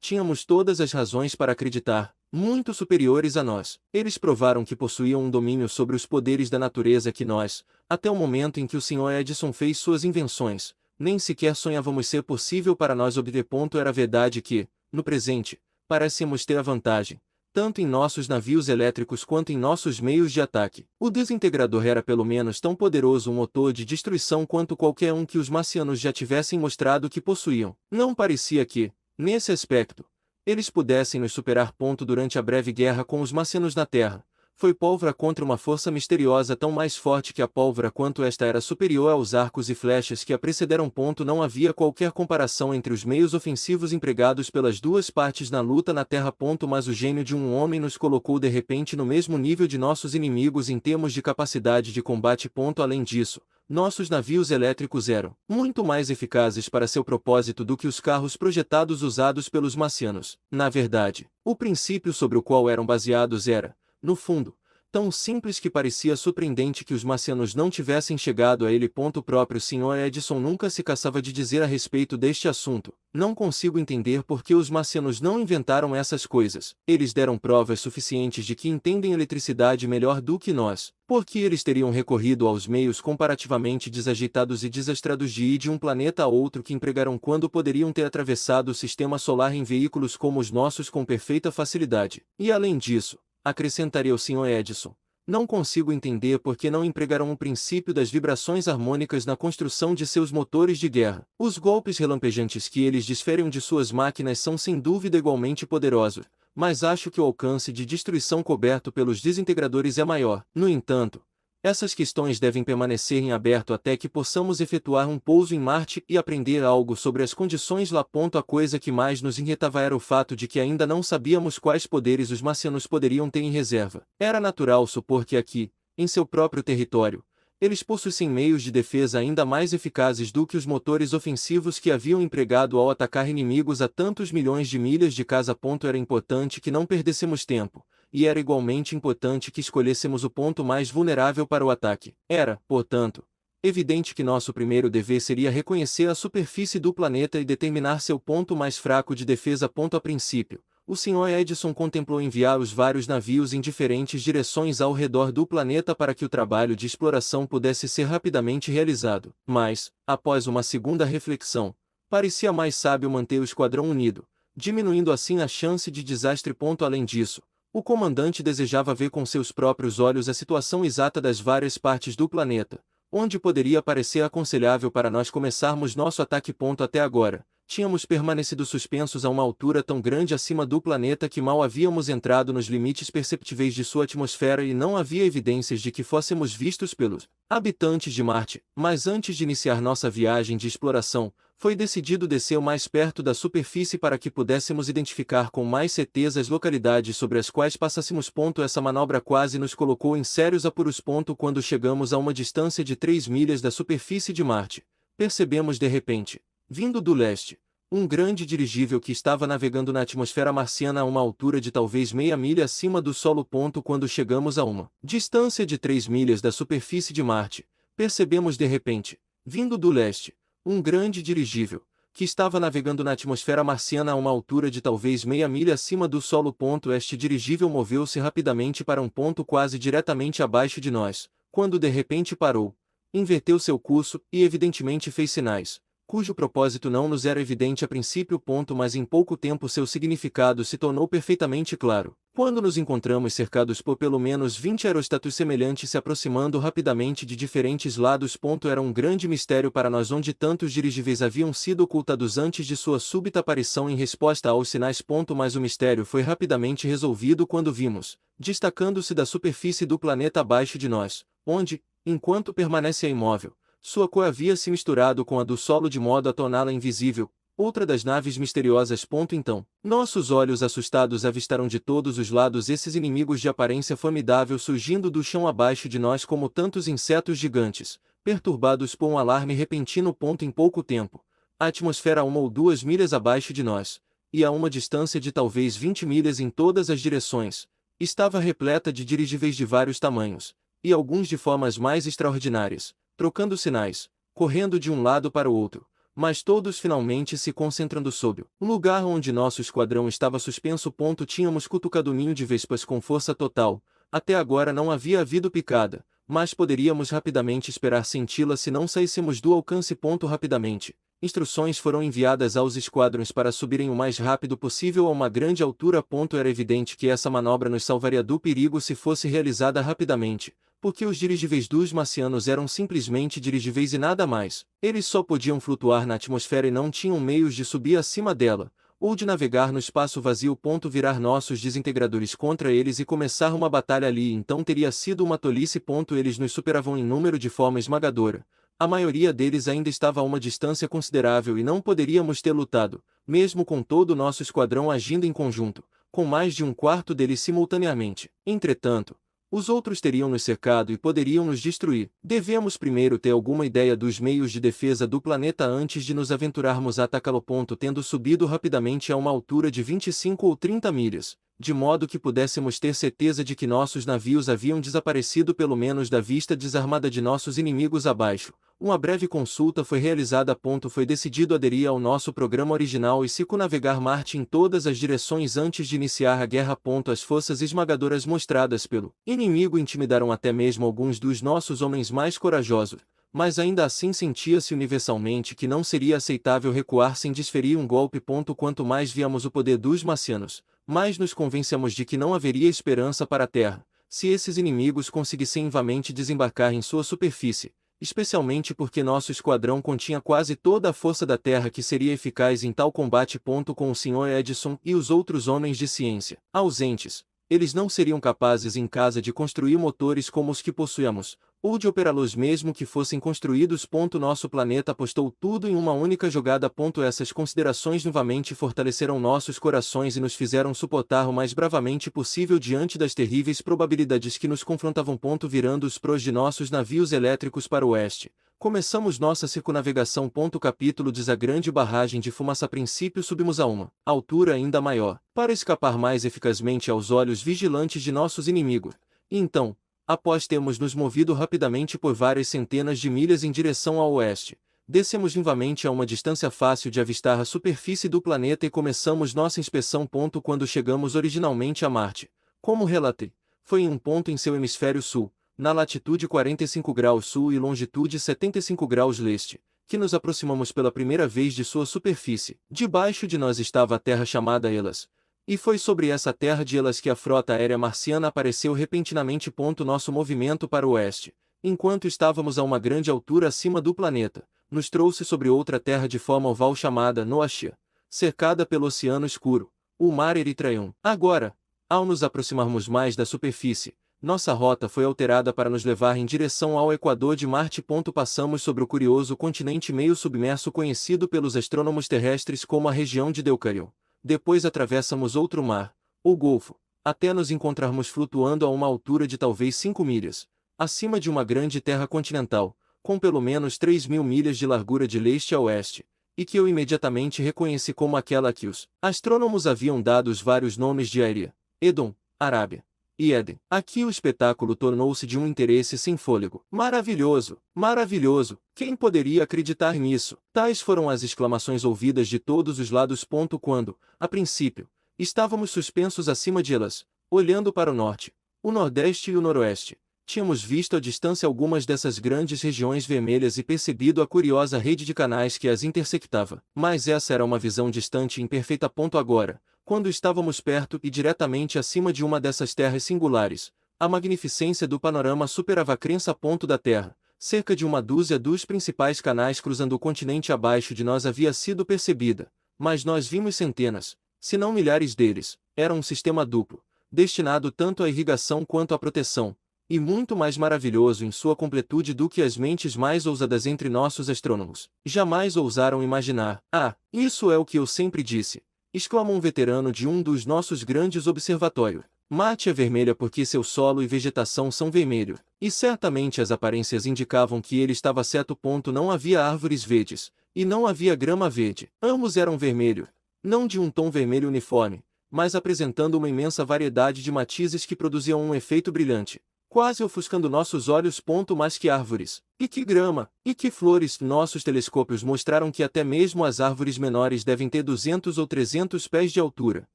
Speaker 1: tínhamos todas as razões para acreditar, muito superiores a nós. Eles provaram que possuíam um domínio sobre os poderes da natureza que nós, até o momento em que o Sr. Edison fez suas invenções, nem sequer sonhávamos ser possível para nós obter. Era verdade que, no presente, parecemos ter a vantagem, tanto em nossos navios elétricos quanto em nossos meios de ataque. O desintegrador era pelo menos tão poderoso um motor de destruição quanto qualquer um que os marcianos já tivessem mostrado que possuíam. Não parecia que, nesse aspecto, eles pudessem nos superar. Durante a breve guerra com os marcianos na Terra, foi pólvora contra uma força misteriosa tão mais forte que a pólvora quanto esta era superior aos arcos e flechas que a precederam. Não havia qualquer comparação entre os meios ofensivos empregados pelas duas partes na luta na Terra. Mas o gênio de um homem nos colocou de repente no mesmo nível de nossos inimigos em termos de capacidade de combate. Além disso, nossos navios elétricos eram muito mais eficazes para seu propósito do que os carros projetados usados pelos marcianos. Na verdade, o princípio sobre o qual eram baseados era, no fundo, tão simples que parecia surpreendente que os marcianos não tivessem chegado a ele. O próprio Sr. Edison nunca se cansava de dizer a respeito deste assunto: não consigo entender por que os marcianos não inventaram essas coisas. Eles deram provas suficientes de que entendem eletricidade melhor do que nós. Por que eles teriam recorrido aos meios comparativamente desajeitados e desastrados de ir de um planeta a outro que empregaram quando poderiam ter atravessado o sistema solar em veículos como os nossos com perfeita facilidade? E além disso, acrescentaria o Sr. Edison, não consigo entender por que não empregaram o princípio das vibrações harmônicas na construção de seus motores de guerra. Os golpes relampejantes que eles desferem de suas máquinas são sem dúvida igualmente poderosos, mas acho que o alcance de destruição coberto pelos desintegradores é maior. No entanto, essas questões devem permanecer em aberto até que possamos efetuar um pouso em Marte e aprender algo sobre as condições lá. A coisa que mais nos irritava era o fato de que ainda não sabíamos quais poderes os marcianos poderiam ter em reserva. Era natural supor que aqui, em seu próprio território, eles possuíssem meios de defesa ainda mais eficazes do que os motores ofensivos que haviam empregado ao atacar inimigos a tantos milhões de milhas de casa. Era importante que não perdêssemos tempo, e era igualmente importante que escolhêssemos o ponto mais vulnerável para o ataque. Era, portanto, evidente que nosso primeiro dever seria reconhecer a superfície do planeta e determinar seu ponto mais fraco de defesa. A princípio, o Sr. Edison contemplou enviar os vários navios em diferentes direções ao redor do planeta para que o trabalho de exploração pudesse ser rapidamente realizado. Mas, após uma segunda reflexão, parecia mais sábio manter o esquadrão unido, diminuindo assim a chance de desastre. Além disso, o comandante desejava ver com seus próprios olhos a situação exata das várias partes do planeta, onde poderia parecer aconselhável para nós começarmos nosso ataque. Até agora, tínhamos permanecido suspensos a uma altura tão grande acima do planeta que mal havíamos entrado nos limites perceptíveis de sua atmosfera e não havia evidências de que fôssemos vistos pelos habitantes de Marte. Mas antes de iniciar nossa viagem de exploração, foi decidido descer o mais perto da superfície para que pudéssemos identificar com mais certeza as localidades sobre as quais passássemos. Essa manobra quase nos colocou em sérios apuros. Quando chegamos a uma distância de 3 milhas da superfície de Marte, percebemos de repente, vindo do leste, um grande dirigível que estava navegando na atmosfera marciana a uma altura de talvez meia milha acima do solo. Quando chegamos a uma distância de 3 milhas da superfície de Marte, percebemos de repente, vindo do leste, um grande dirigível, que estava navegando na atmosfera marciana a uma altura de talvez meia milha acima do solo. Este dirigível moveu-se rapidamente para um ponto quase diretamente abaixo de nós, quando de repente parou, inverteu seu curso e evidentemente fez sinais, cujo propósito não nos era evidente a princípio. Mas em pouco tempo seu significado se tornou perfeitamente claro. Quando nos encontramos cercados por pelo menos 20 aerostatos semelhantes se aproximando rapidamente de diferentes lados. Era um grande mistério para nós onde tantos dirigíveis haviam sido ocultados antes de sua súbita aparição em resposta aos sinais. Mas o mistério foi rapidamente resolvido quando vimos, destacando-se da superfície do planeta abaixo de nós, onde, enquanto permanecia imóvel, sua cor havia se misturado com a do solo de modo a torná-la invisível, outra das naves misteriosas. Então, nossos olhos assustados avistaram de todos os lados esses inimigos de aparência formidável surgindo do chão abaixo de nós como tantos insetos gigantes, perturbados por um alarme repentino. Em pouco tempo, a atmosfera a 1 ou 2 milhas abaixo de nós, e a uma distância de talvez 20 milhas em todas as direções, estava repleta de dirigíveis de vários tamanhos, e alguns de formas mais extraordinárias, trocando sinais, correndo de um lado para o outro, mas todos finalmente se concentrando sob o lugar onde nosso esquadrão estava suspenso. Tínhamos cutucado o ninho de vespas com força total, até agora não havia havido picada, mas poderíamos rapidamente esperar senti-la se não saíssemos do alcance. Rapidamente, Instruções foram enviadas aos esquadrões para subirem o mais rápido possível a uma grande altura. Era evidente que essa manobra nos salvaria do perigo se fosse realizada rapidamente, porque os dirigíveis dos marcianos eram simplesmente dirigíveis e nada mais. Eles só podiam flutuar na atmosfera e não tinham meios de subir acima dela, ou de navegar no espaço vazio. Virar nossos desintegradores contra eles e começar uma batalha ali então teria sido uma tolice. Eles nos superavam em número de forma esmagadora. A maioria deles ainda estava a uma distância considerável e não poderíamos ter lutado, mesmo com todo o nosso esquadrão agindo em conjunto, com mais de um quarto deles simultaneamente. Entretanto, os outros teriam nos cercado e poderiam nos destruir. Devemos primeiro ter alguma ideia dos meios de defesa do planeta antes de nos aventurarmos a atacá-lo. Tendo subido rapidamente a uma altura de 25 ou 30 milhas, de modo que pudéssemos ter certeza de que nossos navios haviam desaparecido pelo menos da vista desarmada de nossos inimigos abaixo. Uma breve consulta foi realizada. Foi decidido aderir ao nosso programa original e circunnavegar Marte em todas as direções antes de iniciar a guerra. As forças esmagadoras mostradas pelo inimigo intimidaram até mesmo alguns dos nossos homens mais corajosos, mas ainda assim sentia-se universalmente que não seria aceitável recuar sem desferir um golpe. Quanto mais víamos o poder dos marcianos, mais nos convencemos de que não haveria esperança para a Terra, se esses inimigos conseguissem vivamente desembarcar em sua superfície, especialmente porque nosso esquadrão continha quase toda a força da Terra que seria eficaz em tal combate. Com o Sr. Edison e os outros homens de ciência ausentes, eles não seriam capazes em casa de construir motores como os que possuíamos, ou de operá-los mesmo que fossem construídos. Nosso planeta apostou tudo em uma única jogada. Essas considerações novamente fortaleceram nossos corações e nos fizeram suportar o mais bravamente possível diante das terríveis probabilidades que nos confrontavam. Virando os prós de nossos navios elétricos para o oeste, começamos nossa circunnavegação. Capítulo 10. A grande barragem de fumaça. A princípio subimos a uma altura ainda maior, para escapar mais eficazmente aos olhos vigilantes de nossos inimigos. E então, após termos nos movido rapidamente por várias centenas de milhas em direção ao oeste, descemos novamente a uma distância fácil de avistar a superfície do planeta e começamos nossa inspeção. Quando chegamos originalmente a Marte, como relatei, foi em um ponto em seu hemisfério sul, na latitude 45 graus sul e longitude 75 graus leste, que nos aproximamos pela primeira vez de sua superfície. Debaixo de nós estava a terra chamada Elas, e foi sobre essa terra de Elas que a frota aérea marciana apareceu repentinamente. Nosso movimento para o oeste, enquanto estávamos a uma grande altura acima do planeta, nos trouxe sobre outra terra de forma oval chamada Noachia, cercada pelo Oceano Escuro, o Mar Eritraion. Agora, ao nos aproximarmos mais da superfície, nossa rota foi alterada para nos levar em direção ao Equador de Marte. Passamos sobre o curioso continente meio submerso conhecido pelos astrônomos terrestres como a região de Deucalion. Depois atravessamos outro mar, o Golfo, até nos encontrarmos flutuando a uma altura de talvez 5 milhas, acima de uma grande terra continental, com pelo menos 3.000 milhas de largura de leste a oeste, e que eu imediatamente reconheci como aquela que os astrônomos haviam dado os vários nomes de Aeria, Edom, Arábia e Éden. Aqui o espetáculo tornou-se de um interesse sem fôlego. Maravilhoso! Maravilhoso! Quem poderia acreditar nisso? Tais foram as exclamações ouvidas de todos os lados. Quando, a princípio, estávamos suspensos acima de elas, olhando para o norte, o nordeste e o noroeste, tínhamos visto à distância algumas dessas grandes regiões vermelhas e percebido a curiosa rede de canais que as intersectava. Mas essa era uma visão distante e imperfeita. Agora, quando estávamos perto e diretamente acima de uma dessas terras singulares, a magnificência do panorama superava a crença. Da Terra, cerca de uma dúzia dos principais canais cruzando o continente abaixo de nós havia sido percebida, mas nós vimos centenas, se não milhares deles. Era um sistema duplo, destinado tanto à irrigação quanto à proteção, e muito mais maravilhoso em sua completude do que as mentes mais ousadas entre nossos astrônomos jamais ousaram imaginar. Ah, isso é o que eu sempre disse! Exclamou um veterano de um dos nossos grandes observatórios. Marte é vermelha porque seu solo e vegetação são vermelhos, e certamente as aparências indicavam que ele estava certo. Não havia árvores verdes, e não havia grama verde. Ambos eram vermelhos, não de um tom vermelho uniforme, mas apresentando uma imensa variedade de matizes que produziam um efeito brilhante, quase ofuscando nossos olhos. Mas que árvores! E que grama! E que flores! Nossos telescópios mostraram que até mesmo as árvores menores devem ter 200 ou 300 pés de altura.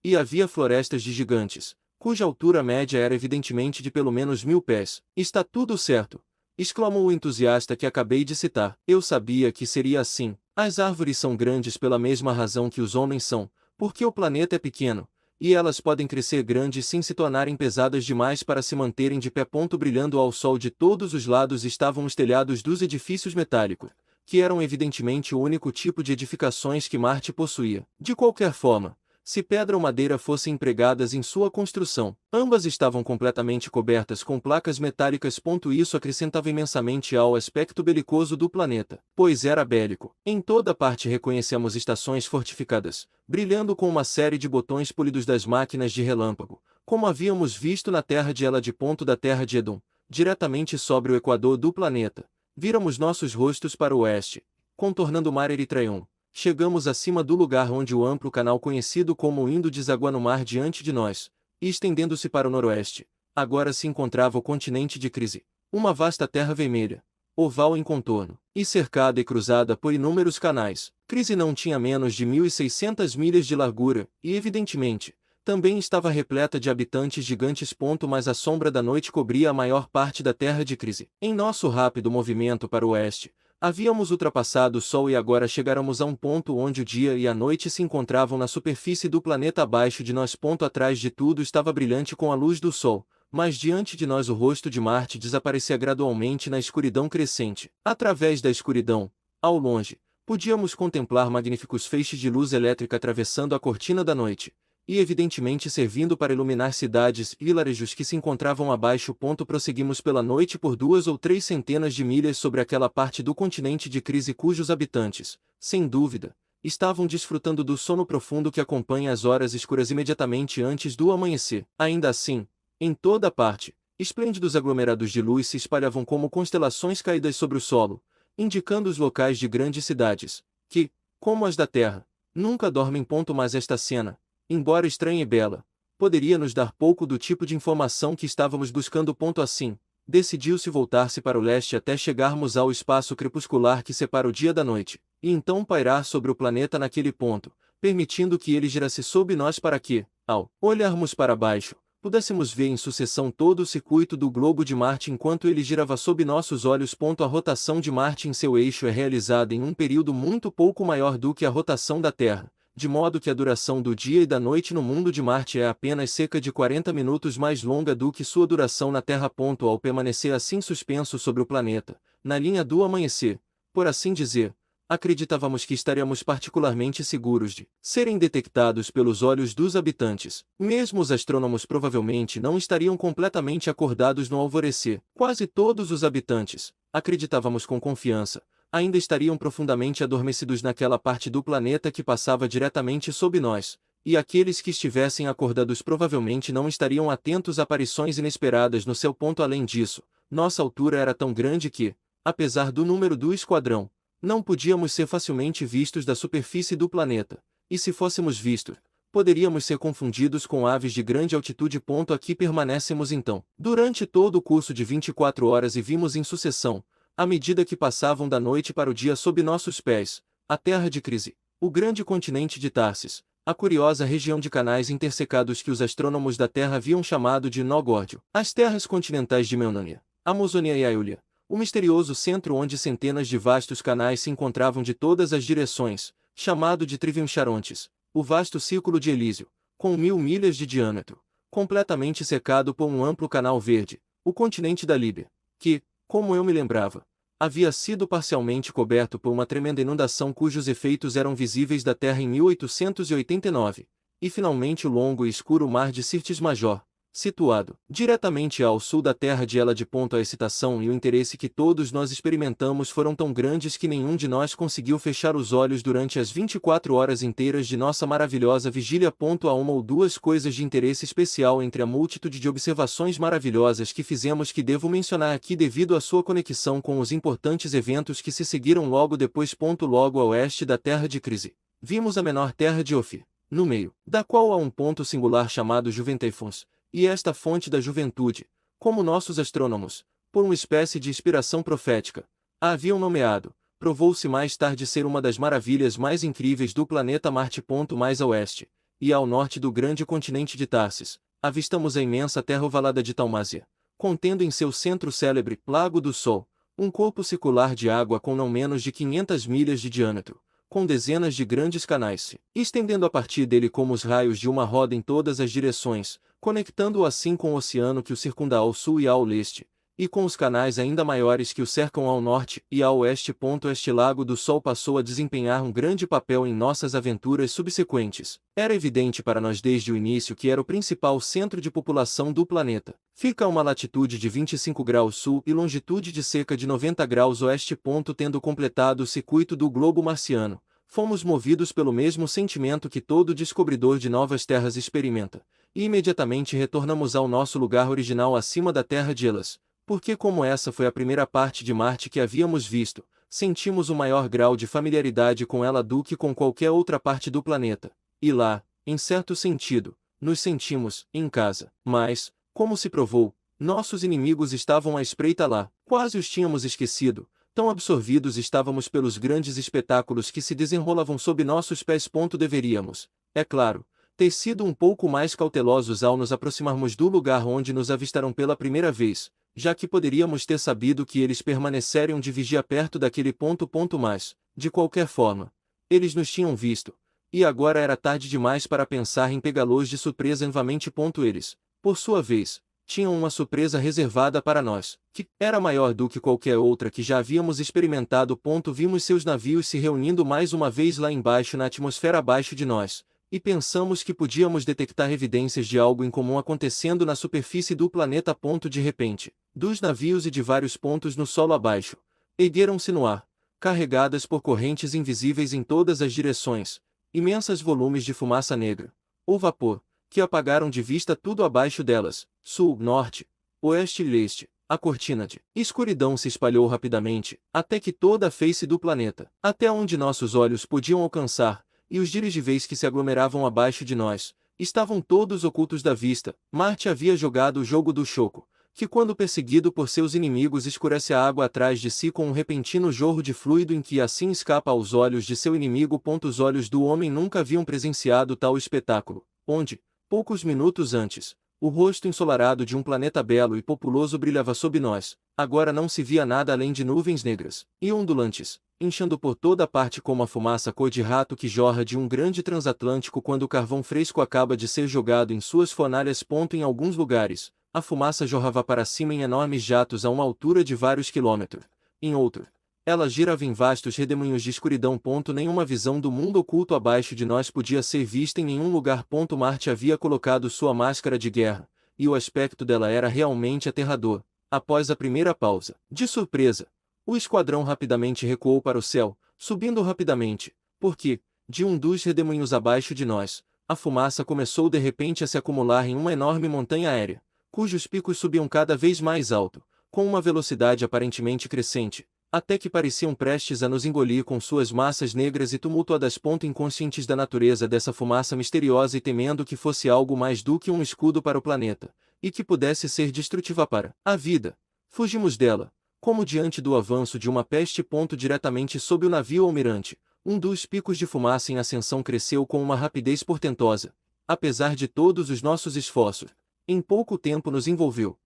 Speaker 1: E havia florestas de gigantes, cuja altura média era evidentemente de pelo menos 1.000 pés. Está tudo certo! Exclamou o entusiasta que acabei de citar. Eu sabia que seria assim. As árvores são grandes pela mesma razão que os homens são, porque o planeta é pequeno, e elas podem crescer grandes sem se tornarem pesadas demais para se manterem de pé. Brilhando ao sol de todos os lados estavam os telhados dos edifícios metálicos, que eram evidentemente o único tipo de edificações que Marte possuía. De qualquer forma, se pedra ou madeira fossem empregadas em sua construção, ambas estavam completamente cobertas com placas metálicas. Isso acrescentava imensamente ao aspecto belicoso do planeta, pois era bélico. Em toda parte reconhecemos estações fortificadas, brilhando com uma série de botões polidos das máquinas de relâmpago, como havíamos visto na terra de Elad. Da terra de Edom, diretamente sobre o equador do planeta, viramos nossos rostos para o oeste, contornando o mar Eritreion. Chegamos acima do lugar onde o amplo canal conhecido como o Indo deságua no mar diante de nós, e estendendo-se para o noroeste, agora se encontrava o continente de Crise, uma vasta terra vermelha, oval em contorno, e cercada e cruzada por inúmeros canais. Crise não tinha menos de 1.600 milhas de largura, e evidentemente, também estava repleta de habitantes gigantes. Mas a sombra da noite cobria a maior parte da terra de Crise. Em nosso rápido movimento para o oeste, havíamos ultrapassado o Sol e agora chegáramos a um ponto onde o dia e a noite se encontravam na superfície do planeta abaixo de nós. Atrás de tudo estava brilhante com a luz do Sol, mas diante de nós o rosto de Marte desaparecia gradualmente na escuridão crescente. Através da escuridão, ao longe, podíamos contemplar magníficos feixes de luz elétrica atravessando a cortina da noite, e evidentemente servindo para iluminar cidades e vilarejos que se encontravam abaixo. Prosseguimos pela noite por 2 ou 3 centenas de milhas sobre aquela parte do continente de Crise cujos habitantes, sem dúvida, estavam desfrutando do sono profundo que acompanha as horas escuras imediatamente antes do amanhecer. Ainda assim, em toda parte, esplêndidos aglomerados de luz se espalhavam como constelações caídas sobre o solo, indicando os locais de grandes cidades, que, como as da Terra, nunca dormem. Mas esta cena, embora estranha e bela, poderia nos dar pouco do tipo de informação que estávamos buscando. Assim, decidiu-se voltar-se para o leste até chegarmos ao espaço crepuscular que separa o dia da noite, e então pairar sobre o planeta naquele ponto, permitindo que ele girasse sob nós para que, ao olharmos para baixo, pudéssemos ver em sucessão todo o circuito do globo de Marte enquanto ele girava sob nossos olhos. A rotação de Marte em seu eixo é realizada em um período muito pouco maior do que a rotação da Terra, de modo que a duração do dia e da noite no mundo de Marte é apenas cerca de 40 minutos mais longa do que sua duração na Terra. Ao permanecer assim suspenso sobre o planeta, na linha do amanhecer, por assim dizer, acreditávamos que estaríamos particularmente seguros de serem detectados pelos olhos dos habitantes. Mesmo os astrônomos provavelmente não estariam completamente acordados no alvorecer. Quase todos os habitantes, acreditávamos com confiança, ainda estariam profundamente adormecidos naquela parte do planeta que passava diretamente sob nós, e aqueles que estivessem acordados provavelmente não estariam atentos a aparições inesperadas no céu. Além disso, nossa altura era tão grande que, apesar do número do esquadrão, não podíamos ser facilmente vistos da superfície do planeta, e se fôssemos vistos, poderíamos ser confundidos com aves de grande altitude. Aqui permanecemos então, durante todo o curso de 24 horas e vimos em sucessão, à medida que passavam da noite para o dia sob nossos pés, a terra de Crise, o grande continente de Tarsis, a curiosa região de canais intersecados que os astrônomos da Terra haviam chamado de Nó Górdio, as terras continentais de Meunânia, Amazônia e Aiúlia, o misterioso centro onde centenas de vastos canais se encontravam de todas as direções, chamado de Trivium Charontis, o vasto círculo de Elísio, com 1000 milhas de diâmetro, completamente cercado por um amplo canal verde, o continente da Líbia, que, como eu me lembrava, havia sido parcialmente coberto por uma tremenda inundação cujos efeitos eram visíveis da Terra em 1889, e finalmente o longo e escuro mar de Sirtis Major, situado diretamente ao sul da terra de Elad. A excitação e o interesse que todos nós experimentamos foram tão grandes que nenhum de nós conseguiu fechar os olhos durante as 24 horas inteiras de nossa maravilhosa vigília. Há uma ou duas coisas de interesse especial entre a multitude de observações maravilhosas que fizemos que devo mencionar aqui devido à sua conexão com os importantes eventos que se seguiram logo depois. Logo a oeste da terra de Crise, vimos a menor terra de Ofir, no meio da qual há um ponto singular chamado Juventeifons, e esta fonte da juventude, como nossos astrônomos, por uma espécie de inspiração profética, a haviam nomeado, provou-se mais tarde ser uma das maravilhas mais incríveis do planeta Marte. Mais a oeste, e ao norte do grande continente de Tarsis, avistamos a imensa terra ovalada de Talmásia, contendo em seu centro o célebre Lago do Sol, Um corpo circular de água com não menos de 500 milhas de diâmetro, com dezenas de grandes canais se estendendo a partir dele como os raios de uma roda em todas as direções, conectando-o assim com o oceano que o circunda ao sul e ao leste, e com os canais ainda maiores que o cercam ao norte e ao oeste. Este Lago do Sol passou a desempenhar um grande papel em nossas aventuras subsequentes. Era evidente para nós desde o início que era o principal centro de população do planeta. Fica a uma latitude de 25 graus sul e longitude de cerca de 90 graus oeste. Tendo completado o circuito do globo marciano, fomos movidos pelo mesmo sentimento que todo descobridor de novas terras experimenta, e imediatamente retornamos ao nosso lugar original acima da Terra de Elas, porque como essa foi a primeira parte de Marte que havíamos visto, sentimos um maior grau de familiaridade com ela do que com qualquer outra parte do planeta, e lá, em certo sentido, nos sentimos em casa. Mas, como se provou, nossos inimigos estavam à espreita lá, quase os tínhamos esquecido, tão absorvidos estávamos pelos grandes espetáculos que se desenrolavam sob nossos pés. Deveríamos, é claro, ter sido um pouco mais cautelosos ao nos aproximarmos do lugar onde nos avistaram pela primeira vez, já que poderíamos ter sabido que eles permaneceriam de vigia perto daquele ponto. Mas, de qualquer forma, eles nos tinham visto, e agora era tarde demais para pensar em pegá-los de surpresa novamente. Eles, por sua vez, tinham uma surpresa reservada para nós, que era maior do que qualquer outra que já havíamos experimentado. Vimos seus navios se reunindo mais uma vez lá embaixo na atmosfera abaixo de nós, e pensamos que podíamos detectar evidências de algo incomum acontecendo na superfície do planeta. De repente, dos navios e de vários pontos no solo abaixo, ergueram-se no ar, carregadas por correntes invisíveis em todas as direções, imensas volumes de fumaça negra, ou vapor, que apagaram de vista tudo abaixo delas. Sul, norte, oeste e leste. A cortina de escuridão se espalhou rapidamente, até que toda a face do planeta, até onde nossos olhos podiam alcançar, e os dirigíveis que se aglomeravam abaixo de nós, estavam todos ocultos da vista. Marte havia jogado o jogo do choco, que quando perseguido por seus inimigos escurece a água atrás de si com um repentino jorro de fluido em que assim escapa aos olhos de seu inimigo. Os olhos do homem nunca haviam presenciado tal espetáculo, onde, poucos minutos antes, o rosto ensolarado de um planeta belo e populoso brilhava sob nós. Agora não se via nada além de nuvens negras e ondulantes, inchando por toda parte como a fumaça cor de rato que jorra de um grande transatlântico quando o carvão fresco acaba de ser jogado em suas fornalhas. Em alguns lugares, a fumaça jorrava para cima em enormes jatos a uma altura de vários quilômetros. Em outro, ela girava em vastos redemoinhos de escuridão. Nenhuma visão do mundo oculto abaixo de nós podia ser vista em nenhum lugar. Marte havia colocado sua máscara de guerra, e o aspecto dela era realmente aterrador. Após a primeira pausa de surpresa, o esquadrão rapidamente recuou para o céu, subindo rapidamente, porque, de um dos redemoinhos abaixo de nós, a fumaça começou de repente a se acumular em uma enorme montanha aérea, cujos picos subiam cada vez mais alto, com uma velocidade aparentemente crescente, até que pareciam prestes a nos engolir com suas massas negras e tumultuadas. Inconscientes da natureza dessa fumaça misteriosa e temendo que fosse algo mais do que um escudo para o planeta, e que pudesse ser destrutiva para a vida, fugimos dela, como diante do avanço de uma peste. Diretamente sob o navio almirante, um dos picos de fumaça em ascensão cresceu com uma rapidez portentosa. Apesar de todos os nossos esforços, em pouco tempo nos envolveu.